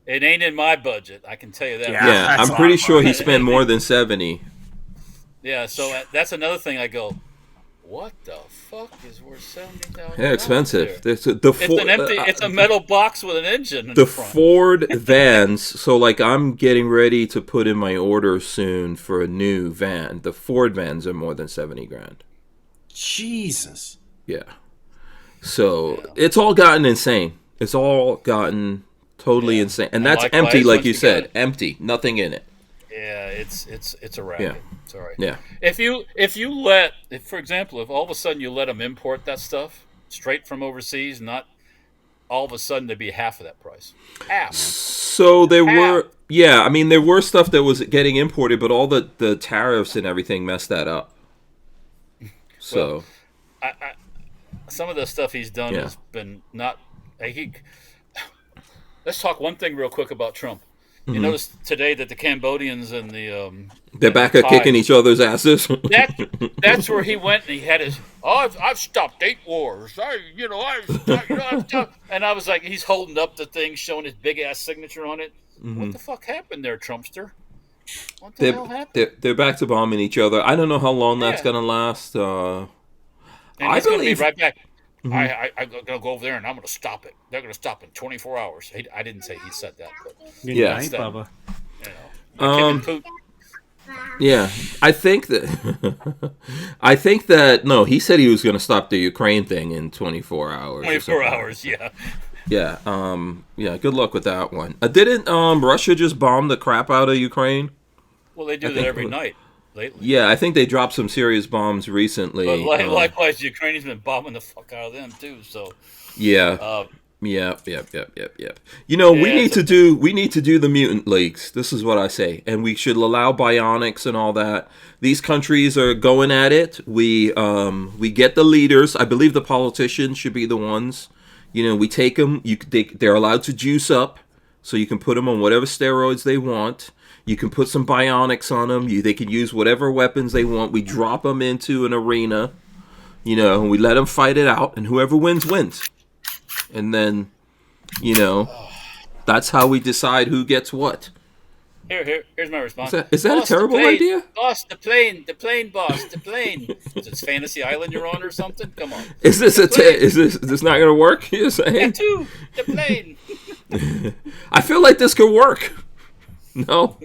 It ain't in my budget. I can tell you that. Yeah, I'm pretty sure he spent more than 70. Yeah, so that's another thing. I go, what the fuck is worth $70,000? Yeah, expensive. It's a metal box with an engine. In the front. Ford vans. So like I'm getting ready to put in my order soon for a new van. The Ford vans are more than $70,000. Jesus. Yeah. So it's all gotten insane. It's all gotten totally insane, and that's empty, like you said, empty, nothing in it. Yeah, it's a racket. Yeah. It's all right. Yeah. If for example, if all of a sudden you let them import that stuff straight from overseas, not all of a sudden they'd be half of that price. Half. So there were stuff that was getting imported, but all the tariffs and everything messed that up. So. Well, some of the stuff he's done has been not. Let's talk one thing real quick about Trump. You notice today that the Cambodians and they're back at kicking each other's asses. That's where he went and he had his. I've stopped 8 wars. I've stopped. And I was like, he's holding up the thing, showing his big ass signature on it. What the fuck happened there, Trumpster? What the hell happened? They're back to bombing each other. I don't know how long that's gonna last. And he's going to be right back. I'm going to go over there and I'm going to stop it. They're going to stop in 24 hours. I didn't say he said that, but yeah, Bubba. Yeah, I think that no, he said he was going to stop the Ukraine thing in 24 hours. 24 hours, yeah. Yeah, good luck with that one. Didn't Russia just bomb the crap out of Ukraine? Well, they do that every night. Lately. Yeah, I think they dropped some serious bombs recently. But likewise, the Ukrainians been bombing the fuck out of them too. So yeah, yep. We need to do the mutant leagues. This is what I say, and we should allow bionics and all that. These countries are going at it. We get the leaders. I believe the politicians should be the ones. We take them. They're allowed to juice up, so you can put them on whatever steroids they want. You can put some bionics on them. They can use whatever weapons they want. We drop them into an arena, and we let them fight it out, and whoever wins, wins. And then, that's how we decide who gets what. Here's my response. Is that a Boss, the terrible plane, idea? Boss, the plane, boss, the plane. Is it Fantasy Island you're on or something? Come on. Is this is this not going to work? You're saying? Tattoo, the plane. I feel like this could work. No?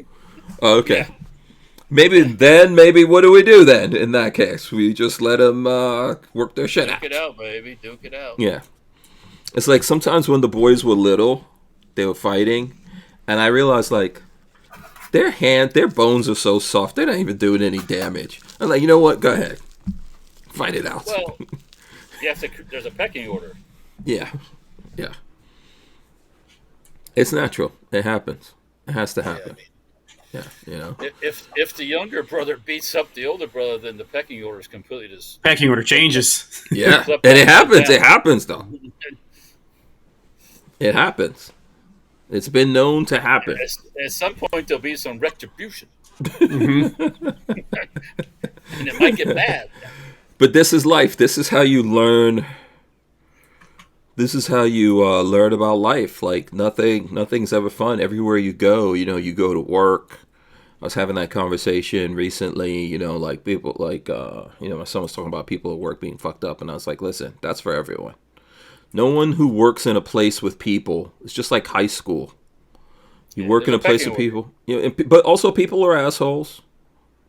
Oh, okay. Yeah. Maybe what do we do then in that case? We just let them work their shit out. Duke it out, baby. Duke it out. Yeah. It's like sometimes when the boys were little, they were fighting, and I realized like their bones are so soft, they're not even doing any damage. I'm like, you know what? Go ahead. Fight it out. Well, there's a pecking order. Yeah. Yeah. It's natural. It happens. It has to happen. Yeah, you know. If the younger brother beats up the older brother, then the pecking order is completely just. Pecking order changes. Yeah, and it happens. It happens, though. It happens. It's been known to happen. At some point, there'll be some retribution, and it might get bad. But this is life. This is how you learn. This is how you learn about life. Like nothing's ever fun. Everywhere you go, you go to work. I was having that conversation recently. Like people, like my son was talking about people at work being fucked up, and I was like, listen, that's for everyone. No one who works in a place with people. It's just like high school. You work in a place with people. But also people are assholes.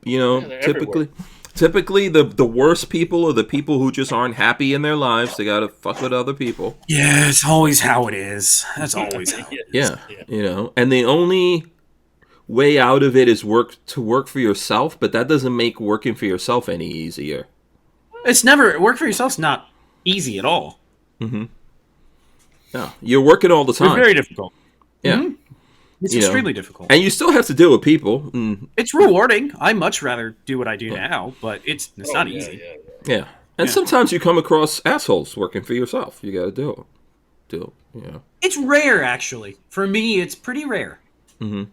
Typically. Everywhere. Typically, the worst people are the people who just aren't happy in their lives. They gotta fuck with other people. Yeah, it's always how it is. That's always how it is. Yeah. And the only way out of it is work for yourself, but that doesn't make working for yourself any easier. It's never work for yourself's not easy at all. Mm-hmm. No, you're working all the time. It's very difficult. Yeah. Mm-hmm. It's extremely difficult. And you still have to deal with people. It's rewarding. I much rather do what I do now, but it's not easy. Yeah. And sometimes you come across assholes working for yourself. You got to do it. It's rare, actually. For me, it's pretty rare. Mm-hmm.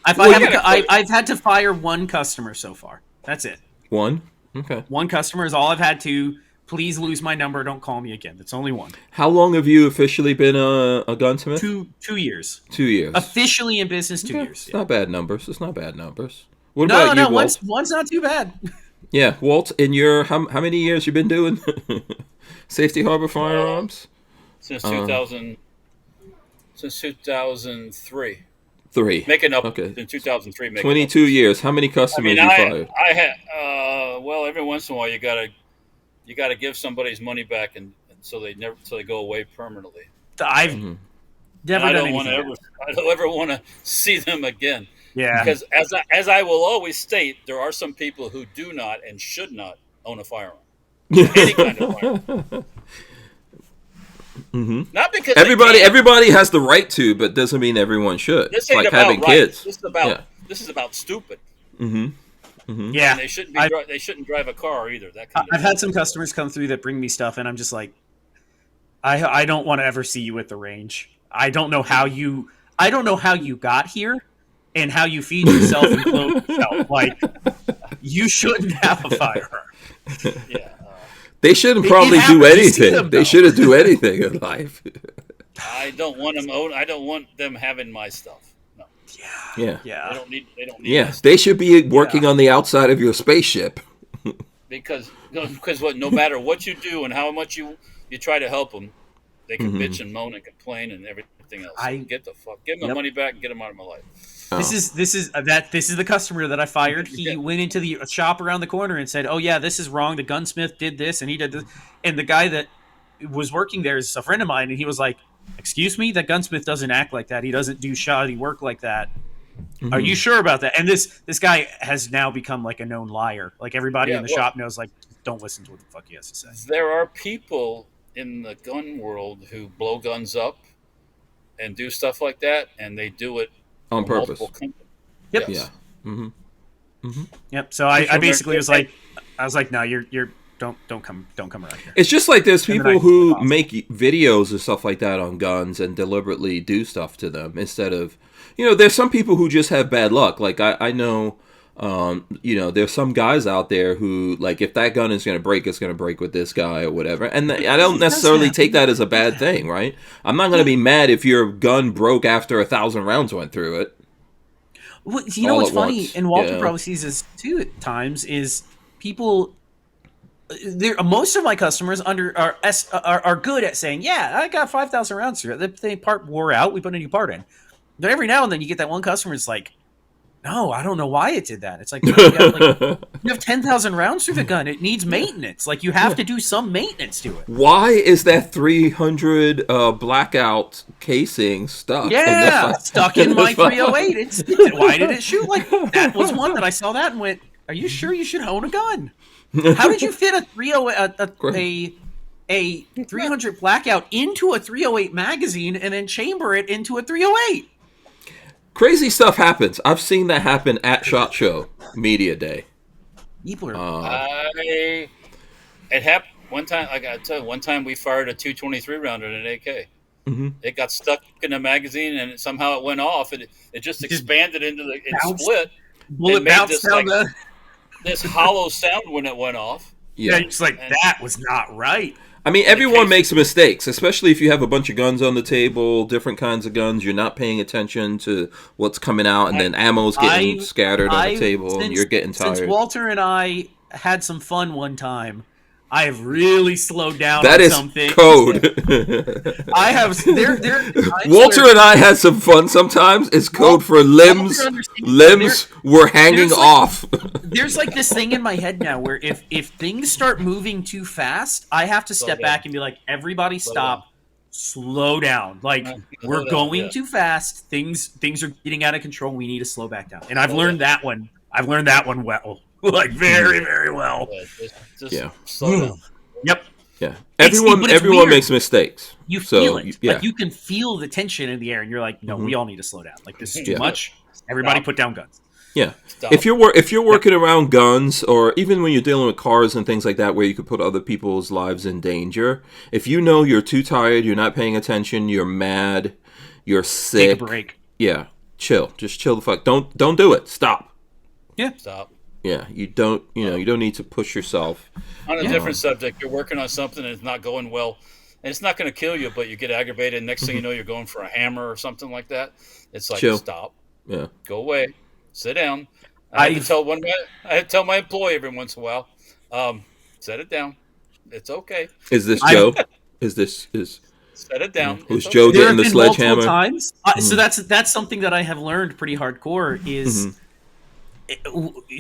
I've had to fire one customer so far. That's it. One? Okay. One customer is all I've had to. Please lose my number. Don't call me again. That's only one. How long have you officially been a gunsmith? 2 years. 2 years. Officially in business, 2 years. It's not bad numbers. What about you, Walt? One's not too bad. Yeah, Walt, in your how many years you been doing Safety Harbor Firearms? Since 2000. Since 2003. 3. Making up okay. in 2003. 22 years. How many customers you fired? I had every once in a while you gotta give somebody's money back, and so they go away permanently. I've never done anything. I don't ever want to see them again. Yeah. Because as I will always state, there are some people who do not and should not own a firearm. Any kind of firearm. Mm-hmm. Not because everybody has the right to, but doesn't mean everyone should. This It's ain't like about having right. kids. This is about stupid. Mm-hmm. Mm-hmm. Yeah. And they shouldn't drive a car either. I've had some customers come through that bring me stuff, and I'm just like, I don't want to ever see you at the range. I don't know how you got here and how you feed yourself and clothe yourself. Like, you shouldn't have a firearm. Yeah. They shouldn't probably do anything. They shouldn't do anything in life. I don't want them having my stuff. No. Yeah. They don't need. Yeah, they should be working on the outside of your spaceship. Because no matter what you do and how much you try to help them, they can bitch and moan and complain and everything else. Give them the money back and get them out of my life. Oh. This is the customer that I fired. He went into the shop around the corner and said, "Oh yeah, this is wrong. The gunsmith did this and he did this." And the guy that was working there is a friend of mine, and he was like, "Excuse me, that gunsmith doesn't act like that. He doesn't do shoddy work like that. Are you sure about that?" And this guy has now become like a known liar. Like everybody in the shop knows, like, don't listen to what the fuck he has to say. There are people in the gun world who blow guns up and do stuff like that, and they do it on purpose. Yep. Yes. Yeah. Mm-hmm. Mm-hmm. Yep. So I basically was like, no, you're don't come around here. It's just like there's people who make videos and stuff like that on guns and deliberately do stuff to them instead of, there's some people who just have bad luck. Like I know, there's some guys out there who, like, if that gun is going to break, it's going to break with this guy or whatever. And I don't necessarily take that as a bad thing, right? I'm not going to be mad if your gun broke after 1,000 rounds went through it. Well, you know all what's at funny, once. and Walter Yeah. probably sees this too at times, is people. Most of my customers are good at saying, "Yeah, I got 5,000 rounds here. The part wore out. We put a new part in." But every now and then, you get that one customer that's like, "No, I don't know why it did that." It's like, bro, you have 10,000 rounds through the gun. It needs maintenance. Like, you have to do some maintenance to it. Why is that 300 blackout casing stuck? Yeah, stuck in my That's fine. 308. Why did it shoot like that? Was one that I saw that and went, "Are you sure you should own a gun? How did you fit a 308 a 300 blackout into a 308 magazine and then chamber it into a 308?" Crazy stuff happens. I've seen that happen at SHOT Show Media Day. People are It happened one time. Like I tell you, one time we fired a 223 round at an AK. Mm-hmm. It got stuck in the magazine, and somehow it went off. It just expanded into the. It bounced. split. bullet It made bounced down this hollow sound when it went off. Yeah, it's like, that was not right. I mean, everyone makes mistakes, especially if you have a bunch of guns on the table, different kinds of guns. You're not paying attention to what's coming out, and then ammo's getting scattered on the table, and you're getting tired. Since Walter and I had some fun one time, I have really slowed down That on is something. code. I have. Walter and I had some fun sometimes. It's code for limbs. Limbs were hanging off. There's like this thing in my head now where if things start moving too fast, I have to step back and be like, "Everybody stop. Slow down. Like, we're going too fast. Things are getting out of control. We need to slow back down." And I've learned that one. I've learned that one well. Like, very, very well. Just slow down. Yep. Yeah. Everyone makes mistakes. You feel it. Yeah. Like, you can feel the tension in the air, and you're like, "No, we all need to slow down. Like, this is too much. Everybody put down guns." Yeah. Stop. If you're working around guns, or even when you're dealing with cars and things like that, where you could put other people's lives in danger, if you know you're too tired, you're not paying attention, you're mad, you're sick, Take a break. Yeah. Chill. Just chill the fuck. Don't do it. Stop. Yeah. Stop. Yeah, you don't need to push yourself. On a different subject, you're working on something and it's not going well, and it's not going to kill you, but you get aggravated. And next thing you know, you're going for a hammer or something like that. It's like, Chill. Stop. Yeah. Go away. Sit down. I had to tell my employee every once in a while, set it down. It's okay. Is this Joe? Set it down. Was It's Joe okay. There getting have the been multiple sledgehammer? times. So that's something that I have learned pretty hardcore is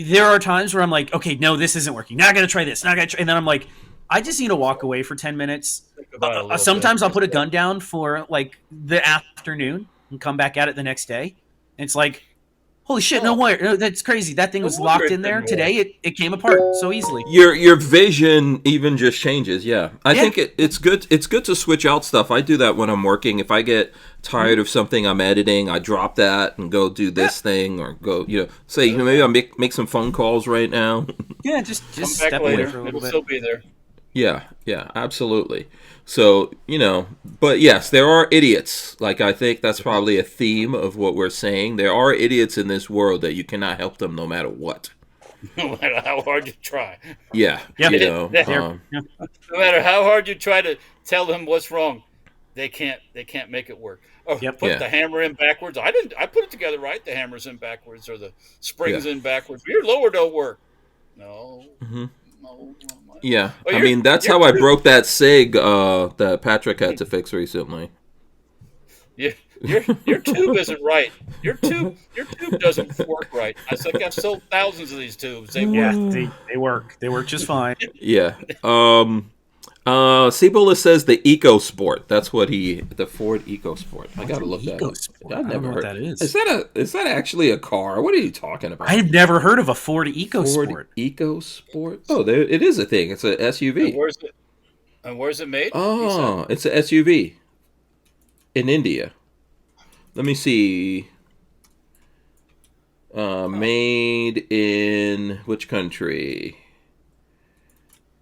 there are times where I'm like, okay, no, this isn't working. Now I got to try this. Now I got to try, and then I'm like, I just need to walk away for 10 minutes. Think about it a little Sometimes bit. I'll put a gun down for like the afternoon and come back at it the next day. And it's like, holy shit, no wire. No, that's crazy. That thing was No wonder locked it in there. didn't work. Today it came apart so easily. Your vision even just changes. Yeah, I think it's good. It's good to switch out stuff. I do that when I'm working. If I get tired of something I'm editing, I drop that and go do this thing, or go say maybe I'll make some phone calls right now. Yeah, just Come back step away later. for a It'll little bit. still be there. Yeah, absolutely. So, but yes, there are idiots. Like, I think that's probably a theme of what we're saying. There are idiots in this world that you cannot help them no matter what. No matter how hard you try. Yeah, No matter how hard you try to tell them what's wrong, they can't make it work. Or put the hammer in backwards. I put it together right. The hammer's in backwards, or the springs in backwards. Your lower don't work. No. No. Yeah, Oh, I mean, that's how I broke that SIG that Patrick had to fix recently. Your tube isn't right. Your tube doesn't work right. I've sold thousands of these tubes. They work. They work. They work just fine. Yeah. Cibola says the EcoSport. That's what the Ford EcoSport. I gotta look that up. I don't know what that is. Is that actually a car? What are you talking about? I had never heard of a Ford EcoSport. Ford EcoSport. Oh, it is a thing. It's a SUV. And where's it made? Oh, it's a SUV in India. Let me see. Made in which country?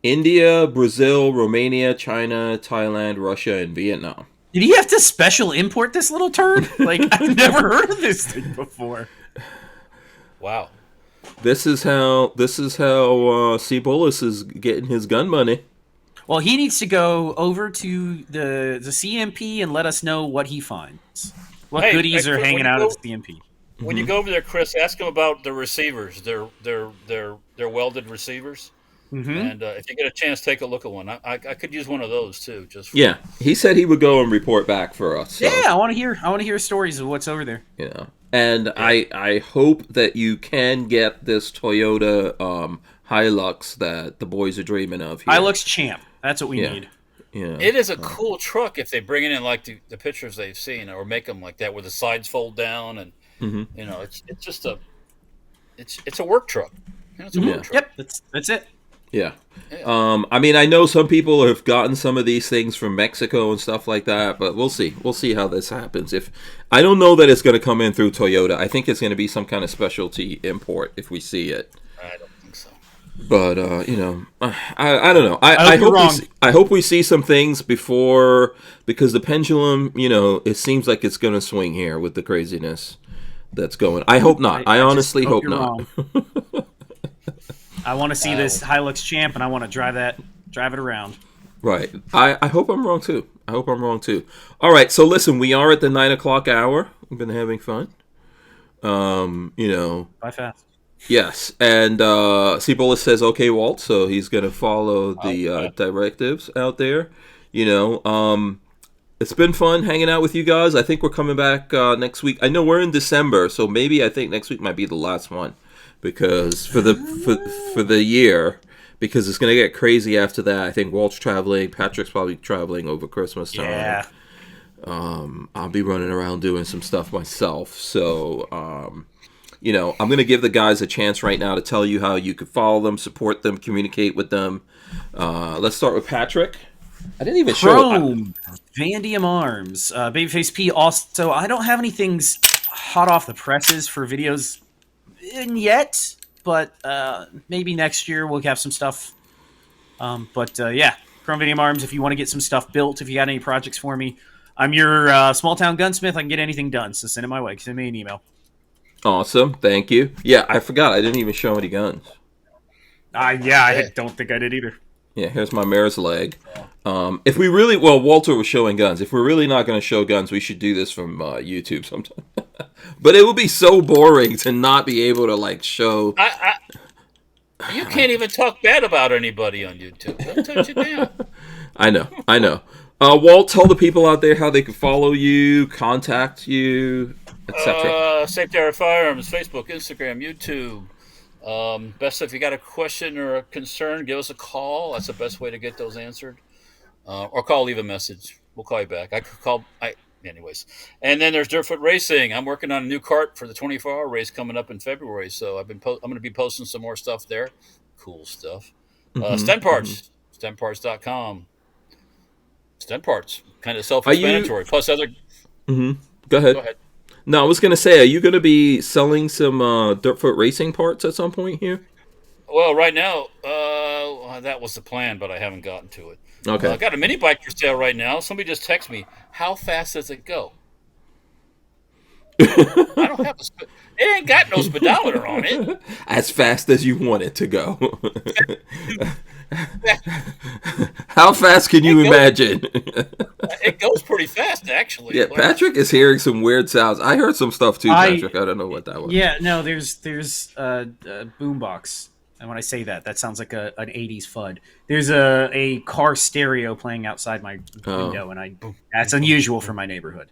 India, Brazil, Romania, China, Thailand, Russia, and Vietnam. Did he have to special import this little turd? Like, I've never heard of this thing before. Wow. This is how Cibolis is getting his gun money. Well, he needs to go over to the CMP and let us know what he finds. What goodies are hanging out at the CMP. when you go over there, Chris, ask them about the receivers. They're welded receivers. Mm-hmm. And if you get a chance, take a look at one. I could use one of those too. Just for, Yeah, he said he would go and report back for us. So, Yeah, I want to hear stories of what's over there. and Yeah. I hope that you can get this Toyota Hilux that the boys are dreaming of. Here. Hilux Champ. That's what we need. Yeah, It is a cool truck if they bring it in like the pictures they've seen, or make them like that where the sides fold down, and it's just it's a work truck. It's a work truck. Yep, that's it. Yeah. I mean, I know some people have gotten some of these things from Mexico and stuff like that, but we'll see. We'll see how this happens. If I don't know that it's going to come in through Toyota. I think it's going to be some kind of specialty import if we see it. I don't think so. But I don't know. I hope we see some things before, because the pendulum, it seems like it's going to swing here with the craziness that's going. I hope not. I honestly hope not. I want to see this Hilux Champ, and I want to drive it around. Right. I hope I'm wrong too. All right. So listen, we are at the 9:00 hour. We've been having fun. Bye fast. Yes, and Cibola says, "Okay, Walt." So he's gonna follow the directives out there. It's been fun hanging out with you guys. I think we're coming back next week. I know we're in December, so maybe I think next week might be the last one, because for the year, because it's gonna get crazy after that. I think Walt's traveling. Patrick's probably traveling over Christmas time. Yeah. I'll be running around doing some stuff myself. So, I'm going to give the guys a chance right now to tell you how you can follow them, support them, communicate with them. Let's start with Patrick. I didn't even show it. Vandium Arms, Babyface P. Also, I don't have any things hot off the presses for videos yet, but maybe next year we'll have some stuff. Yeah, Chrome Vandium Arms, if you want to get some stuff built, if you got any projects for me, I'm your small town gunsmith. I can get anything done, so send it my way. Send me an email. Awesome, thank you. Yeah, I forgot. I didn't even show any guns. I don't think I did either. Yeah, here's my mare's leg. If we really, Walter was showing guns. If we're really not going to show guns, we should do this from YouTube sometime. But it would be so boring to not be able to show. You can't even talk bad about anybody on YouTube. Don't touch it down. I know. Walt, tell the people out there how they can follow you, contact you, etc. Safety Harbor Firearms, Facebook, Instagram, YouTube. Best if you got a question or a concern, give us a call. That's the best way to get those answered. Or leave a message. We'll call you back. Anyways. And then there's Dirtfoot Racing. I'm working on a new cart for the 24-hour race coming up in February. So I'm going to be posting some more stuff there. Cool stuff. Stent Parts, stentparts.com. Stent Parts, kind of self-explanatory. Plus other. Go ahead. No, I was going to say, are you going to be selling some Dirtfoot Racing parts at some point here? Well, right now, that was the plan, but I haven't gotten to it. Okay. I got a mini bike for sale right now. Somebody just texted me, how fast does it go? I don't have it ain't got no speedometer on it. As fast as you want it to go. How fast can you imagine? It goes pretty fast, actually. Yeah, Patrick is hearing some weird sounds. I heard some stuff too, Patrick. I don't know what that was. Yeah, no, there's a boombox. And when I say that sounds like an 80s FUD. There's a car stereo playing outside my window, and that's unusual for my neighborhood.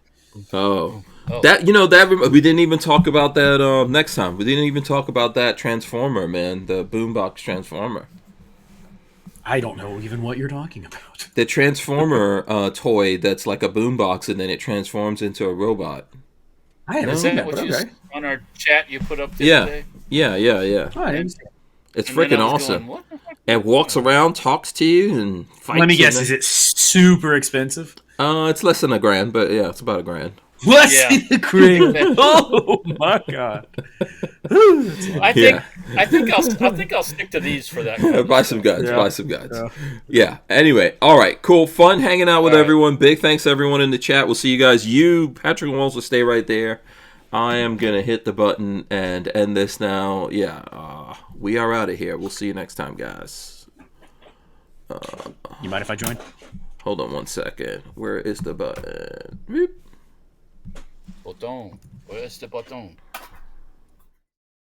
That we didn't even talk about that next time. We didn't even talk about that Transformer, man, the boombox Transformer. I don't know even what you're talking about. The Transformer toy that's like a boombox, and then it transforms into a robot. I haven't seen that. Okay. On our chat you put up the other day? Yeah. Oh, I didn't see it. It's freaking awesome. And walks around, talks to you, and fights. Let me guess, is it super expensive? It's less than $1,000, but yeah, it's about $1,000. Less than $1,000. Oh my god! I think I'll stick to these for that. Buy some guns. Yeah. Anyway, all right, cool, fun hanging out with everyone. Big thanks to everyone in the chat. We'll see you guys. Patrick and Walls will stay right there. I am gonna hit the button and end this now. Yeah. We are out of here. We'll see you next time, guys. You mind if I join? Hold on one second. Where is the button? Boop. Botón. Where's the button?